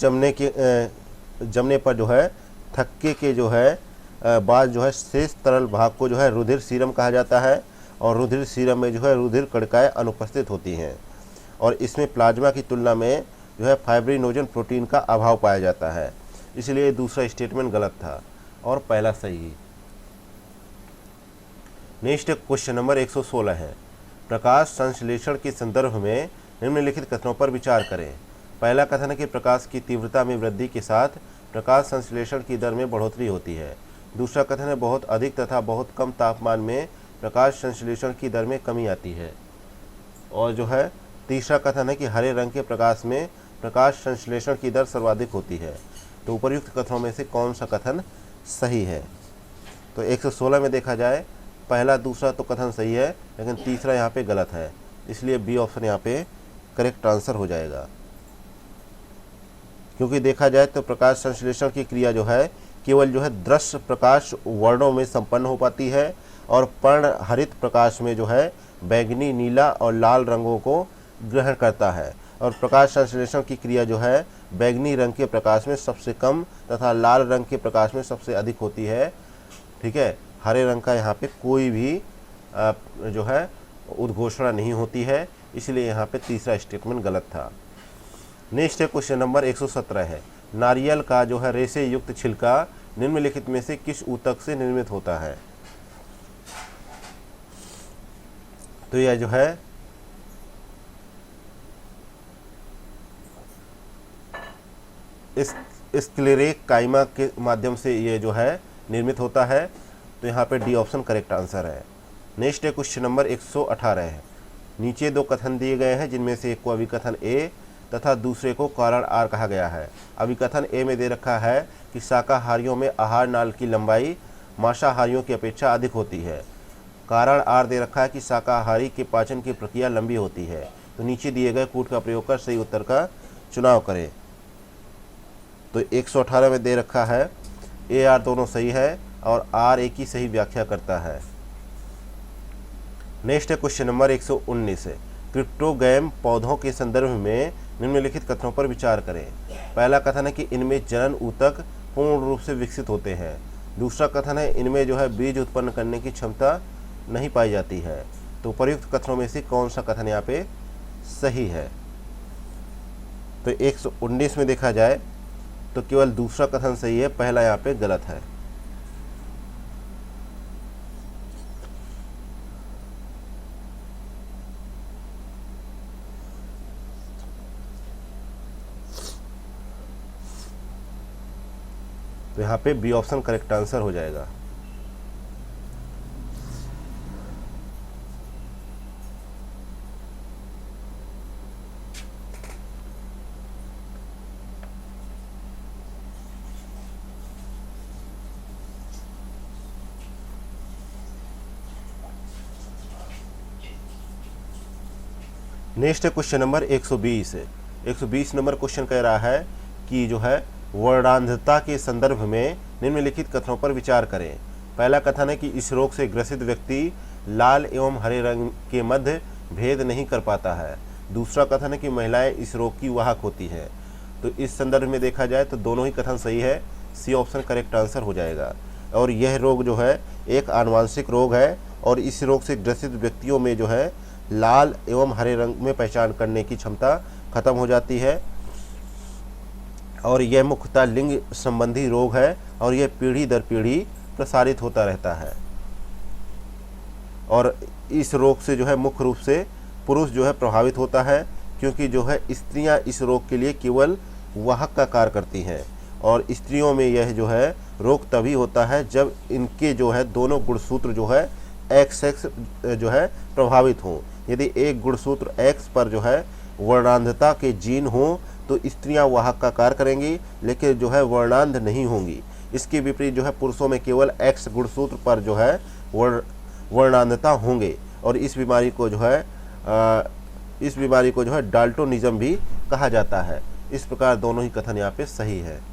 जमने पर जो है थक्के के जो है बाद जो है शेष तरल भाग को जो है रुधिर सीरम कहा जाता है और रुधिर सीरम में जो है रुधिर कणिकाएं अनुपस्थित होती हैं और इसमें प्लाज्मा की तुलना में जो है फाइब्रिनोजन प्रोटीन का अभाव पाया जाता है, इसलिए दूसरा स्टेटमेंट गलत था और पहला सही। नेक्स्ट क्वेश्चन नंबर 116 है। प्रकाश संश्लेषण के संदर्भ में निम्नलिखित कथनों पर विचार करें। पहला कथन है कि प्रकाश की तीव्रता में वृद्धि के साथ प्रकाश संश्लेषण की दर में बढ़ोतरी होती है। दूसरा कथन है बहुत अधिक तथा बहुत कम तापमान में प्रकाश संश्लेषण की दर में कमी आती है। और जो है तीसरा कथन है कि हरे रंग के प्रकाश में प्रकाश संश्लेषण की दर सर्वाधिक होती है। तो उपर्युक्त कथनों में से कौन सा कथन सही है? तो 116 में देखा जाए पहला दूसरा तो कथन सही है, लेकिन तीसरा यहाँ पे गलत है, इसलिए बी ऑप्शन यहाँ पे करेक्ट आंसर हो जाएगा। क्योंकि देखा जाए तो प्रकाश संश्लेषण की क्रिया जो है केवल जो है दृश्य प्रकाश वर्णों में संपन्न हो पाती है और पर्ण हरित प्रकाश में जो है बैंगनी, नीला और लाल रंगों को ग्रहण करता है और प्रकाश संश्लेषण की क्रिया जो है बैंगनी रंग के प्रकाश में सबसे कम तथा लाल रंग के प्रकाश में सबसे अधिक होती है। ठीक है, हरे रंग का यहाँ पे कोई भी जो है उद्घोषणा नहीं होती है, इसलिए यहाँ पे तीसरा स्टेटमेंट गलत था। नेक्स्ट क्वेश्चन नंबर 117 है। नारियल का जो है रेशे युक्त छिलका निम्नलिखित में से किस ऊतक से निर्मित होता है? तो यह जो है इस स्क्लेरेकाइमा के माध्यम से ये जो है निर्मित होता है। तो यहाँ पे डी ऑप्शन करेक्ट आंसर है। नेक्स्ट क्वेश्चन नंबर 118 है। नीचे दो कथन दिए गए हैं जिनमें से एक को अभिकथन ए तथा दूसरे को कारण आर कहा गया है। अभिकथन ए में दे रखा है कि शाकाहारियों में आहार नाल की लंबाई मांसाहारियों की अपेक्षा अधिक होती है। कारण आर दे रखा है कि शाकाहारी के पाचन की प्रक्रिया लंबी होती है। तो नीचे दिए गए कूट का प्रयोग कर सही उत्तर का चुनाव करें। तो 118 में दे रखा है ए आर दोनों सही है और आर ए की सही व्याख्या करता है। नेक्स्ट है क्वेश्चन नंबर 119 है, क्रिप्टोगैम पौधों के संदर्भ में निम्नलिखित कथनों पर विचार करें। पहला कथन है कि इनमें जनन ऊतक पूर्ण रूप से विकसित होते हैं। दूसरा कथन है इनमें जो है बीज उत्पन्न करने की क्षमता नहीं पाई जाती है। तो उपयुक्त कथनों में से कौन सा कथन यहाँ पे सही है? तो 119 में देखा जाए तो केवल दूसरा कथन सही है, पहला यहाँ पे गलत है। तो यहाँ पे बी ऑप्शन करेक्ट आंसर हो जाएगा। नेक्स्ट है क्वेश्चन नंबर 120 है। 120 नंबर क्वेश्चन कह रहा है कि जो है वर्णांधता के संदर्भ में निम्नलिखित कथनों पर विचार करें। पहला कथन है कि इस रोग से ग्रसित व्यक्ति लाल एवं हरे रंग के मध्य भेद नहीं कर पाता है। दूसरा कथन है कि महिलाएं इस रोग की वाहक होती हैं। तो इस संदर्भ में देखा जाए तो दोनों ही कथन सही है, सी ऑप्शन करेक्ट आंसर हो जाएगा। और यह रोग जो है एक आनुवांशिक रोग है और इस रोग से ग्रसित व्यक्तियों में जो है लाल एवं हरे रंग में पहचान करने की क्षमता खत्म हो जाती है और यह मुख्यतः लिंग संबंधी रोग है और यह पीढ़ी दर पीढ़ी प्रसारित होता रहता है। और इस रोग से जो है मुख्य रूप से पुरुष जो है प्रभावित होता है, क्योंकि जो है स्त्रियां इस रोग के लिए केवल वाहक का कार्य करती हैं और स्त्रियों में यह जो है रोग तभी होता है जब इनके जो है दोनों गुणसूत्र जो है एक्स जो है प्रभावित हों। यदि एक गुणसूत्र एक्स पर जो है वर्णांधता के जीन हों तो स्त्रियां वाहक का कार्य करेंगी, लेकिन जो है वर्णांध नहीं होंगी। इसके विपरीत जो है पुरुषों में केवल एक्स गुणसूत्र पर जो है वर्णांधता होंगे और इस बीमारी को जो है डाल्टोनिज्म भी कहा जाता है। इस प्रकार दोनों ही कथन यहाँ पे सही है।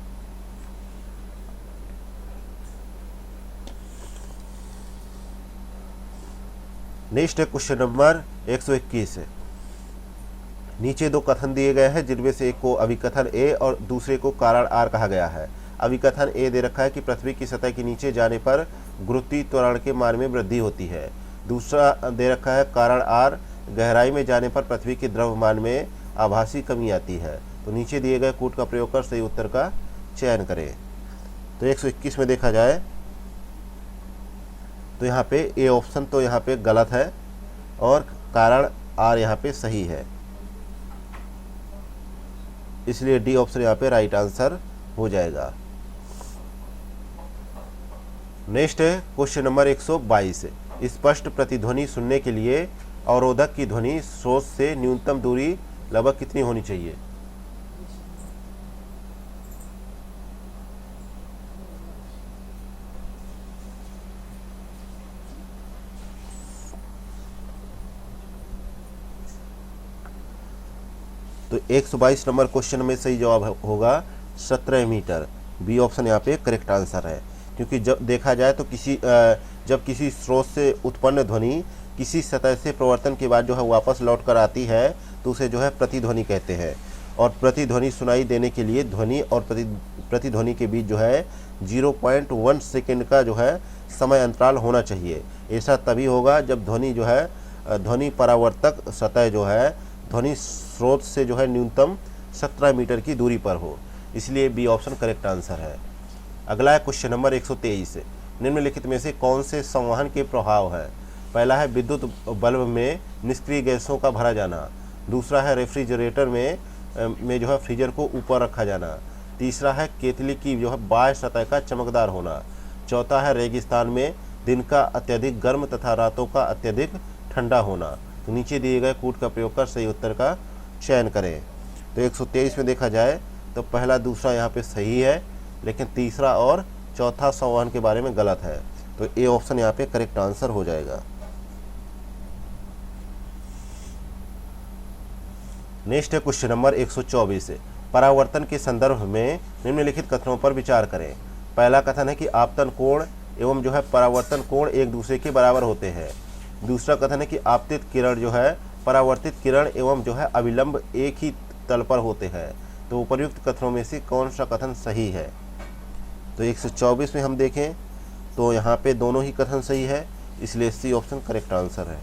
नेक्स्ट है क्वेश्चन नंबर 121 है। नीचे दो कथन दिए गए हैं जिनमें से एक को अभिकथन ए और दूसरे को कारण आर कहा गया है। अभिकथन ए दे रखा है कि पृथ्वी की सतह के नीचे जाने पर गुरुत्वीय त्वरण के मान में वृद्धि होती है। दूसरा दे रखा है कारण आर, गहराई में जाने पर पृथ्वी के द्रव्यमान में आभासी कमी आती है। तो नीचे दिए गए कूट का प्रयोग कर सही उत्तर का चयन करें। तो 121 में देखा जाए तो यहाँ पे ए ऑप्शन तो यहाँ पे गलत है और कारण आर यहाँ पे सही है, इसलिए डी ऑप्शन यहाँ पे राइट आंसर हो जाएगा। नेक्स्ट है क्वेश्चन नंबर 122। स्पष्ट प्रतिध्वनि सुनने के लिए अवरोधक की ध्वनि स्रोत से न्यूनतम दूरी लगभग कितनी होनी चाहिए? तो 122 नंबर क्वेश्चन में सही जवाब होगा 17 मीटर। बी ऑप्शन यहाँ पे करेक्ट आंसर है, क्योंकि जब देखा जाए तो जब किसी स्रोत से उत्पन्न ध्वनि किसी सतह से प्रवर्तन के बाद जो है वापस लौट कर आती है तो उसे जो है प्रतिध्वनि कहते हैं। और प्रतिध्वनि सुनाई देने के लिए ध्वनि और प्रतिध्वनि के बीच जो है 0.1 सेकेंड का जो है समय अंतराल होना चाहिए। ऐसा तभी होगा जब ध्वनि जो है ध्वनि परावर्तक सतह जो है ध्वनि स्रोत से जो है न्यूनतम 17 मीटर की दूरी पर हो, इसलिए बी ऑप्शन करेक्ट आंसर है। अगला है क्वेश्चन नंबर 123। निम्नलिखित में से कौन से संवहन के प्रभाव है? पहला है विद्युत बल्ब में निष्क्रिय गैसों का भरा जाना। दूसरा है रेफ्रिजरेटर में जो है फ्रीजर को ऊपर रखा जाना। तीसरा है केतली की जो है बाह्य सतह का चमकदार होना। चौथा है रेगिस्तान में दिन का अत्यधिक गर्म तथा रातों का अत्यधिक ठंडा होना। तो नीचे दिए गए कूट का प्रयोग कर सही उत्तर का चयन करें। तो 123 में देखा जाए तो पहला दूसरा यहाँ पे सही है, लेकिन तीसरा और चौथा संवहन के बारे में गलत है। तो ए ऑप्शन यहाँ पे करेक्ट आंसर हो जाएगा। नेक्स्ट है क्वेश्चन नंबर 124। परावर्तन के संदर्भ में निम्नलिखित कथनों पर विचार करें। पहला कथन है कि आपतन कोण एवं जो है परावर्तन कोण एक दूसरे के बराबर होते हैं। दूसरा कथन है कि आपतित किरण जो है परावर्तित किरण एवं जो है अविलंब एक ही तल पर होते हैं। तो उपर्युक्त कथनों में से कौन सा कथन सही है? तो 124 में हम देखें तो यहाँ पे दोनों ही कथन सही है, इसलिए सी ऑप्शन करेक्ट आंसर है।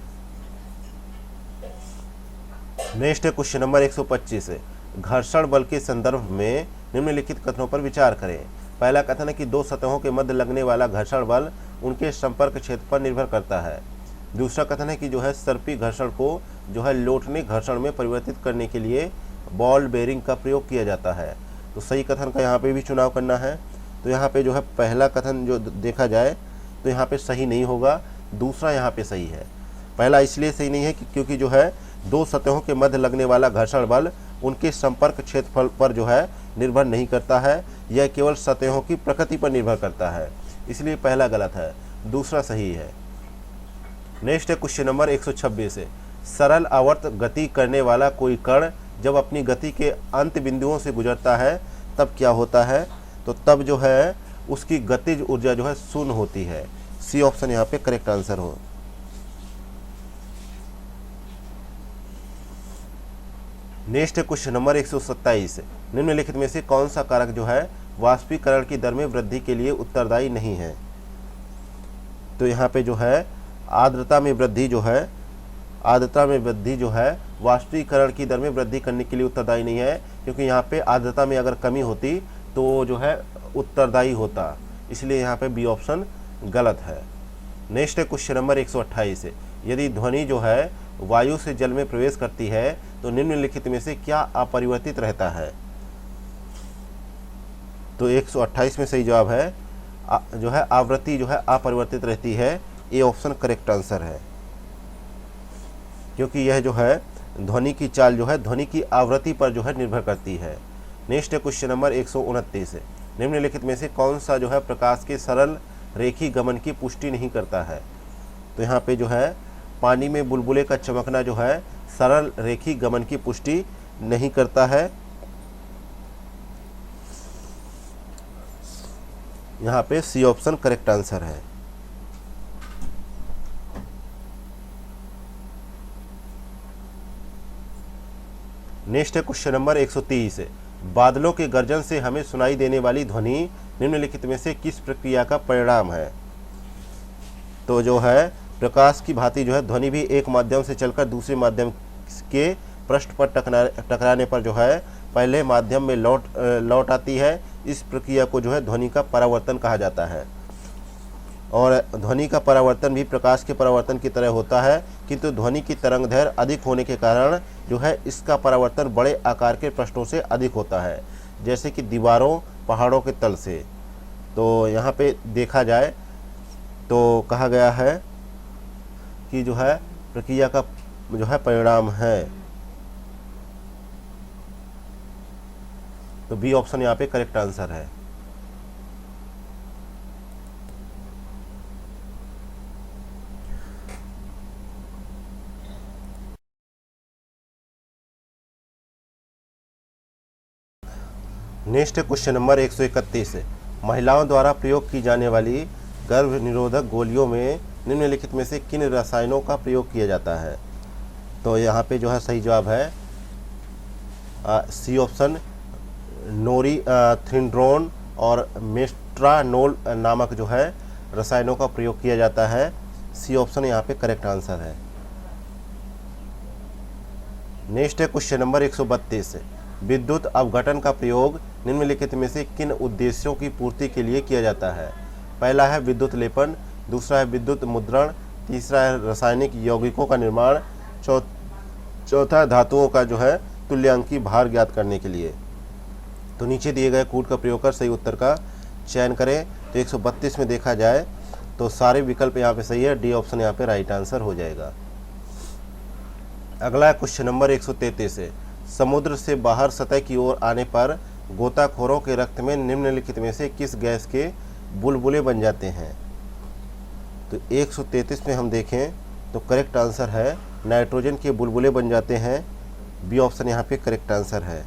नेक्स्ट है क्वेश्चन नंबर 125। घर्षण बल के संदर्भ में निम्नलिखित कथनों पर विचार करें। पहला कथन है कि दो सतहों के मध्य लगने वाला घर्षण बल उनके संपर्क क्षेत्र पर निर्भर करता है। दूसरा कथन है कि जो है सर्पी घर्षण को जो है लौटने घर्षण में परिवर्तित करने के लिए बॉल बेरिंग का प्रयोग किया जाता है। तो सही कथन का यहाँ पे भी चुनाव करना है। तो यहाँ पे जो है पहला कथन जो देखा जाए तो यहाँ पे सही नहीं होगा, दूसरा यहाँ पे सही है। पहला इसलिए सही नहीं है कि क्योंकि जो है दो सतहों के मध्य लगने वाला घर्षण बल उनके संपर्क क्षेत्रफल पर जो है निर्भर नहीं करता है, यह केवल सतहों की प्रकृति पर निर्भर करता है, इसलिए पहला गलत है, दूसरा सही है। नेक्स्ट है क्वेश्चन नंबर 126। सरल आवर्त गति करने वाला कोई कण जब अपनी गति के अंत बिंदुओं से गुजरता है तब क्या होता है? तो तब जो है उसकी गतिज ऊर्जा जो है शून्य होती है। सी ऑप्शन यहाँ पे करेक्ट आंसर हो। नेक्स्ट है क्वेश्चन नंबर 127। निम्नलिखित में से कौन सा कारक जो है वाष्पीकरण की दर में वृद्धि के लिए उत्तरदायी नहीं है? तो यहाँ पे जो है आर्द्रता में वृद्धि जो है वाष्पीकरण की दर में वृद्धि करने के लिए उत्तरदायी नहीं है, क्योंकि यहाँ पे आर्द्रता में अगर कमी होती तो जो है उत्तरदायी होता, इसलिए यहाँ पे बी ऑप्शन गलत है। नेक्स्ट है क्वेश्चन नंबर 128। यदि ध्वनि जो है वायु से जल में प्रवेश करती है तो निम्नलिखित में से क्या अपरिवर्तित रहता है? तो 128 में सही जवाब है जो है आवृत्ति जो है अपरिवर्तित रहती है। ए ऑप्शन करेक्ट आंसर है, क्योंकि यह जो है ध्वनि की चाल जो है ध्वनि की आवृत्ति पर जो है निर्भर करती है। नेक्स्ट है क्वेश्चन नंबर 129। निम्नलिखित में से कौन सा जो है प्रकाश के सरल रेखी गमन की पुष्टि नहीं करता है? तो यहाँ पे जो है पानी में बुलबुले का चमकना जो है सरल रेखी गमन की पुष्टि नहीं करता है। यहाँ पे सी ऑप्शन करेक्ट आंसर है। नेक्स्ट है क्वेश्चन नंबर 130। बादलों के गर्जन से हमें सुनाई देने वाली ध्वनि निम्नलिखित में से किस प्रक्रिया का परिणाम है? तो जो है प्रकाश की भांति जो है ध्वनि भी एक माध्यम से चलकर दूसरे माध्यम के पृष्ठ पर टकराने पर जो है पहले माध्यम में लौट आती है। इस प्रक्रिया को जो है ध्वनि का परावर्तन कहा जाता है। और ध्वनि का परावर्तन भी प्रकाश के परावर्तन की तरह होता है, किंतु ध्वनि की तरंगदैर्घ्य अधिक होने के कारण जो है इसका परावर्तन बड़े आकार के पृष्ठों से अधिक होता है, जैसे कि दीवारों, पहाड़ों के तल से। तो यहाँ पे देखा जाए तो कहा गया है कि जो है प्रक्रिया का जो है परिणाम है। तो बी ऑप्शन यहाँ पे करेक्ट आंसर है। Next question number 131। महिलाओं द्वारा प्रयोग की जाने वाली गर्भ निरोधक गोलियों में निम्नलिखित में से किन रसायनों का प्रयोग किया जाता है? तो यहाँ पे जो है सही जवाब है सी ऑप्शन नोरीथिंड्रोन और मेस्ट्रानोल नामक जो है रसायनों का प्रयोग किया जाता है। सी ऑप्शन यहाँ पे करेक्ट आंसर है। नेक्स्ट है क्वेश्चन नंबर 132। विद्युत अपघटन का प्रयोग निम्नलिखित में से किन उद्देश्यों की पूर्ति के लिए किया जाता है? पहला है विद्युत लेपन, दूसरा है विद्युत मुद्रण, तीसरा है रासायनिक यौगिकों का निर्माण, चौथा धातुओं का जो है तुल्यांकी भार ज्ञात करने के लिए। तो नीचे दिए गए कोड का प्रयोग कर सही उत्तर का चयन करें। तो 132 में देखा जाए तो सारे विकल्प यहाँ पे सही है, डी ऑप्शन यहाँ पे राइट आंसर हो जाएगा। अगला क्वेश्चन नंबर 133 है। समुद्र से बाहर सतह की ओर आने पर गोताखोरों के रक्त में निम्नलिखित में से किस गैस के बुलबुले बन जाते हैं? तो 133 में हम देखें तो करेक्ट आंसर है नाइट्रोजन के बुलबुले बन जाते हैं। बी ऑप्शन यहाँ पे करेक्ट आंसर है।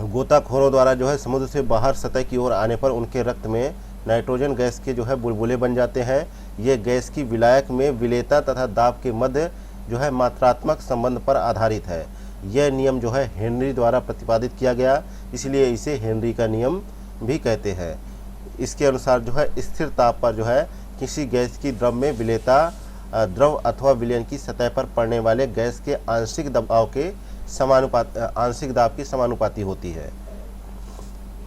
गोताखोरों द्वारा जो है समुद्र से बाहर सतह की ओर आने पर उनके रक्त में नाइट्रोजन गैस के जो है बुलबुले बन जाते हैं। ये गैस की विलायक में विलेयता तथा दाब के मध्य जो है मात्रात्मक संबंध पर आधारित है। यह नियम जो है हेनरी द्वारा प्रतिपादित किया गया, इसलिए इसे हेनरी का नियम भी कहते हैं। इसके अनुसार जो है स्थिर ताप पर जो है किसी गैस की द्रव में विलेयता द्रव अथवा विलयन की सतह पर पड़ने वाले गैस के आंशिक दाब की समानुपाती होती है।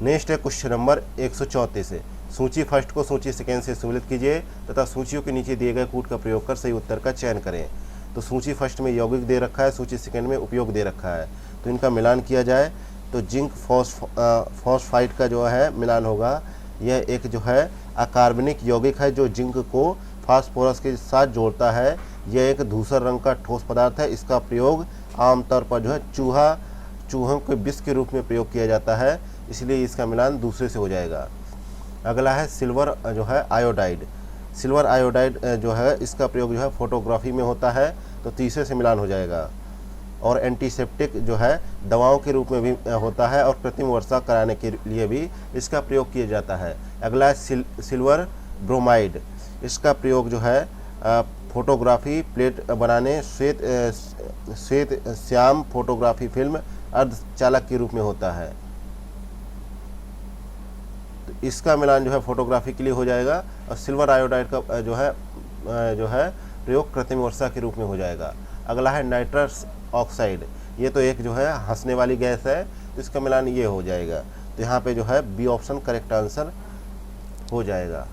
नेक्स्ट है क्वेश्चन नंबर 134 से। सूची फर्स्ट को सूची सेकेंड से सम्मिलित कीजिए तथा सूचियों के नीचे दिए गए कूट का प्रयोग कर सही उत्तर का चयन करें। तो सूची फर्स्ट में यौगिक दे रखा है, सूची सेकेंड में उपयोग दे रखा है। तो इनका मिलान किया जाए तो जिंक फॉस्फाइड का जो है मिलान होगा। यह एक जो है अकार्बनिक यौगिक है जो जिंक को फास्फोरस के साथ जोड़ता है। यह एक धूसर रंग का ठोस पदार्थ है। इसका प्रयोग आमतौर पर जो है चूहों के विष के रूप में प्रयोग किया जाता है, इसलिए इसका मिलान दूसरे से हो जाएगा। अगला है सिल्वर जो है आयोडाइड। सिल्वर आयोडाइड जो है इसका प्रयोग जो है फोटोग्राफी में होता है, तो तीसरे से मिलान हो जाएगा। और एंटीसेप्टिक जो है दवाओं के रूप में भी होता है और कृत्रिम वर्षा कराने के लिए भी इसका प्रयोग किया जाता है। अगला है सिल्वर ब्रोमाइड। इसका प्रयोग जो है फोटोग्राफी प्लेट बनाने, श्वेत श्याम फोटोग्राफी फिल्म अर्धचालक के रूप में होता है। तो इसका मिलान जो है फोटोग्राफी के लिए हो जाएगा और सिल्वर आयोडाइड का जो है प्रयोग कृत्रिम वर्षा के रूप में हो जाएगा। अगला है नाइट्रस ऑक्साइड। ये तो एक जो है हंसने वाली गैस है, तो इसका मिलान ये हो जाएगा। तो यहाँ पे जो है बी ऑप्शन करेक्ट आंसर हो जाएगा।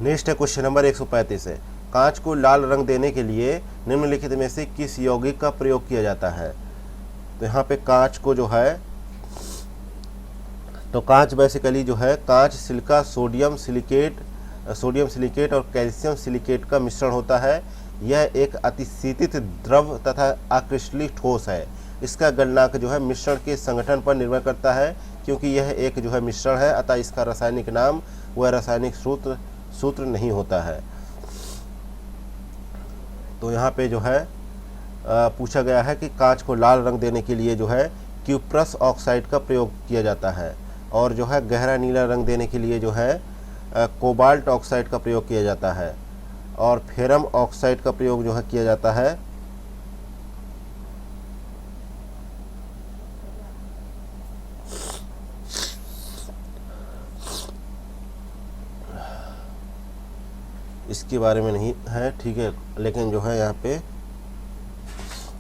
नेक्स्ट है क्वेश्चन नंबर 135 है। कांच को लाल रंग देने के लिए निम्नलिखित में से किस यौगिक का प्रयोग किया जाता है? तो यहाँ पे कांच को जो है, तो कांच बेसिकली जो है कांच सिलिका सोडियम सिलिकेट और कैल्शियम सिलिकेट का मिश्रण होता है। यह एक अतिशीतित द्रव तथा अक्रिस्टलीय ठोस है। इसका गलनांक जो है मिश्रण के संगठन पर निर्भर करता है। क्योंकि यह एक जो है मिश्रण है, अतः इसका रासायनिक नाम व रासायनिक सूत्र नहीं होता है। तो यहाँ पे जो है पूछा गया है कि कांच को लाल रंग देने के लिए जो है क्यूप्रस ऑक्साइड का प्रयोग किया जाता है, और जो है गहरा नीला रंग देने के लिए जो है कोबाल्ट ऑक्साइड का प्रयोग किया जाता है, और फेरम ऑक्साइड का प्रयोग जो है किया जाता है। इसके बारे में नहीं है, ठीक है, लेकिन जो है यहाँ पे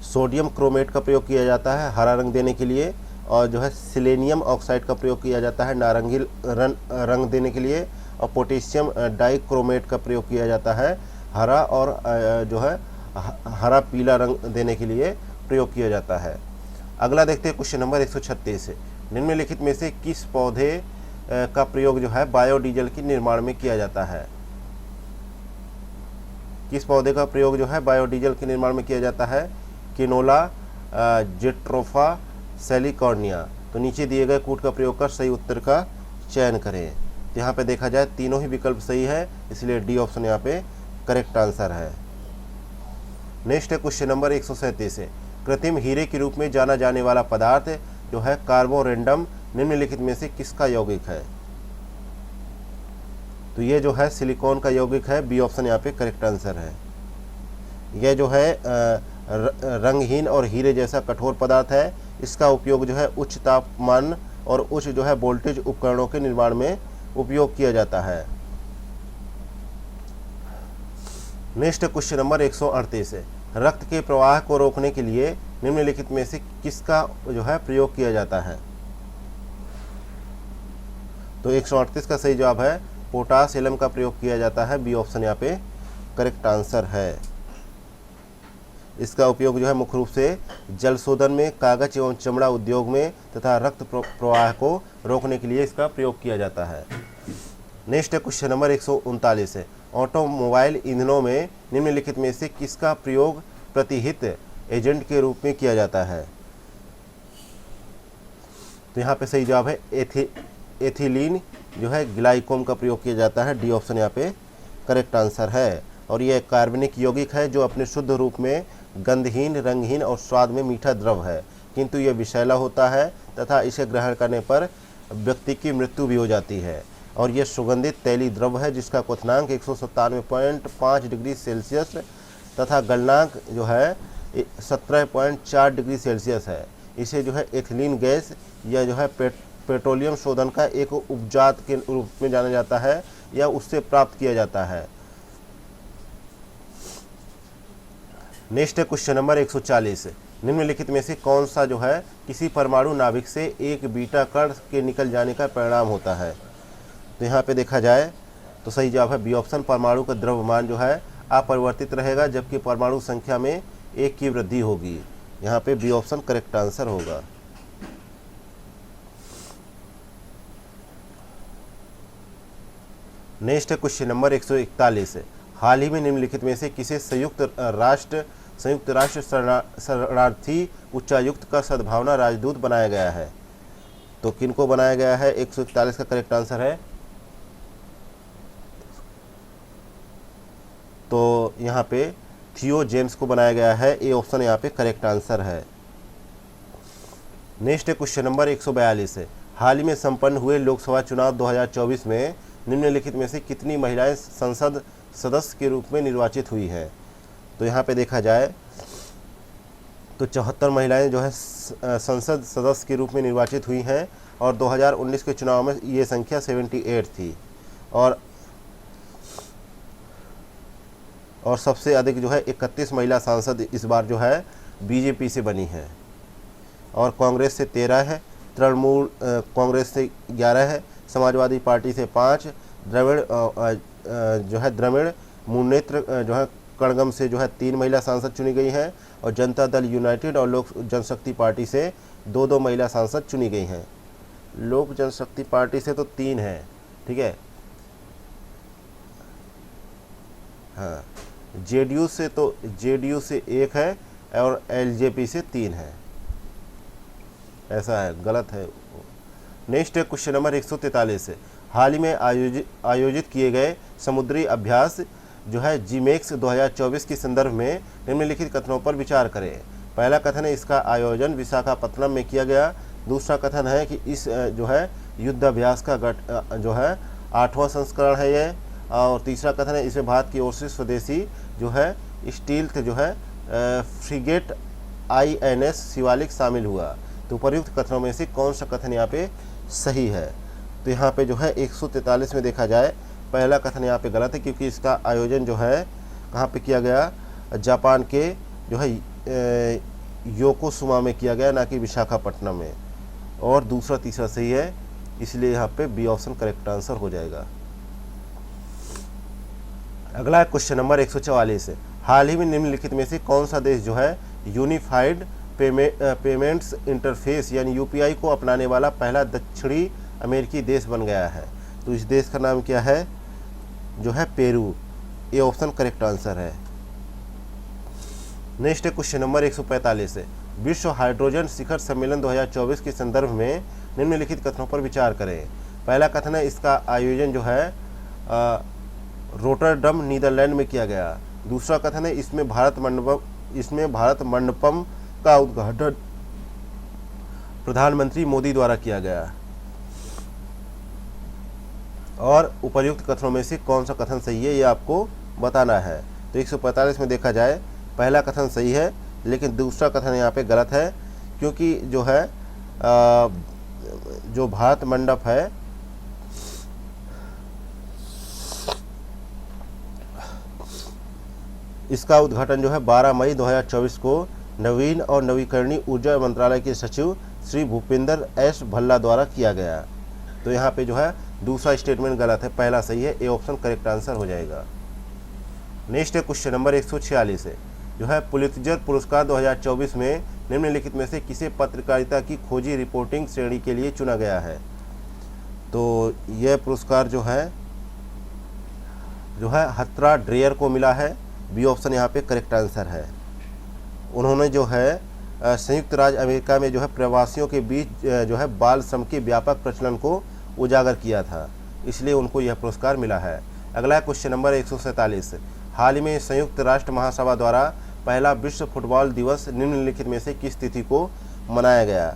सोडियम क्रोमेट का प्रयोग किया जाता है हरा रंग देने के लिए, और जो है सिलेनियम ऑक्साइड का प्रयोग किया जाता है नारंगी रंग देने के लिए, और पोटेशियम डाइक्रोमेट का प्रयोग किया जाता है हरा और जो है हरा पीला रंग देने के लिए प्रयोग किया जाता है। अगला देखते हैं क्वेश्चन नंबर 136 है। निम्नलिखित में से किस पौधे का प्रयोग जो है बायोडीजल के निर्माण में किया जाता है? किस पौधे का प्रयोग जो है बायोडीजल के निर्माण में किया जाता है? किनोला, जेट्रोफा, सेलिकॉर्निया। तो नीचे दिए गए कूट का प्रयोग कर सही उत्तर का चयन करें। तो यहाँ पे देखा जाए तीनों ही विकल्प सही है, इसलिए डी ऑप्शन यहाँ पे करेक्ट आंसर है। नेक्स्ट है क्वेश्चन नंबर 137 है। कृत्रिम हीरे के रूप में जाना जाने वाला पदार्थ जो है कार्बोरेंडम निम्नलिखित में से किसका यौगिक है? तो ये जो है सिलिकॉन का यौगिक है। बी ऑप्शन यहाँ पे करेक्ट आंसर है। यह जो है रंगहीन और हीरे जैसा कठोर पदार्थ है। इसका उपयोग जो है उच्च तापमान और उच्च जो है वोल्टेज उपकरणों के निर्माण में उपयोग किया जाता है। नेक्स्ट क्वेश्चन नंबर 138 है। रक्त के प्रवाह को रोकने के लिए निम्नलिखित में से किसका जो है प्रयोग किया जाता है? तो 138 का सही जवाब है पोटास एलम का प्रयोग किया जाता है। बी ऑप्शन यहाँ पे करेक्ट आंसर है। इसका उपयोग जो है मुख्य रूप से जल शोधन में, कागज एवं चमड़ा उद्योग में तथा रक्त प्रवाह को रोकने के लिए इसका प्रयोग किया जाता है। नेक्स्ट है क्वेश्चन नंबर 139 है। ऑटोमोबाइल ईंधनों में निम्नलिखित में से किसका प्रयोग प्रतिहित एजेंट के रूप में किया जाता है? तो यहाँ पे सही जवाब है एथिलीन जो है ग्लाइकोम का प्रयोग किया जाता है। डी ऑप्शन यहाँ पे करेक्ट आंसर है। और यह कार्बनिक यौगिक है जो अपने शुद्ध रूप में गंधहीन, रंगहीन और स्वाद में मीठा द्रव है, किंतु यह विषैला होता है तथा इसे ग्रहण करने पर व्यक्ति की मृत्यु भी हो जाती है। और यह सुगंधित तैलीय द्रव है जिसका क्वथनांक 197.5 डिग्री सेल्सियस तथा गलनांक जो है 17.4 डिग्री सेल्सियस है। इसे जो है एथिलीन गैस या जो है पेट्रोलियम शोधन का एक उपजात के रूप में जाना जाता है या उससे प्राप्त किया जाता है। नेक्स्ट है क्वेश्चन नंबर 140। निम्नलिखित में से कौन सा जो है किसी परमाणु नाभिक से एक बीटा कण के निकल जाने का परिणाम होता है? तो यहाँ पे देखा जाए तो सही जवाब है बी ऑप्शन, परमाणु का द्रव्यमान जो है अपरिवर्तित रहेगा जबकि परमाणु संख्या में 1 की वृद्धि होगी। यहाँ पे बी ऑप्शन करेक्ट आंसर होगा। नेक्स्ट है क्वेश्चन नंबर 141। हाल ही में निम्नलिखित में से किसे संयुक्त राष्ट्र शरणार्थी उच्चायुक्त का सद्भावना राजदूत बनाया गया है? तो किनको बनाया गया है? 141 का करेक्ट आंसर है। तो यहाँ पे थियो जेम्स को बनाया गया है। ए ऑप्शन यहाँ पे करेक्ट आंसर है। नेक्स्ट है क्वेश्चन नंबर 142। हाल ही में संपन्न हुए लोकसभा चुनाव 2024 में निम्नलिखित में से कितनी महिलाएं संसद सदस्य के रूप में निर्वाचित हुई हैं? तो यहाँ पे देखा जाए तो 74 महिलाएं जो है संसद सदस्य के रूप में निर्वाचित हुई हैं और 2019 के चुनाव में ये संख्या 78 थी। और सबसे अधिक जो है 31 महिला सांसद इस बार जो है बीजेपी से बनी है। और कांग्रेस से 13 है, तृणमूल कांग्रेस से 11 है, समाजवादी पार्टी से 5, द्रविड़ मुन्नेत्र जो है कड़गम से जो है 3 महिला सांसद चुनी गई हैं और जनता दल यूनाइटेड और लोक जनशक्ति पार्टी से 2 महिला सांसद चुनी गई हैं। लोक जनशक्ति पार्टी से तो 3 हैं, ठीक है। हाँ, जेडीयू से 1 है और एलजेपी से 3 है, ऐसा है, गलत है। नेक्स्ट है क्वेश्चन नंबर 143। हाल ही में आयोजित किए गए समुद्री अभ्यास जो है जीमेक्स 2024 के संदर्भ में निम्नलिखित कथनों पर विचार करें। पहला कथन है इसका आयोजन विशाखापत्तनम में किया गया। दूसरा कथन है कि इस जो है युद्ध अभ्यास का जो है 8वां संस्करण है ये। और तीसरा कथन है इसमें भारत की ओर से स्वदेशी जो है स्टील्थ जो है फ्रिगेट INS शिवालिक शामिल हुआ। तो उपर्युक्त कथनों में से कौन सा कथन यहाँ पे सही है? तो यहाँ पे जो है 143 में देखा जाए पहला कथन यहाँ पे गलत है क्योंकि इसका आयोजन जो है कहाँ पे किया गया? जापान के जो है योकोसुमा में किया गया, ना कि विशाखापट्टनम में। और दूसरा तीसरा सही है, इसलिए यहाँ पे बी ऑप्शन करेक्ट आंसर हो जाएगा। अगला क्वेश्चन नंबर 144। हाल ही में निम्नलिखित में से कौन सा देश जो है यूनिफाइड पेमेंट्स इंटरफेस यानी UPI को अपनाने वाला पहला दक्षिणी अमेरिकी देश बन गया है? तो इस देश का नाम क्या है? जो है पेरू। ये ऑप्शन करेक्ट आंसर है। Next question number 145। विश्व हाइड्रोजन शिखर सम्मेलन 2024 के संदर्भ में निम्नलिखित कथनों पर विचार करें। पहला कथन है इसका आयोजन जो है रोटरडम नीदरलैंड में किया गया। दूसरा कथन है इसमें भारत मंडपम का उद्घाटन प्रधानमंत्री मोदी द्वारा किया गया। और उपर्युक्त कथनों में से कौन सा कथन सही है ये आपको बताना है। तो 145 में देखा जाए पहला कथन सही है, लेकिन दूसरा कथन यहाँ पे गलत है क्योंकि जो है जो भारत मंडप है इसका उद्घाटन जो है 12 मई 2024 को नवीन और नवीकरणीय ऊर्जा मंत्रालय के सचिव श्री भूपेंद्र S भल्ला द्वारा किया गया। तो यहाँ पे जो है दूसरा स्टेटमेंट गलत है, पहला सही है। ए ऑप्शन करेक्ट आंसर हो जाएगा। नेक्स्ट है क्वेश्चन नंबर 146 जो है पुलित्जर पुरस्कार 2024 में निम्नलिखित में से किसे पत्रकारिता की खोजी रिपोर्टिंग श्रेणी के लिए चुना गया है? तो यह पुरस्कार जो है जो है हत्रा ड्रेयर को मिला है। बी ऑप्शन यहाँ पे करेक्ट आंसर है। उन्होंने जो है संयुक्त राज्य अमेरिका में जो है प्रवासियों के बीच जो है बाल श्रम के व्यापक प्रचलन को उजागर किया था, इसलिए उनको यह पुरस्कार मिला है। अगला क्वेश्चन नंबर 147, हाल ही में संयुक्त राष्ट्र महासभा द्वारा पहला विश्व फुटबॉल दिवस निम्नलिखित में से किस तिथि को मनाया गया?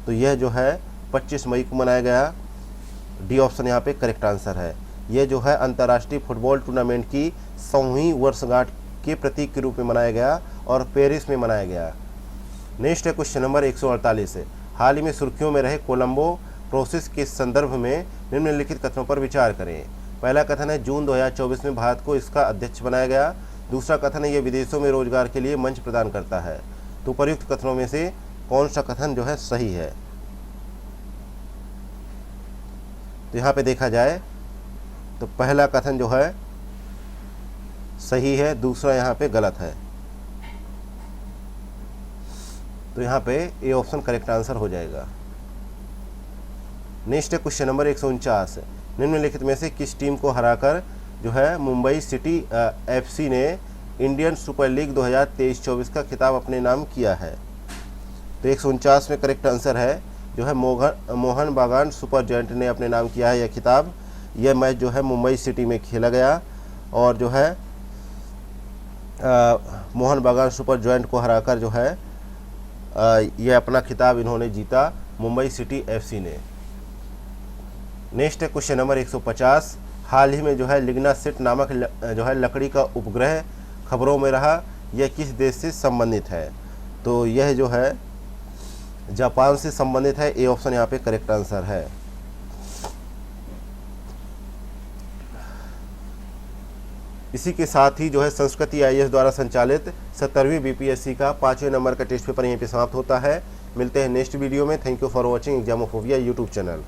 तो यह जो है 25 मई को मनाया गया। डी ऑप्शन यहाँ पे करेक्ट आंसर है। यह जो है अंतर्राष्ट्रीय फुटबॉल टूर्नामेंट की 100वीं वर्षगांठ के प्रतीक के रूप में मनाया गया और पेरिस में मनाया गया। नेक्स्ट है क्वेश्चन नंबर 148, हाल ही में सुर्खियों में रहे कोलंबो प्रोसेस के संदर्भ में निम्नलिखित कथनों पर विचार करें। पहला कथन है जून 2024 में भारत को इसका अध्यक्ष बनाया गया। दूसरा कथन है ये विदेशों में रोजगार के लिए मंच प्रदान करता है। तो उपयुक्त कथनों में से कौन सा कथन जो है सही है? तो यहाँ पे देखा जाए तो पहला कथन जो है सही है, दूसरा यहाँ पे गलत है। तो यहाँ पे ए ऑप्शन करेक्ट आंसर हो जाएगा। नेक्स्ट है क्वेश्चन नंबर 149, निम्नलिखित में से किस टीम को हराकर जो है मुंबई सिटी एफसी ने इंडियन सुपर लीग 2023-24 का खिताब अपने नाम किया है? तो 149 में करेक्ट आंसर है जो है मोहन बागान सुपर जॉइंट ने अपने नाम किया है यह खिताब। यह मैच जो है मुंबई सिटी में खेला गया और जो है मोहन बागान सुपर जॉइंट को हराकर जो है यह अपना खिताब इन्होंने जीता मुंबई सिटी एफसी ने। नेक्स्ट है क्वेश्चन नंबर 150, हाल ही में जो है लिग्नासिट नामक जो है लकड़ी का उपग्रह खबरों में रहा, यह किस देश से संबंधित है? तो यह जो है जापान से संबंधित है। ए ऑप्शन यहाँ पे करेक्ट आंसर है। इसी के साथ ही जो है संस्कृति IAS द्वारा संचालित 70वीं BPSC का 5वें नंबर का टेस्ट पेपर यहीं पे समाप्त होता है। मिलते हैं नेक्स्ट वीडियो में। Thank you for watching Examophobia YouTube channel.